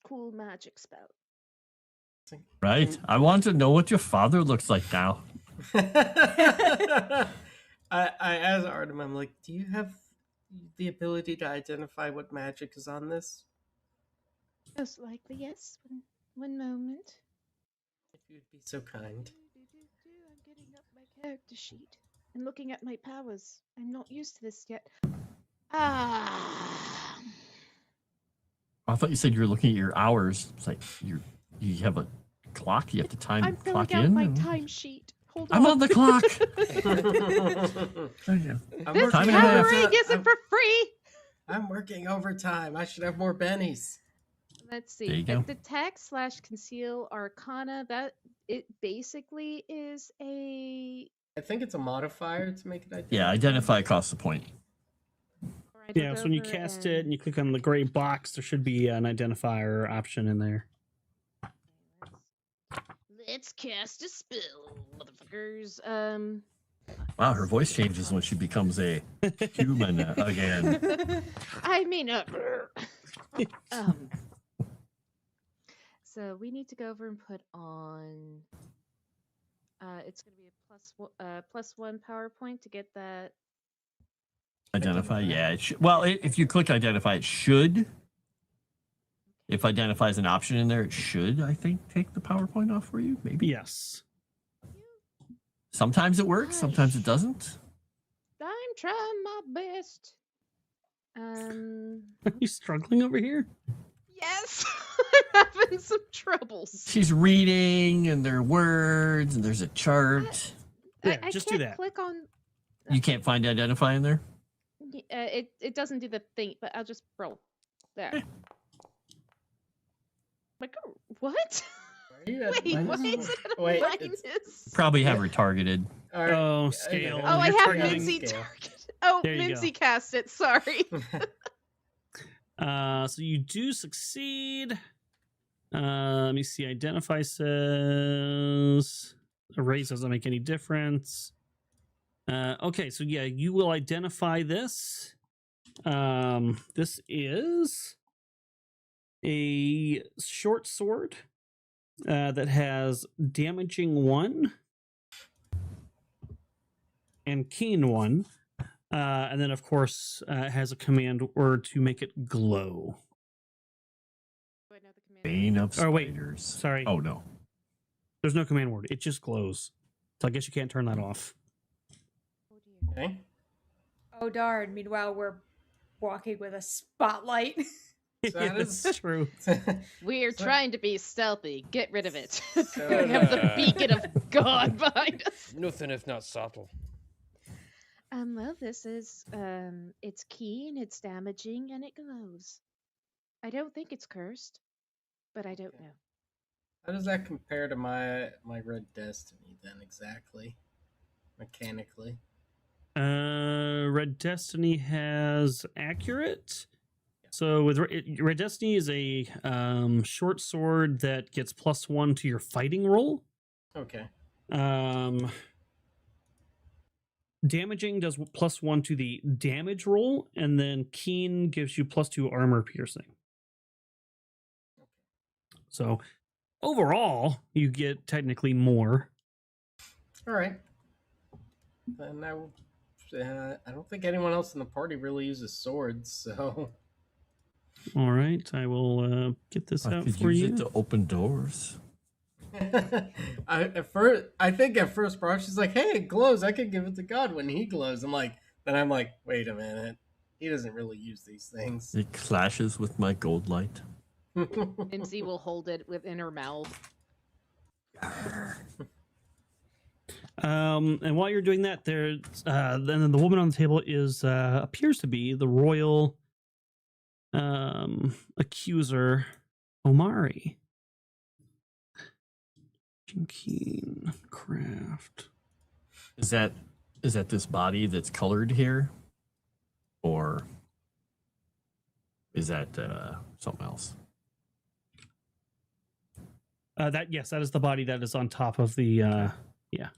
cool magic spell. Right. I want to know what your father looks like now. I asked Artem, I'm like, do you have the ability to identify what magic is on this? Most likely, yes. One moment. If you'd be so kind. character sheet and looking at my powers. I'm not used to this yet. Ah. I thought you said you were looking at your hours. It's like you have a clock. You have to time I'm clock filling out in. my and- timesheet. Hold on. I'm on the clock. I'm Time and a half. Covering isn't for free. I'm working overtime. I should have more bennies. Let's There you see. go. Detect/conceal arcana. That it basically is a. I think it's a modifier to make it identify. Yeah, identify costs a point. Yeah, so when you cast it and you click on the gray box, there should be an identifier option in there. Let's cast a spell, motherfuckers. Wow, her voice changes when she becomes a human again. I mean, so we need to go over and put on. It's going to be a +1 PowerPoint to get that. Identify, yeah. If you click identify, it should. If identify is an option in there, it should, I think, take the PowerPoint off for you. Maybe. Yes. Sometimes it works, sometimes it doesn't. I'm trying my best. Are you struggling over here? Yes, I'm having some troubles. She's reading, and there are words, and there's a chart. Yeah, I just can't do that. click on. You can't find identify in there? It doesn't do the thing, but I'll just roll there. Like, what? Are you at Wait, why minus is it at a Wait, minus? Probably have her targeted. All right. Oh, scale. Oh, I You're have targeting- Mincy Scale. target. Oh, There you go. Mincy cast it. Sorry. So you do succeed. Let me see. Identify says erase doesn't make any difference. Okay, so yeah, you will identify this. This is a short sword that has damaging 1 and keen 1. And then, of course, it has a command word to make it glow. Bane of Oh, wait. spiders. Sorry. Oh, no. There's no command word. It just glows. So I guess you can't turn that off. Okay. Oh darn! Meanwhile, we're walking with a spotlight. So that That's is- true. We're So- trying to be stealthy. Get rid of it. So, we have the beacon of God behind us. Nothing if not subtle. Well, this is it's keen, it's damaging, and it glows. I don't think it's cursed, but I don't know. How does that compare to my red destiny then exactly? Mechanically. Red Destiny has accurate. So with Red Destiny is a short sword that gets +1 to your fighting roll. Okay. Damaging does +1 to the damage roll, and then keen gives you +2 armor piercing. So overall, you get technically more. All right. Then I don't think anyone else in the party really uses swords, so All right, I will get this I out could for use you. it to open doors. I think at first Brock, she's like, "Hey, it glows. I could give it to God when he glows." I'm like, wait a minute. He doesn't really use these things. It clashes with my gold light. Mincy will hold it within her mouth. And while you're doing that, there's then the woman on the table is appears to be the royal accuser, Omari. Keen craft. Is that this body that's colored here? Or is that something else? That is the body that is on top of the yeah.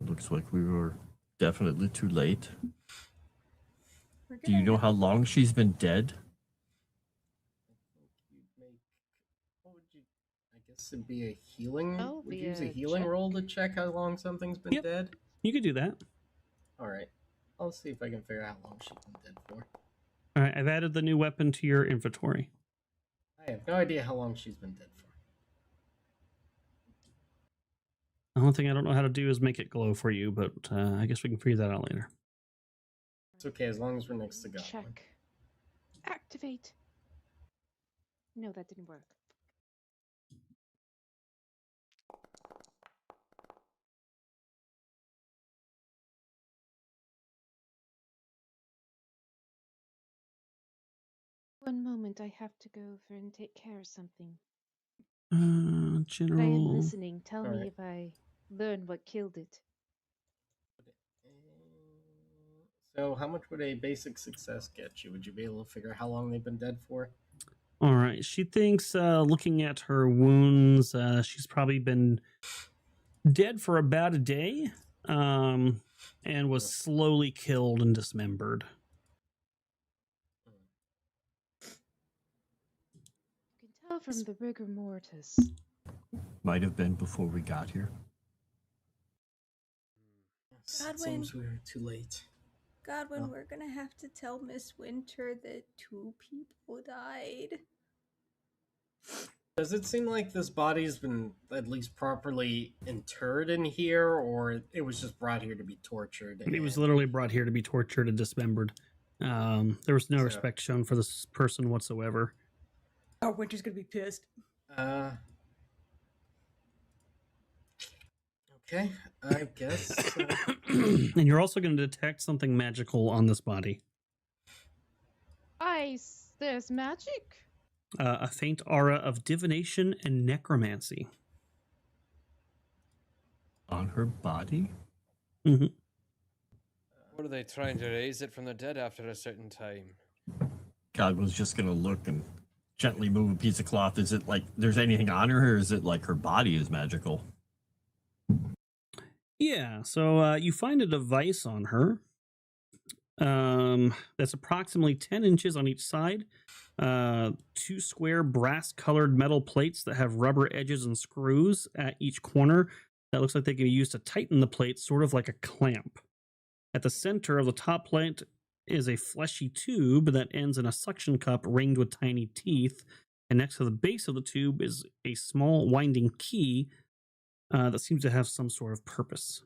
Looks like we were definitely too late. We're Do you gonna- know how long she's been dead? What would you? I guess it'd be a healing. Oh, would be you use a a healing check. roll to check how long something's been Yep. dead? You could do that. All right. I'll see if I can figure out how long she's been dead for. All right, I've added the new weapon to your inventory. I have no idea how long she's been dead for. The only thing I don't know how to do is make it glow for you, but I guess we can figure that out later. It's okay as long as we're next to God. Check. Activate. No, that didn't work. One moment, I have to go over and take care of something. But I General. am listening. Tell All me right. if I learn what killed it. So, how much would a basic success get you? Would you be able to figure out how long they've been dead for? All right. She thinks, looking at her wounds, she's probably been dead for about a day, and was slowly killed and dismembered. You can tell from the rigor mortis. Might have been before we got here. It Godwin. seems we're too late. Godwin, Oh. we're gonna have to tell Miss Winter that 2 people died. Does it seem like this body's been at least properly interred in here, or it was just brought here to be tortured? He was and- literally brought here to be tortured and dismembered. There was no So- respect shown for this person whatsoever. Oh, Winter's gonna be pissed. Okay, I guess. And you're also going to detect something magical on this body. There's magic. A faint aura of divination and necromancy. On her body? Mm-hmm. What are they trying to raise it from the dead after a certain time? Godwin's just gonna look and gently move a piece of cloth. Is it like there's anything on her, or is it like her body is magical? Yeah, so you find a device on her that's approximately 10 inches on each side. 2 square brass-colored metal plates that have rubber edges and screws at each corner. That looks like they can be used to tighten the plates, sort of like a clamp. At the center of the top plate is a fleshy tube that ends in a suction cup ringed with tiny teeth. And next to the base of the tube is a small winding key that seems to have some sort of purpose.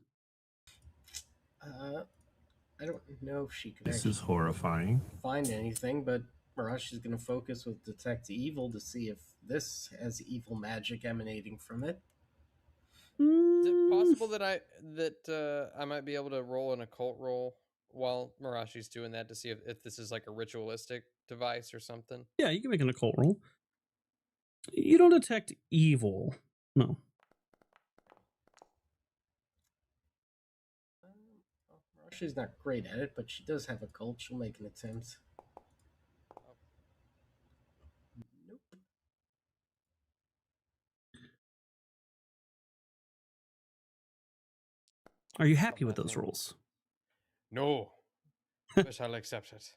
I don't know if she could This actually is horrifying. find anything, but Marash is going to focus with Detect Evil to see if this has evil magic emanating from it. Is it possible that I might be able to roll an occult roll while Marashi's doing that to see if this is like a ritualistic device or something? Yeah, you can make an occult roll. You don't detect evil. No. Marashi's not great at it, but she does have a cult. She'll make an attempt. Nope. Are you happy with those rolls? No, but I'll accept it.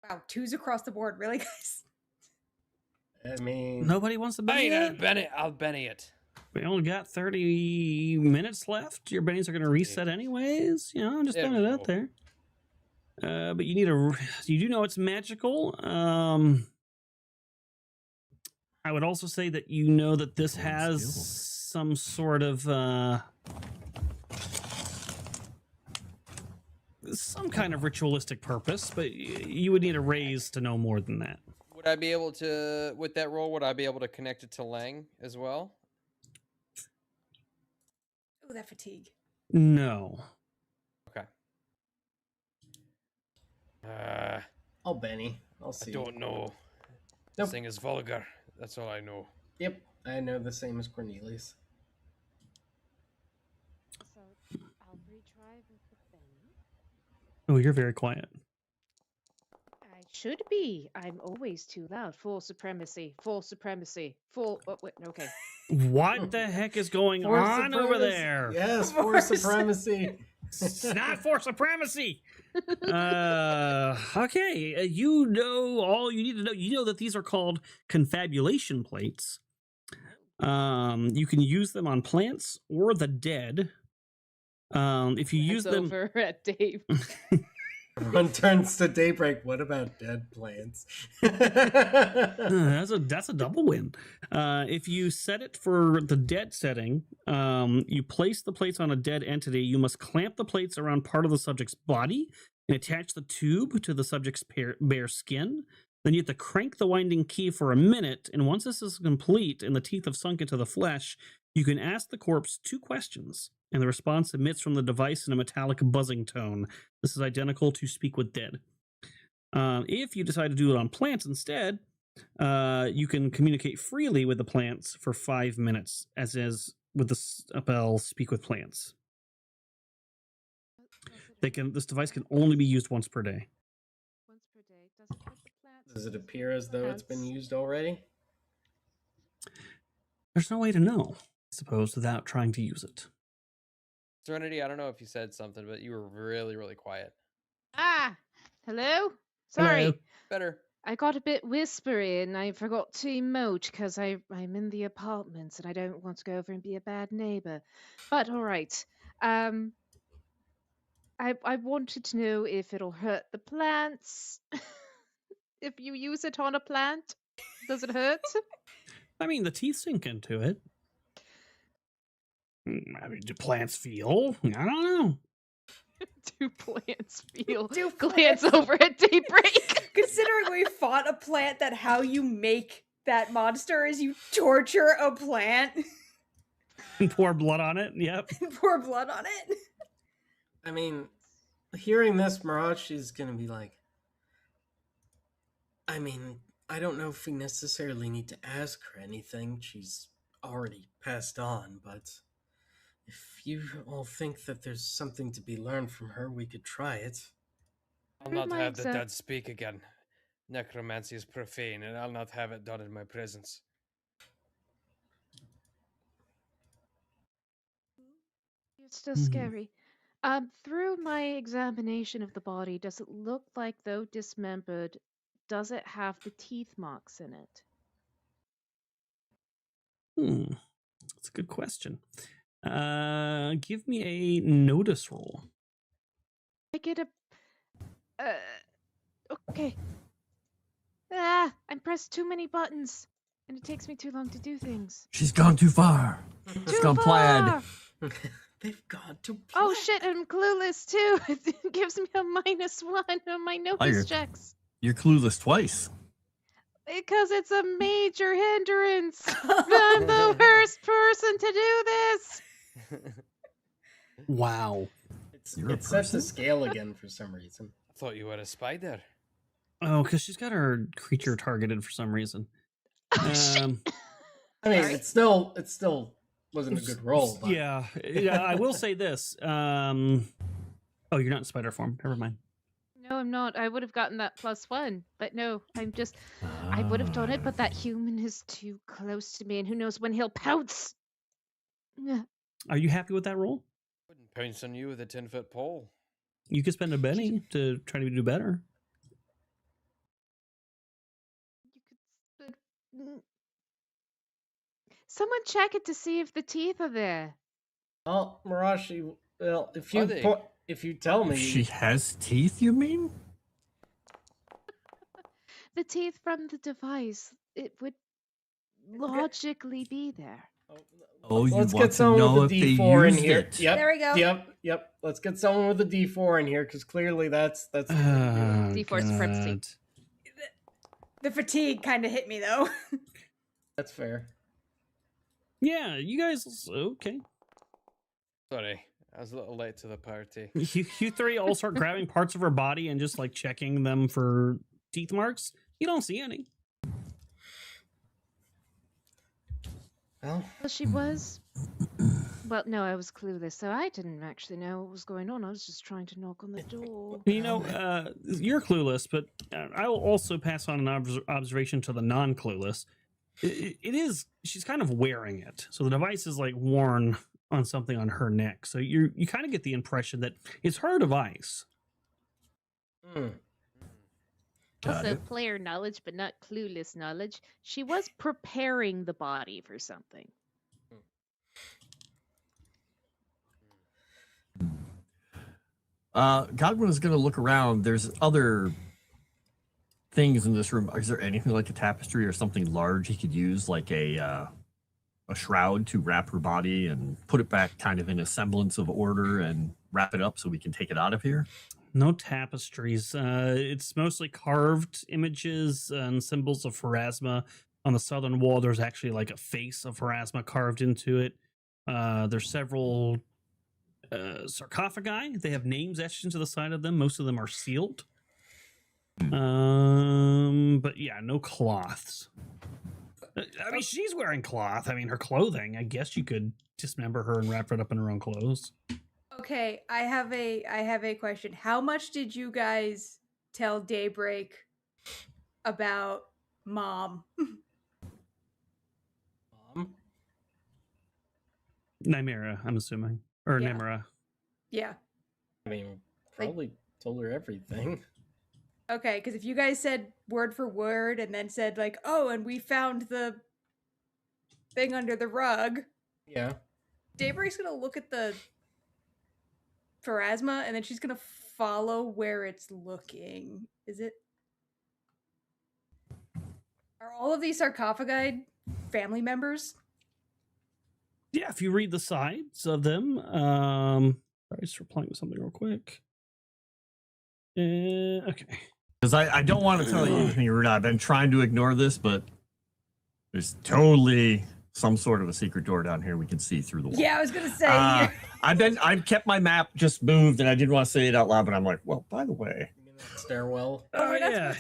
Wow, 2s across the board, really, guys? I mean, Nobody wants to Benny it? I'll Benny it. We only got 30 minutes left. Your bennies are going to reset anyways. You know, I'm just throwing it out there. But you need you do know it's magical. I would also say that you know that this has some sort of some kind of ritualistic purpose, but you would need a raise to know more than that. Would I be able to, with that roll, would I be able to connect it to Lang as well? Oh, that fatigue. No. Okay. I'll Benny. I'll see. I don't know. Nope. This thing is vulgar. That's all I know. Yep, I know the same as Cornelius. So I'll retry with the Benny. Oh, you're very quiet. I should be. I'm always too loud. Full supremacy. Full supremacy. Full. Oh, wait. Okay. What the heck is going on over there? Yes, for supremacy. It's not for supremacy. Okay, you know all you need to know. You know that these are called confabulation plates. You can use them on plants or the dead. If you use them over at Dave. Everyone turns to Dae'Breik. What about dead plants? That's a double win. If you set it for the dead setting, you place the plates on a dead entity. You must clamp the plates around part of the subject's body and attach the tube to the subject's bare skin. Then you have to crank the winding key for a minute, and once this is complete and the teeth have sunk into the flesh, you can ask the corpse 2 questions, and the response emits from the device in a metallic buzzing tone. This is identical to Speak with Dead. If you decide to do it on plants instead, you can communicate freely with the plants for 5 minutes, as is with the spell Speak with Plants. This device can only be used once per day. Once per day. Does it hurt the plants? Does it appear as though it's been used already? There's no way to know, I suppose, without trying to use it. Serenity, I don't know if you said something, but you were really, really quiet. Ah, hello? Sorry. Hello. Better. I got a bit whispery and I forgot to emote because I'm in the apartments and I don't want to go over and be a bad neighbor. But all right. I wanted to know if it'll hurt the plants. If you use it on a plant, does it hurt? I mean, the teeth sink into it. I mean, do plants feel? I don't know. Do plants feel? Do Glance plants- over at Dae'Breik. Considering we fought a plant, that how you make that monster is you torture a plant And pour blood on it. Yep. and pour blood on it. I mean, hearing this, Mirage is gonna be like, I mean, I don't know if we necessarily need to ask her anything. She's already passed on, but if you all think that there's something to be learned from her, we could try it. I'll Through not my have the exa- dead speak again. Necromancy is profane, and I'll not have it done in my presence. You're still Mhm. scary. Through my examination of the body, does it look like, though dismembered, does it have the teeth marks in it? That's a good question. Give me a notice roll. I get a. Okay. Ah, I pressed too many buttons, and it takes me too long to do things. She's gone too far. She's Too gone plaid. far! They've gone to Oh shit, I'm clueless too. It gives me a -1 on my notice you're- checks. You're clueless twice. Because it's a major hindrance. I'm the worst person to do this. Wow. You're a It's set person? to scale again for some reason. I thought you were a spider. Oh, because she's got her creature targeted for some reason. Oh, shit. I mean, Sorry. it still wasn't a good roll. But Yeah. I will say this. Oh, you're not in spider form. Never mind. No, I'm not. I would have gotten that +1. But no, I'm just. I would have done it, but that human is too close to me, and who knows when he'll pounce. Ugh. Are you happy with that roll? Wouldn't pounce on you with a 10-foot pole. You could spend a penny to try to do better. You could. Someone check it to see if the teeth are there. well, Marashi, well, if Are you they? if you tell me, She has teeth, you mean? The teeth from the device. It would logically be there. Oh, you let's want get to someone know with if a they D4 in used here. it. Yep, There we go. Yep. Let's get someone with a D4 in here because clearly that's Oh, D4 supremacy. God. The fatigue kind of hit me though. that's fair. Yeah, you guys. Okay. Sorry, I was a little late to the party. You three all start grabbing parts of her body and just like checking them for teeth marks. You don't see any. Well, Well, she was. Well, no, I was clueless, so I didn't actually know what was going on. I was just trying to knock on the door. You know, you're clueless, but I will also pass on an observation to the non-clueless. It is, she's kind of wearing it. So the device is like worn on something on her neck. So you kind of get the impression that it's her device. Got Also, it. player knowledge, but not clueless knowledge. She was preparing the body for something. Godwin is going to look around. There's other things in this room. Is there anything like a tapestry or something large he could use, like a shroud to wrap her body and put it back kind of in a semblance of order and wrap it up so we can take it out of here? No tapestries. It's mostly carved images and symbols of Pharasma. On the southern wall, there's actually like a face of Pharasma carved into it. There's several sarcophagi. They have names etched into the side of them. Most of them are sealed. But yeah, no cloths. I mean, she's wearing cloth. I mean, her clothing. I guess you could dismember her and wrap it up in her own clothes. Okay, I have a question. How much did you guys tell Dae'Breik about Mom? Mom? Nymera, I'm assuming. Or Yeah. Nemera. Yeah. I mean, probably told her everything. Okay, because if you guys said word for word and then said like, oh, and we found the thing under the rug, Yeah. Daybreak's gonna look at the Pharasma and then she's gonna follow where it's looking. Is it? Are all of these sarcophagi family members? Yeah, if you read the sides of them, I just replying to something real quick. Okay. Because I don't want to tell you anything, Erudi. I've been trying to ignore this, but there's totally some sort of a secret door down here we can see through the wall. Yeah, I was gonna say. I've kept my map just moved, and I didn't want to say it out loud, but I'm like, well, by the way. You mean that stairwell? Oh, yeah.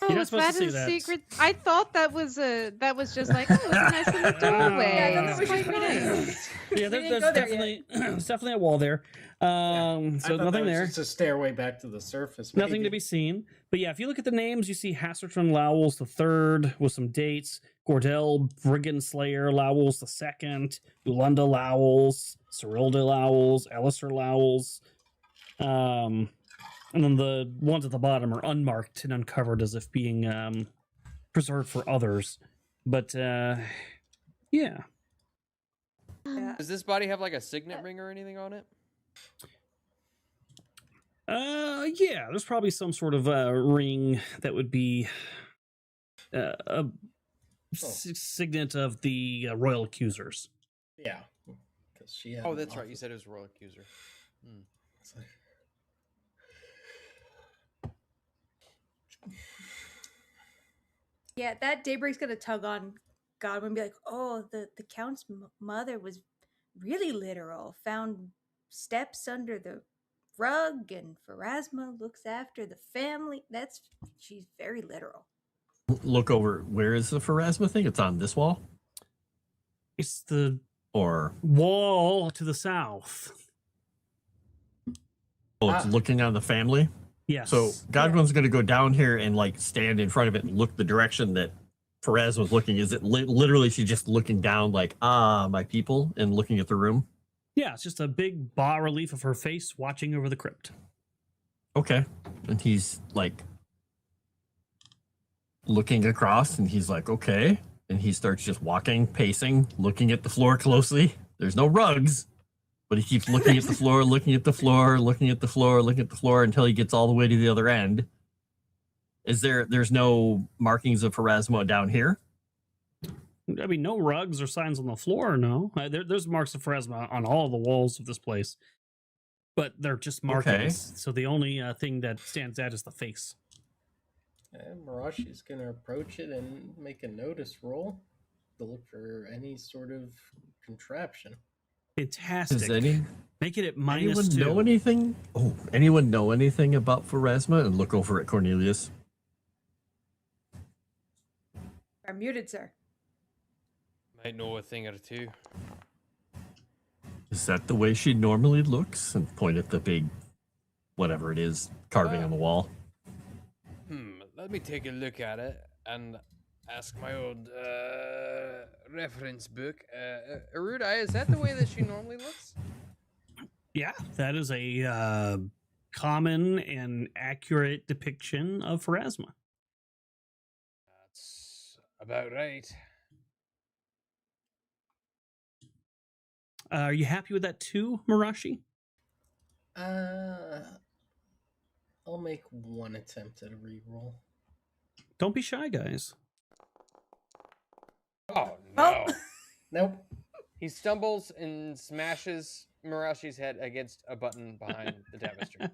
Oh, You're not is supposed that to see a that. secret? I thought that was just like, oh, it's nice in the doorway. Yeah, I thought that It's was quite just- nice. Yeah, We didn't there's go there definitely there's definitely a wall there. I So thought that nothing was there. Just a stairway back to the surface. Nothing maybe. to be seen. But yeah, if you look at the names, you see Hasserton Lowells the third with some dates. Gordell Brigand Slayer Lowells the second. Ulunda Lowells. Cyrilda Lowells. Elliser Lowells. And then the ones at the bottom are unmarked and uncovered as if being preserved for others. But yeah. Yeah. Does this body have like a signet ring or anything on it? Yeah, there's probably some sort of ring that would be a signet of the royal accusers. Yeah. Because she had Oh, an that's right. office. You said it was Royal Accuser. It's like- Yeah, that Daybreak's gonna tug on Godwin and be like, oh, the Count's mother was really literal. Found steps under the rug, and Pharasma looks after the family. She's very literal. Look over. Where is the Pharasma thing? It's on this wall? It's the Or, wall to the south. oh, it's looking on the family? Yes. So Godwin's going to go down here and like stand in front of it and look the direction that Perez was looking. Is it literally she's just looking down like, my people, and looking at the room? Yeah, it's just a big bas relief of her face watching over the crypt. Okay. And he's like looking across and he's like, okay. And he starts just walking, pacing, looking at the floor closely. There's no rugs, but he keeps looking at the floor, looking at the floor, looking at the floor, looking at the floor until he gets all the way to the other end. There's no markings of Pharasma down here? I mean, no rugs or signs on the floor, no. There's marks of Pharasma on all the walls of this place. But they're just markings. So the only thing that stands out is the face. And Mirashi's gonna approach it and make a notice roll to look for any sort of contraption. Fantastic. Does Make it at anyone -2. know anything? Oh, anyone know anything about Pharasma? And look over at Cornelius. I'm muted, sir. Might know a thing or two. Is that the way she normally looks? And point at the big, whatever it is, carving on the wall. Let me take a look at it and ask my old reference book. Erudi, is that the way that she normally looks? Yeah, that is a common and accurate depiction of Pharasma. That's about right. Are you happy with that too, Marashi? I'll make one attempt at a reroll. Don't be shy, guys. Oh Oh. no! Nope. He stumbles and smashes Murashi's head against a button behind the tapestry.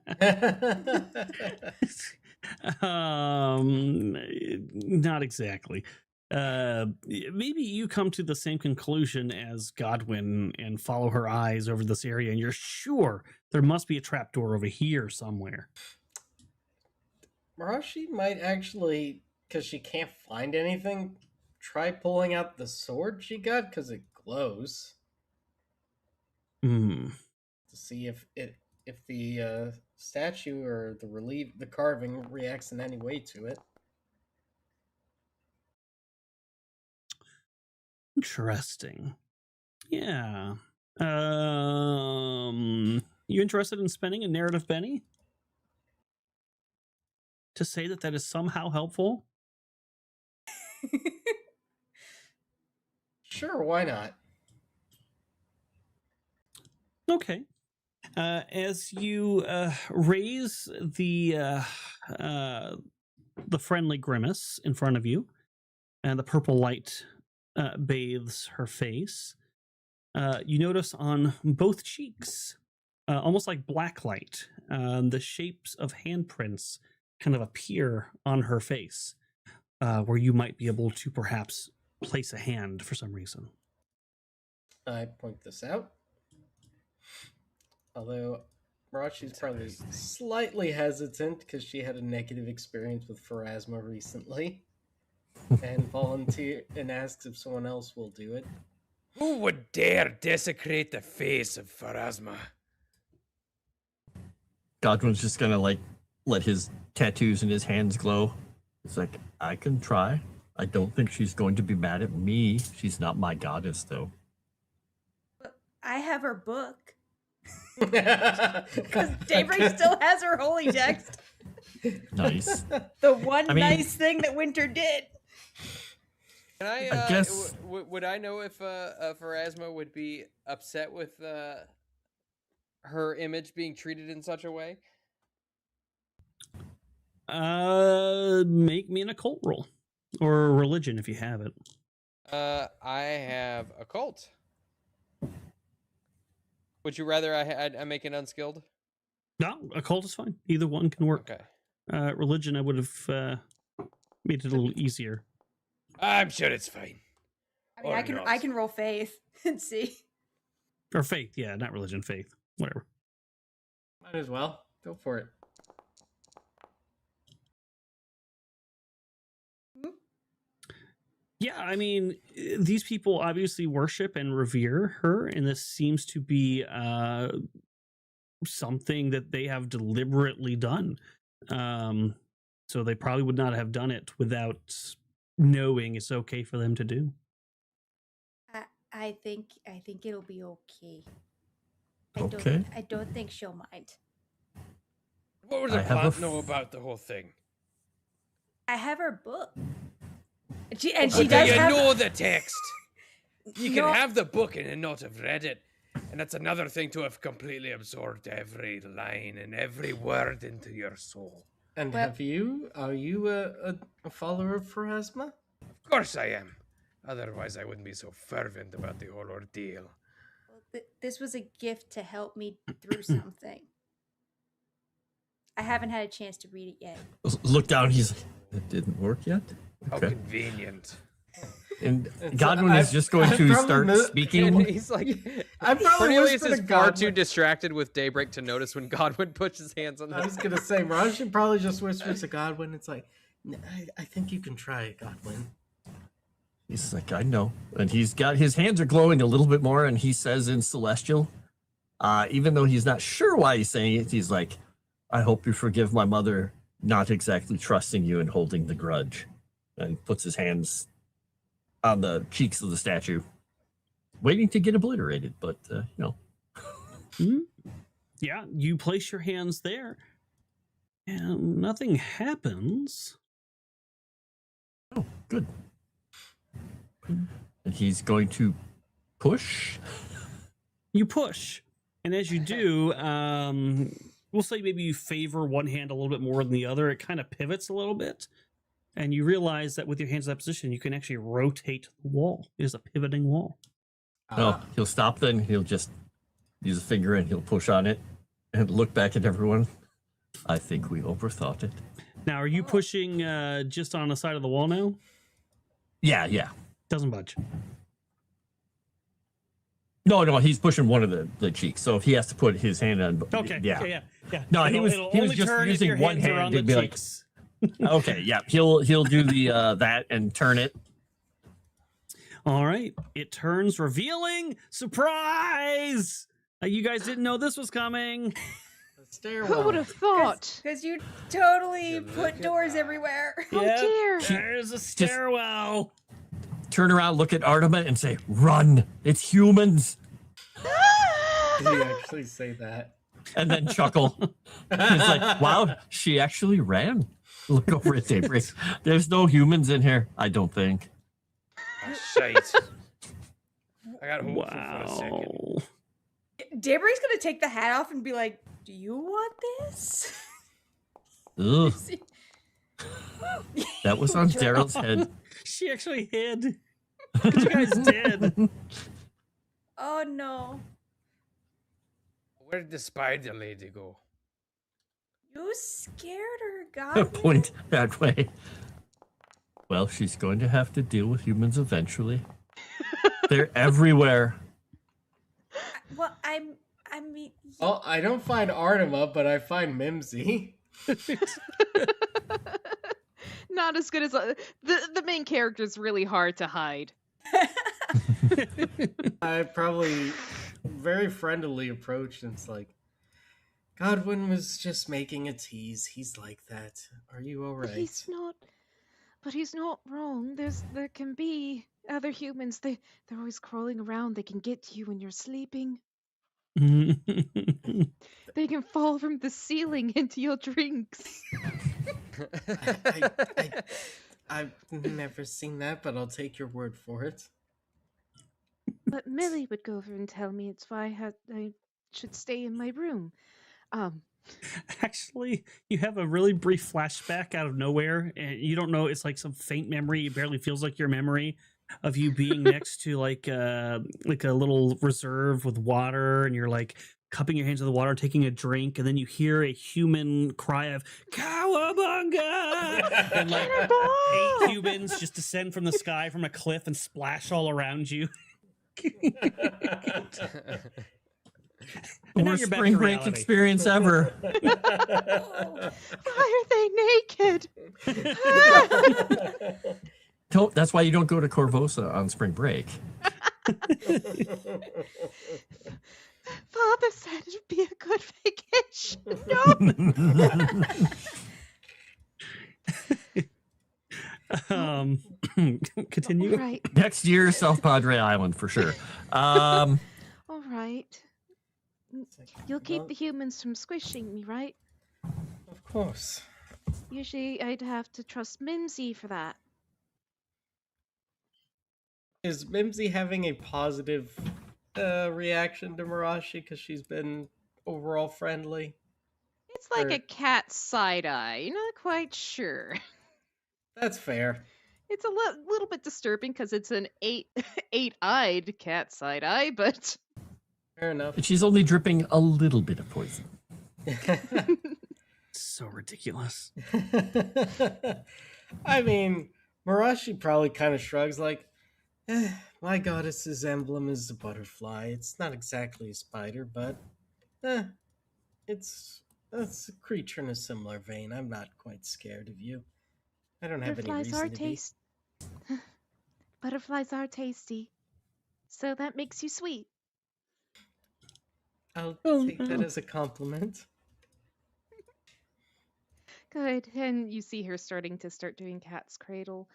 Not exactly. Maybe you come to the same conclusion as Godwin and follow her eyes over this area, and you're sure there must be a trapdoor over here somewhere. Marashi might actually, because she can't find anything, try pulling out the sword she got because it glows Hmm. to see if the statue or the carving reacts in any way to it. Interesting. Yeah. You interested in spending a narrative penny to say that is somehow helpful? Sure, why not? Okay. As you raise the friendly grimace in front of you, and the purple light bathes her face, you notice on both cheeks, almost like black light, the shapes of handprints kind of appear on her face, where you might be able to perhaps place a hand for some reason. I point this out. Although Marashi's probably slightly hesitant because she had a negative experience with Pharasma recently and asks if someone else will do it. Who would dare desecrate the face of Pharasma? Godwin's just gonna like let his tattoos and his hands glow. It's like, I can try. I don't think she's going to be mad at me. She's not my goddess, though. I have her book. Because Dae'Breik still has her holy text. Nice. The one I mean- nice thing that Winter did. Can I guess- would I know if Pharasma would be upset with her image being treated in such a way? Make me an occult roll or religion if you have it. I have occult. Would you rather I make an unskilled? No, occult is fine. Either one can work. Okay. Religion, I would have made it a little easier. I'm sure it's fine. I mean, Or I not. can roll faith and see. Or faith, yeah, not religion, faith, whatever. Might as well. Go for it. Yeah, I mean, these people obviously worship and revere her, and this seems to be something that they have deliberately done. So they probably would not have done it without knowing it's okay for them to do. I think it'll be okay. Okay. I don't think she'll mind. What would I the have a plant f- know about the whole thing? I have her book. And she But does do you have know the text? You can No. have the book and not have read it. And that's another thing to have completely absorbed every line and every word into your soul. And Well- are you a follower of Pharasma? Of course I am. Otherwise I wouldn't be so fervent about the whole ordeal. This was a gift to help me through something. I haven't had a chance to read it yet. Look down. He's like, it didn't work yet. How Okay. convenient. And So Godwin is just going I've to probably start mi- speaking. And he's like, I probably Cornelius whispered is to far too Godwin. distracted with Dae'Breik to notice when Godwin puts his hands on I was the. gonna say, Raji probably just whispers to Godwin. It's like, I think you can try it, Godwin. He's like, I know. And he's got his hands are glowing a little bit more, and he says in Celestial, even though he's not sure why he's saying it, he's like, I hope you forgive my mother not exactly trusting you and holding the grudge. And he puts his hands on the cheeks of the statue, waiting to get obliterated, but Yeah, you place your hands there, and nothing happens. Oh, good. And he's going to push. You push, And as you do, we'll say maybe you favor one hand a little bit more than the other. It kind of pivots a little bit. And you realize that with your hands in that position, you can actually rotate the wall. It is a pivoting wall. No, he'll stop then. He'll just use a finger and he'll push on it and look back at everyone. I think we overthought it. Now, are you pushing just on the side of the wall now? Yeah. Doesn't budge. No, he's pushing one of the cheeks. So if he has to put his hand on, Okay. Yeah. No, he was just using one hand to be like, okay, yeah, he'll do the that and turn it. All right, it turns, revealing surprise. You guys didn't know this was coming. Who would have thought? Because you totally put doors everywhere. Oh dear. There's a stairwell. Turn around, look at Artemis, and say, "Run! It's humans." Did he actually say that? And then chuckle. It's like, wow, she actually ran. Look over at Dae'Breik. There's no humans in here, I don't think. Oh, shite. I got hopeful for a second. Dae'Breik's gonna take the hat off and be like, "Do you want this?" Ugh. That was on Daryl's head. She actually hid. What you guys did? Oh no. Where did the spider lady go? You scared her, God. Point that way. Well, she's going to have to deal with humans eventually. They're everywhere. Well, I mean. Oh, I don't find Artima, but I find Mimsy. Not as good as the main character is really hard to hide. I probably very friendly approached and it's like, Godwin was just making a tease. He's like that. Are you all right? But he's not wrong. There can be other humans. They're always crawling around. They can get to you when you're sleeping. They can fall from the ceiling into your drinks. I've never seen that, but I'll take your word for it. But Millie would go over and tell me it's why I should stay in my room. Actually, you have a really brief flashback out of nowhere, and you don't know. It's like some faint memory. It barely feels like your memory of you being next to like a little reserve with water, and you're like cupping your hands in the water, taking a drink, and then you hear a human cry of "Cowabunga!" and like 8 humans just descend from the sky from a cliff and splash all around you. The worst spring break experience ever. Why are they naked? That's why you don't go to Corvosa on spring break. Father said it'd be a good vacation. No. Continue. Right. Next year, South Padre Island for sure. All right. You'll keep the humans from squishing me, right? Of course. Usually I'd have to trust Mimsy for that. Is Mimsy having a positive reaction to Marashi because she's been overall friendly? It's like a cat's side eye. You're not quite sure. That's fair. It's a little bit disturbing because it's an eight-eyed cat side eye, but fair enough. But she's only dripping a little bit of poison. So ridiculous. I mean, Marashi probably kind of shrugs like, my goddess's emblem is a butterfly. It's not exactly a spider, but that's a creature in a similar vein. I'm not quite scared of you. I don't have any reason to be. Butterflies are tasty, so that makes you sweet. I'll take that as a compliment. Good, and you see her starting doing cat's cradle.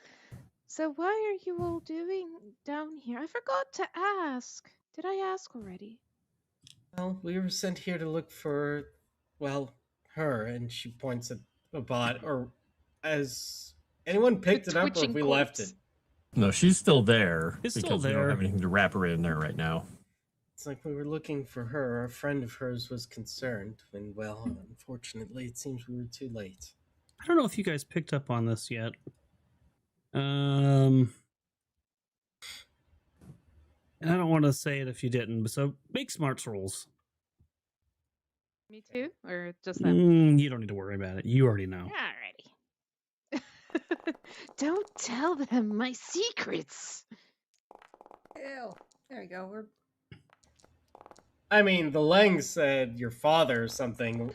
So why are you all doing down here? I forgot to ask. Did I ask already? Well, we were sent here to look for, well, her, and she points at a bot, or as anyone picked it up, or if we left it. No, she's still there. It's because still we don't there. have anything to wrap her in there right now. It's like we were looking for her. A friend of hers was concerned, and well, unfortunately, it seems we were too late. I don't know if you guys picked up on this yet. And I don't want to say it if you didn't, but so make smarts rolls. Me too, or just them? You don't need to worry about it. You already know. Alrighty. Don't tell them my secrets. Ew. There we go. I mean, the Leng said your father or something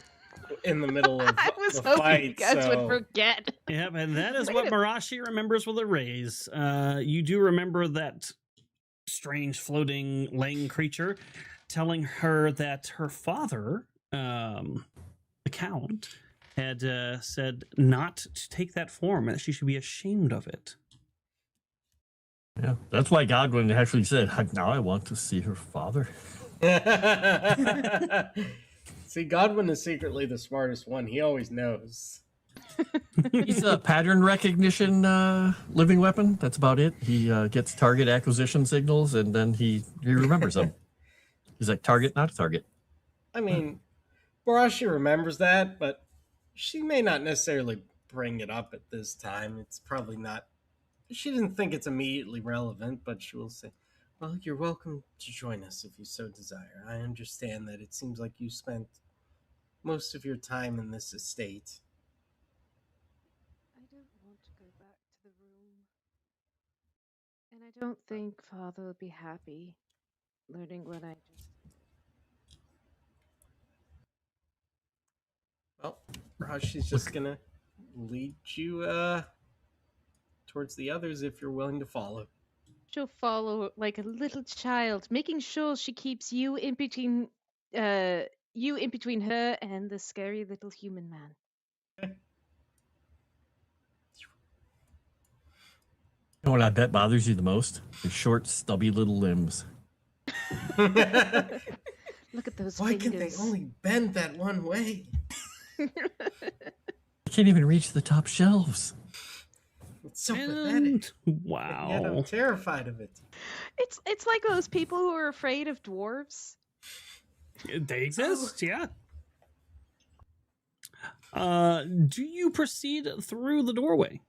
in the middle of I was the hoping fight. you guys so... would forget. Yeah, and that is Wait what a- Marashi remembers with a raise. You do remember that strange floating Leng creature telling her that her father, the Count, had said not to take that form, and that she should be ashamed of it. Yeah, that's why Godwin actually said, "Now I want to see her father." See, Godwin is secretly the smartest one. He always knows. He's a pattern recognition living weapon. That's about it. He gets target acquisition signals, and then he remembers them. He's like, target, not a target. I mean, Barashi remembers that, but she may not necessarily bring it up at this time. It's probably not. She didn't think it's immediately relevant, but she will say, well, you're welcome to join us if you so desire. I understand that it seems like you spent most of your time in this estate. I don't want to go back to the room. And I don't think Father will be happy learning what I just... Well, Barashi's just gonna lead you towards the others if you're willing to follow. She'll follow like a little child, making sure she keeps you in between her and the scary little human man. You know what I bet bothers you the most? His short, stubby little limbs. Look at those Why fingers. can they only bend that one way? You can't even reach the top shelves. It's so And pathetic. Yet wow. I'm terrified of it. It's like those people who are afraid of dwarves. They exist, yeah. Do you proceed through the doorway?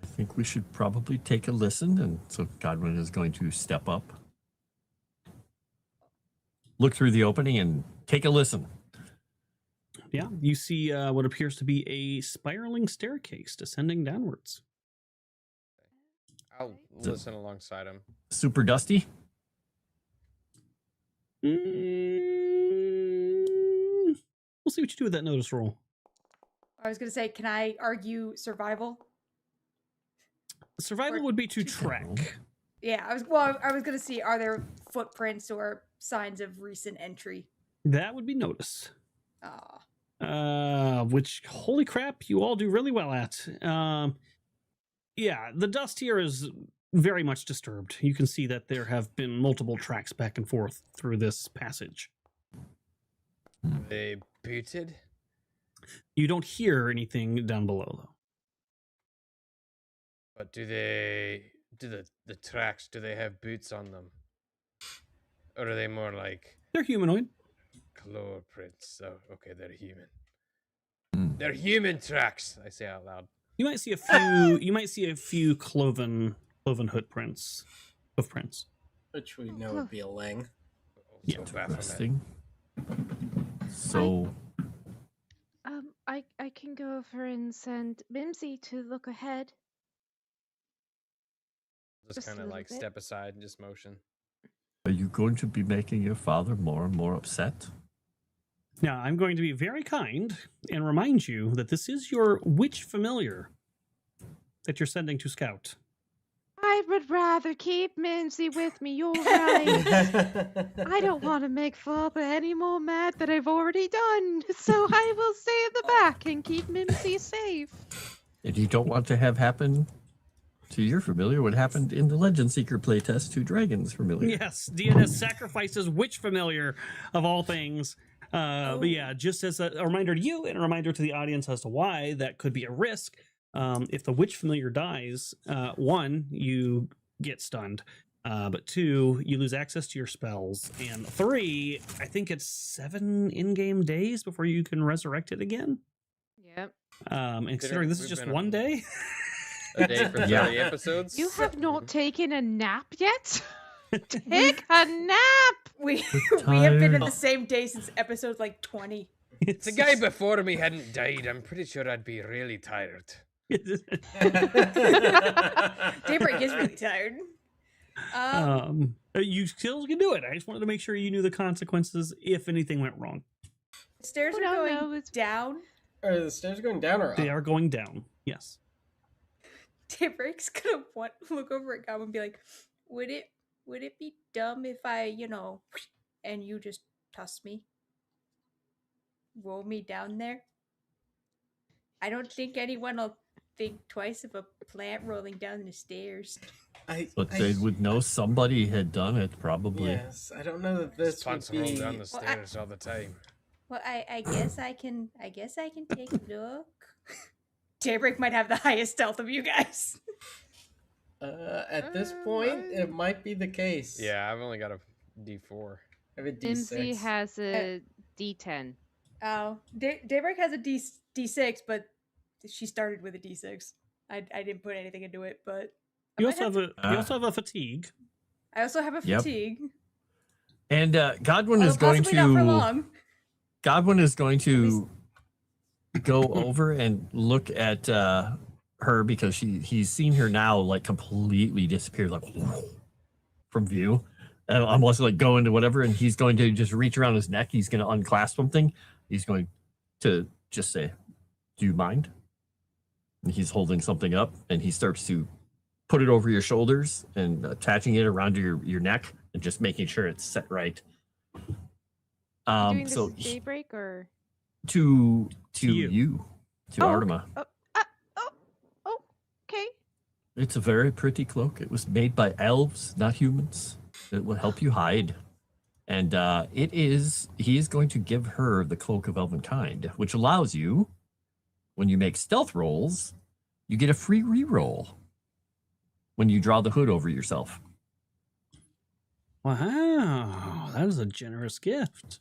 I think we should probably take a listen, and so Godwin is going to step up, look through the opening, and take a listen. Yeah, you see what appears to be a spiraling staircase descending downwards. I'll listen alongside him. Super dusty? We'll see what you do with that notice roll. I was going to say, can I argue survival? Survival would be to track. Yeah, I was going to see, are there footprints or signs of recent entry? That would be notice. Ah. Which, holy crap, you all do really well at. Yeah, the dust here is very much disturbed. You can see that there have been multiple tracks back and forth through this passage. They booted? You don't hear anything down below, though. But do the tracks, do they have boots on them? Or are they more like They're humanoid. claw prints? Oh, okay, they're human. They're human tracks, I say out loud. You might see a few. You might see a few cloven hoof prints. Which we know would be a Leng. Yeah. So Baphomet. Interesting. So, I can go over and send Mimsy to look ahead. Just Just a kind of little like bit. step aside and just motion. are you going to be making your father more and more upset? Now, I'm going to be very kind and remind you that this is your witch familiar that you're sending to scout. I would rather keep Mimsy with me, you're right. I don't want to make Father any more mad than I've already done, so I will stay in the back and keep Mimsy safe. And you don't want to have happen to your familiar what happened in the Legend Seeker playtest to Dragon's familiar. Yes, DNS sacrifices witch familiar of all things. But yeah, just as a reminder to you and a reminder to the audience as to why that could be a risk. If the witch familiar dies, one, you get stunned. But 2, you lose access to your spells. And 3, I think it's 7 in-game days before you can resurrect it again. Yep. And considering this is just one day. A day for 30 episodes. You have not taken a nap yet? Take a nap! We have been in the same day since episode like 20. If the guy before me hadn't died, I'm pretty sure I'd be really tired. Daybreak is really tired. You still can do it. I just wanted to make sure you knew the consequences if anything went wrong. Stairs are going down. Are the stairs going down or up? They are going down. Yes. Daybreak's gonna look over at Goblin and be like, would it be dumb if I, and you just toss me? Roll me down there? I don't think anyone will think twice of a plant rolling down the stairs. But they would know somebody had done it, probably. Yes, I don't know that this would be... roll down the stairs all the time. Well, I guess I can take a look. Daybreak might have the highest stealth of you guys. At this point, it might be the case. Yeah, I've only got a D4. I have a D6. Lindsay has a D10. Oh, Daybreak has a D6, but she started with a D6. I didn't put anything into it, but you also have a fatigue. I also have a fatigue. And Godwin is going to. Not for long. Godwin is going to go over and look at her because he's seen her now like completely disappear, like from view. And I'm also like going to whatever, and he's going to just reach around his neck. He's going to unclasp something. He's going to just say, "Do you mind?" And he's holding something up, and he starts to put it over your shoulders and attaching it around your neck and just making sure it's set right. Doing this at Daybreak or to you, Artima. Okay. It's a very pretty cloak. It was made by elves, not humans. It will help you hide. And he is going to give her the Cloak of Elvenkind, which allows you, when you make stealth rolls, you get a free reroll when you draw the hood over yourself. Wow, that is a generous gift.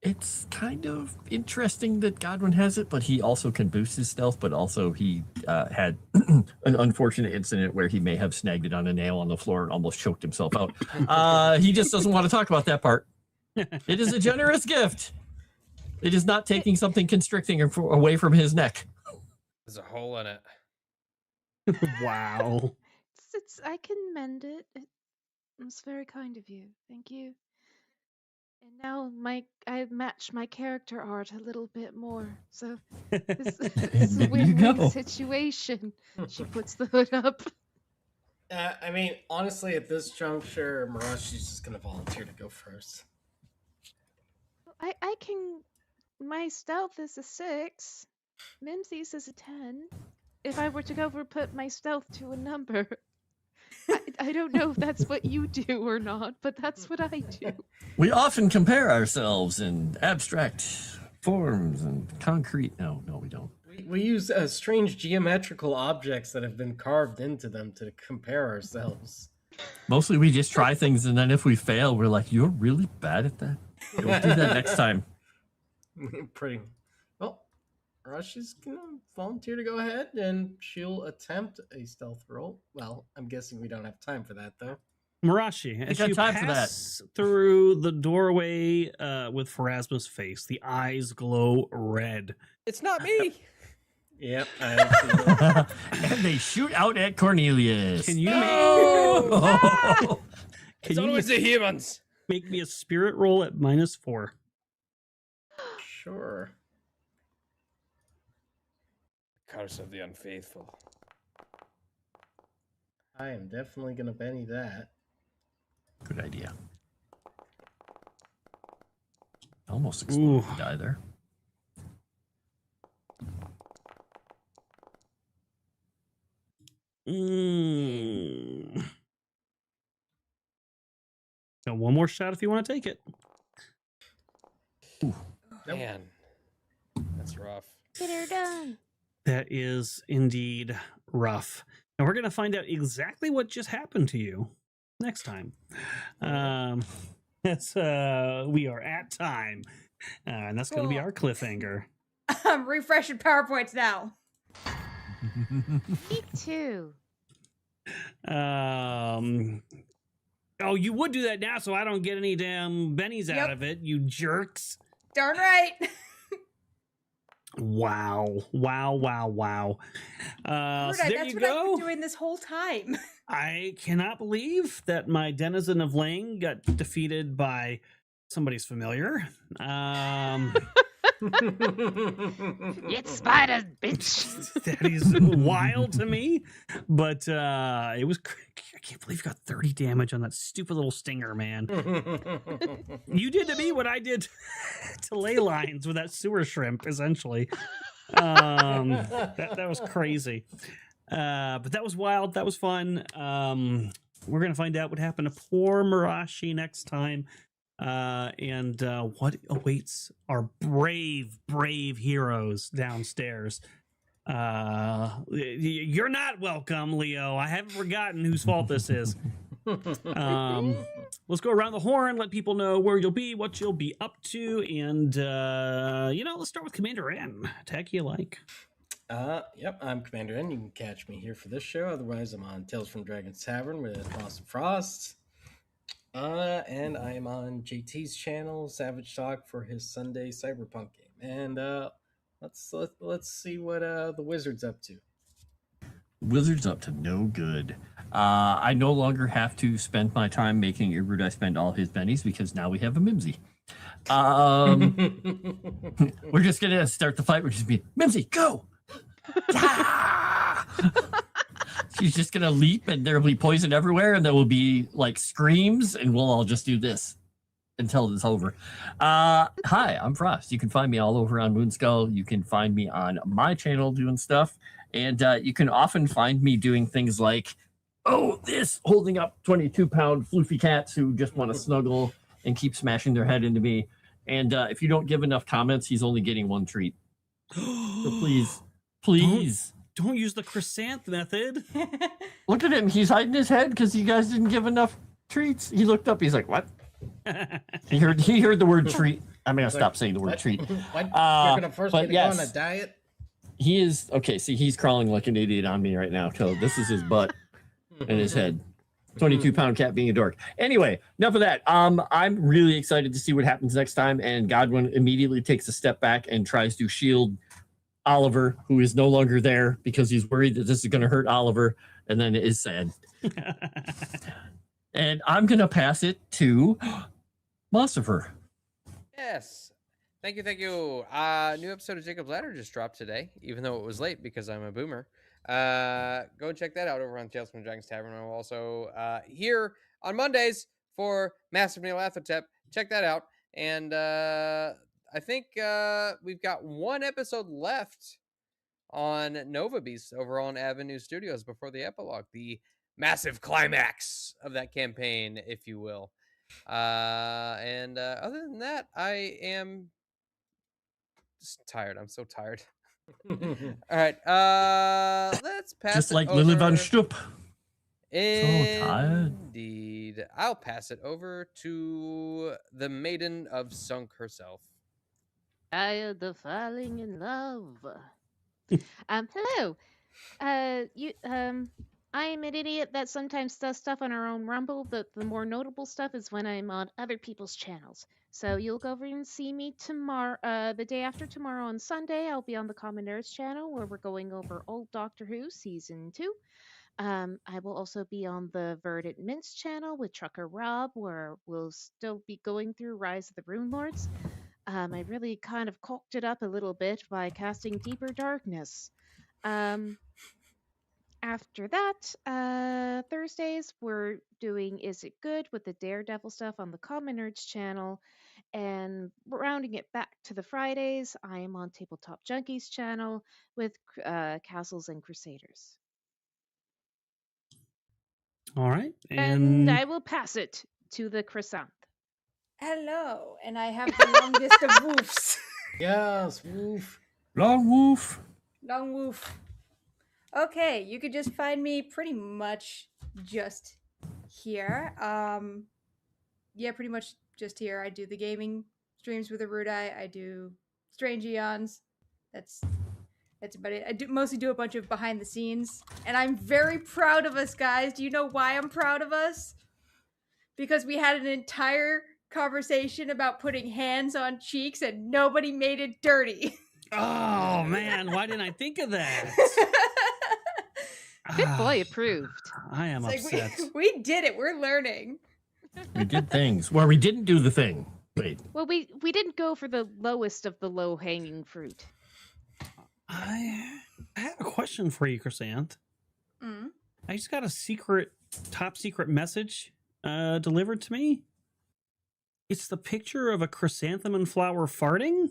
It's kind of interesting that Godwin has it, but he also can boost his stealth, but also he had an unfortunate incident where he may have snagged it on a nail on the floor and almost choked himself out. He just doesn't want to talk about that part. It is a generous gift. It is not taking something constricting away from his neck. There's a hole in it. Wow. I can mend it. It's very kind of you. Thank you. And now I match my character art a little bit more. So it's a win-win situation. She puts the hood up. I mean, honestly, at this juncture, Mirashi's just going to volunteer to go first. I can... My stealth is a 6. Mimsy's is a 10. If I were to go over put my stealth to a number... I don't know if that's what you do or not, but that's what I do. We often compare ourselves in abstract forms and concrete. No, we don't. We use strange geometrical objects that have been carved into them to compare ourselves. Mostly we just try things, and then if we fail, we're like, "You're really bad at that. Don't do that next time." Pretty. Well, Rashi's gonna volunteer to go ahead, and she'll attempt a stealth roll. Well, I'm guessing we don't have time for that, though. Marashi, as you pass through the doorway with Pharasma's face, the eyes glow red. It's not me! Yep. And they shoot out at Cornelius. Can you It's always the humans! Make me a spirit roll at -4. Sure. Curse of the unfaithful. I am definitely gonna Benny that. Good idea. Almost exploded to die there. Now, one more shot if you want to take it. Ooh. Man, that's rough. Get her done. That is indeed rough. Now we're going to find out exactly what just happened to you next time. We are at time, and that's going to be our cliffhanger. I'm refreshing PowerPoints now. Me too. Oh, you would do that now, so I don't get any damn bennies out of it, you jerks. Darn right. Wow. Rude, So there that's you what I've go. been doing this whole time. I cannot believe that my denizen of Lang got defeated by somebody's familiar. It's spiders, bitch. That is wild to me, but it was. I can't believe you got 30 damage on that stupid little stinger, man. You did to me what I did to ley lines with that sewer shrimp, essentially. That was crazy. But that was wild. That was fun. We're gonna find out what happened to poor Marashi next time. And what awaits our brave heroes downstairs. You're not welcome, Leo. I haven't forgotten whose fault this is. Let's go around the horn, let people know where you'll be, what you'll be up to, and let's start with Commander N. Tag you like. Yep, I'm Commander N. You can catch me here for this show. Otherwise, I'm on Tales from Dragon's Tavern with Moss and Frost. And I am on JT's channel, Savage Talk, for his Sunday Cyberpunk game. And let's see what the Wizard's up to. Wizard's up to no good. I no longer have to spend my time making Erudi spend all his bennies because now we have a Mimsy. We're just gonna start the fight. We're just be Mimsy, go! She's just gonna leap, and there'll be poison everywhere, and there will be like screams, and we'll all just do this until it's over. Hi, I'm Frost. You can find me all over on Moonskull. You can find me on my channel doing stuff, and you can often find me doing things like, holding up 22-pound floofy cats who just want to snuggle and keep smashing their head into me. And if you don't give enough comments, he's only getting one treat. So please. Don't use the Chrysanth method. Look at him. He's hiding his head because you guys didn't give enough treats. He looked up. He's like, what? He heard the word treat. I'm going to stop saying the word treat. What? You're going to force me to go on a diet? He is. Okay, see, he's crawling like an idiot on me right now. So this is his butt and his head. 22-pound cat being a dork. Anyway, enough of that. I'm really excited to see what happens next time. And Godwin immediately takes a step back and tries to shield Oliver, who is no longer there because he's worried that this is going to hurt Oliver, and then it is sad. And I'm going to pass it to Mossifer. Yes. Thank you. New episode of Jacob's Ladder just dropped today, even though it was late because I'm a boomer. Go and check that out over on Tales from Dragon's Tavern. I'm also here on Mondays for Massive Neil Athotep. Check that out. And I think we've got one episode left on Nova Beast over on Avenue Studios before the epilogue, the massive climax of that campaign, if you will. And other than that, I am just tired. I'm so tired. All right, let's pass just it like over. Lily Von Stupp. Indeed. I'll pass it over to the Maiden of Sunk herself. I am the falling in love. Hello. I'm an idiot that sometimes does stuff on our own Rumble, but the more notable stuff is when I'm on other people's channels. So you'll go over and see me tomorrow, the day after tomorrow on Sunday. I'll be on the Common Nerds channel where we're going over Old Doctor Who Season 2. I will also be on the Verdant Mints channel with Trucker Rob, where we'll still be going through Rise of the Rune Lords. I really kind of cocked it up a little bit by casting Deeper Darkness. After that, Thursdays, we're doing Is It Good with the Daredevil stuff on the Common Nerds channel. And rounding it back to the Fridays, I am on Tabletop Junkies channel with Castles and Crusaders. All right. And I will pass it to the Chrysanth. Hello, and I have the longest of woofs. Yes, woof. Long woof. Long woof. Okay, you could just find me pretty much just here. Yeah, pretty much just here. I do the gaming streams with Erudi. I do Strange Aeons. That's about it. I mostly do a bunch of behind the scenes, and I'm very proud of us, guys. Do you know why I'm proud of us? Because we had an entire conversation about putting hands on cheeks, and nobody made it dirty. Oh man, why didn't I think of that? Good boy, approved. I am upset. We did it. We're learning. We did things where we didn't do the thing. Wait. Well, we didn't go for the lowest of the low-hanging fruit. I have a question for you, Chrysanth. Mm. I just got a top secret message delivered to me. It's the picture of a chrysanthemum flower farting.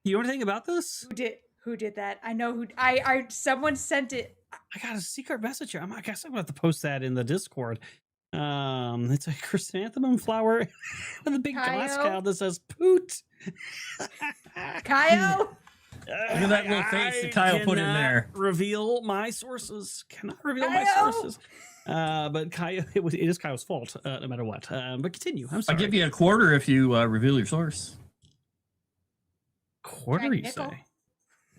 You know anything about this? Who did that? I know who. Someone sent it. I got a secret message here. I guess I'm gonna have to post that in the Discord. It's a chrysanthemum flower with a big glass cow that says "poot." Kyle. Look at that little face that Kyle put in there. Reveal my sources. Cannot reveal my sources. But Kyle, it is Kyle's fault, no matter what. But continue. I'm sorry. I'll give you a quarter if you reveal your source. Quarter, you nickel. say?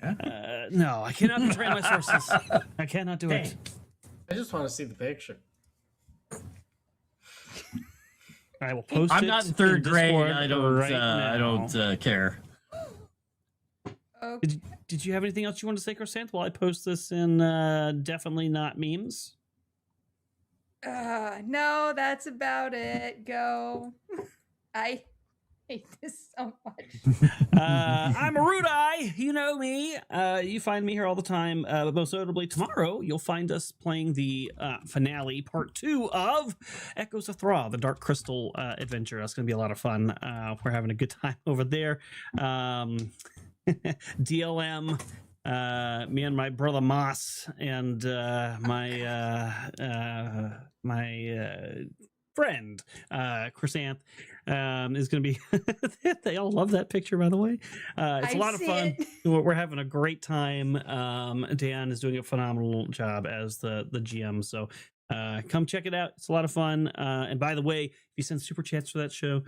Yeah. No, I cannot betray my sources. I cannot do it. I just want to see the picture. I will post I'm it. not in third grade. Discord I don't. right I now. don't care. Okay. Did you have anything else you want to say, Chrysanth? While I post this in definitely not memes. No, that's about it. Go. I hate this so much. I'm Erudi. You know me. You find me here all the time. But most notably, tomorrow you'll find us playing the finale, part 2 of Echoes of Thra, the Dark Crystal adventure. That's going to be a lot of fun. We're having a good time over there. DLM. Me and my brother Moss and my friend Chrysanth is going to be they all love that picture, by the way. It's a lot of fun. We're having a great time. Dan is doing a phenomenal job as the GM, so come check it out. It's a lot of fun. And by the way, if you send super chats for that show,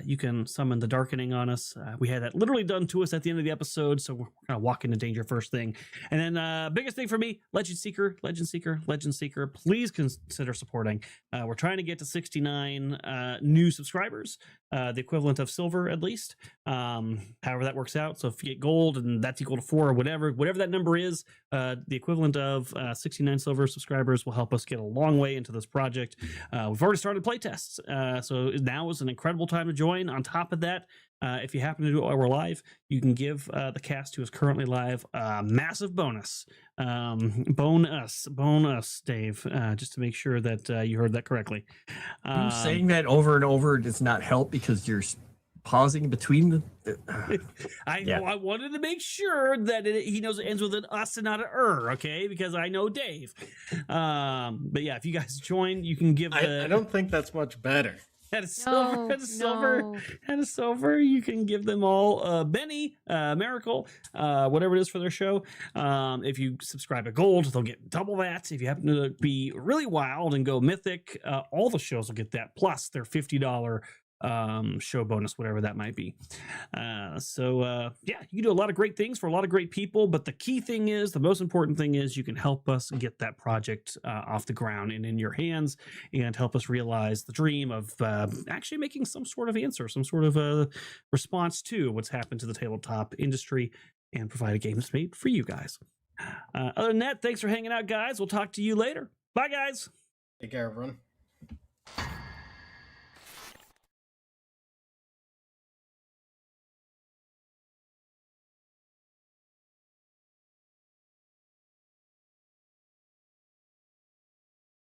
you can summon the darkening on us. We had that literally done to us at the end of the episode, so we're kind of walking into danger first thing. And then biggest thing for me, Legend Seeker. Please consider supporting. We're trying to get to 69 new subscribers, the equivalent of silver at least. However that works out. So if you get gold and that's equal to 4 or whatever that number is, the equivalent of 69 silver subscribers will help us get a long way into this project. We've already started playtests, so now is an incredible time to join. On top of that, if you happen to do it while we're live, you can give the cast who is currently live a massive bonus. Bonus, Dave, just to make sure that you heard that correctly. You saying that over and over does not help because you're pausing between the. I wanted to make sure that he knows it ends with an us and not an okay? Because I know Dave. But yeah, if you guys join, you can give. I don't think that's much better. At a silver, you can give them all Benny, Miracle, whatever it is for their show. If you subscribe at gold, they'll get double that. If you happen to be really wild and go mythic, all the shows will get that, plus their $50 show bonus, whatever that might be. So yeah, you can do a lot of great things for a lot of great people, but the key thing is, the most important thing is, you can help us get that project off the ground and in your hands, and help us realize the dream of actually making some sort of answer, some sort of a response to what's happened to the tabletop industry, and provide a game that's made for you guys. Other than that, thanks for hanging out, guys. We'll talk to you later. Bye, guys. Take care, everyone.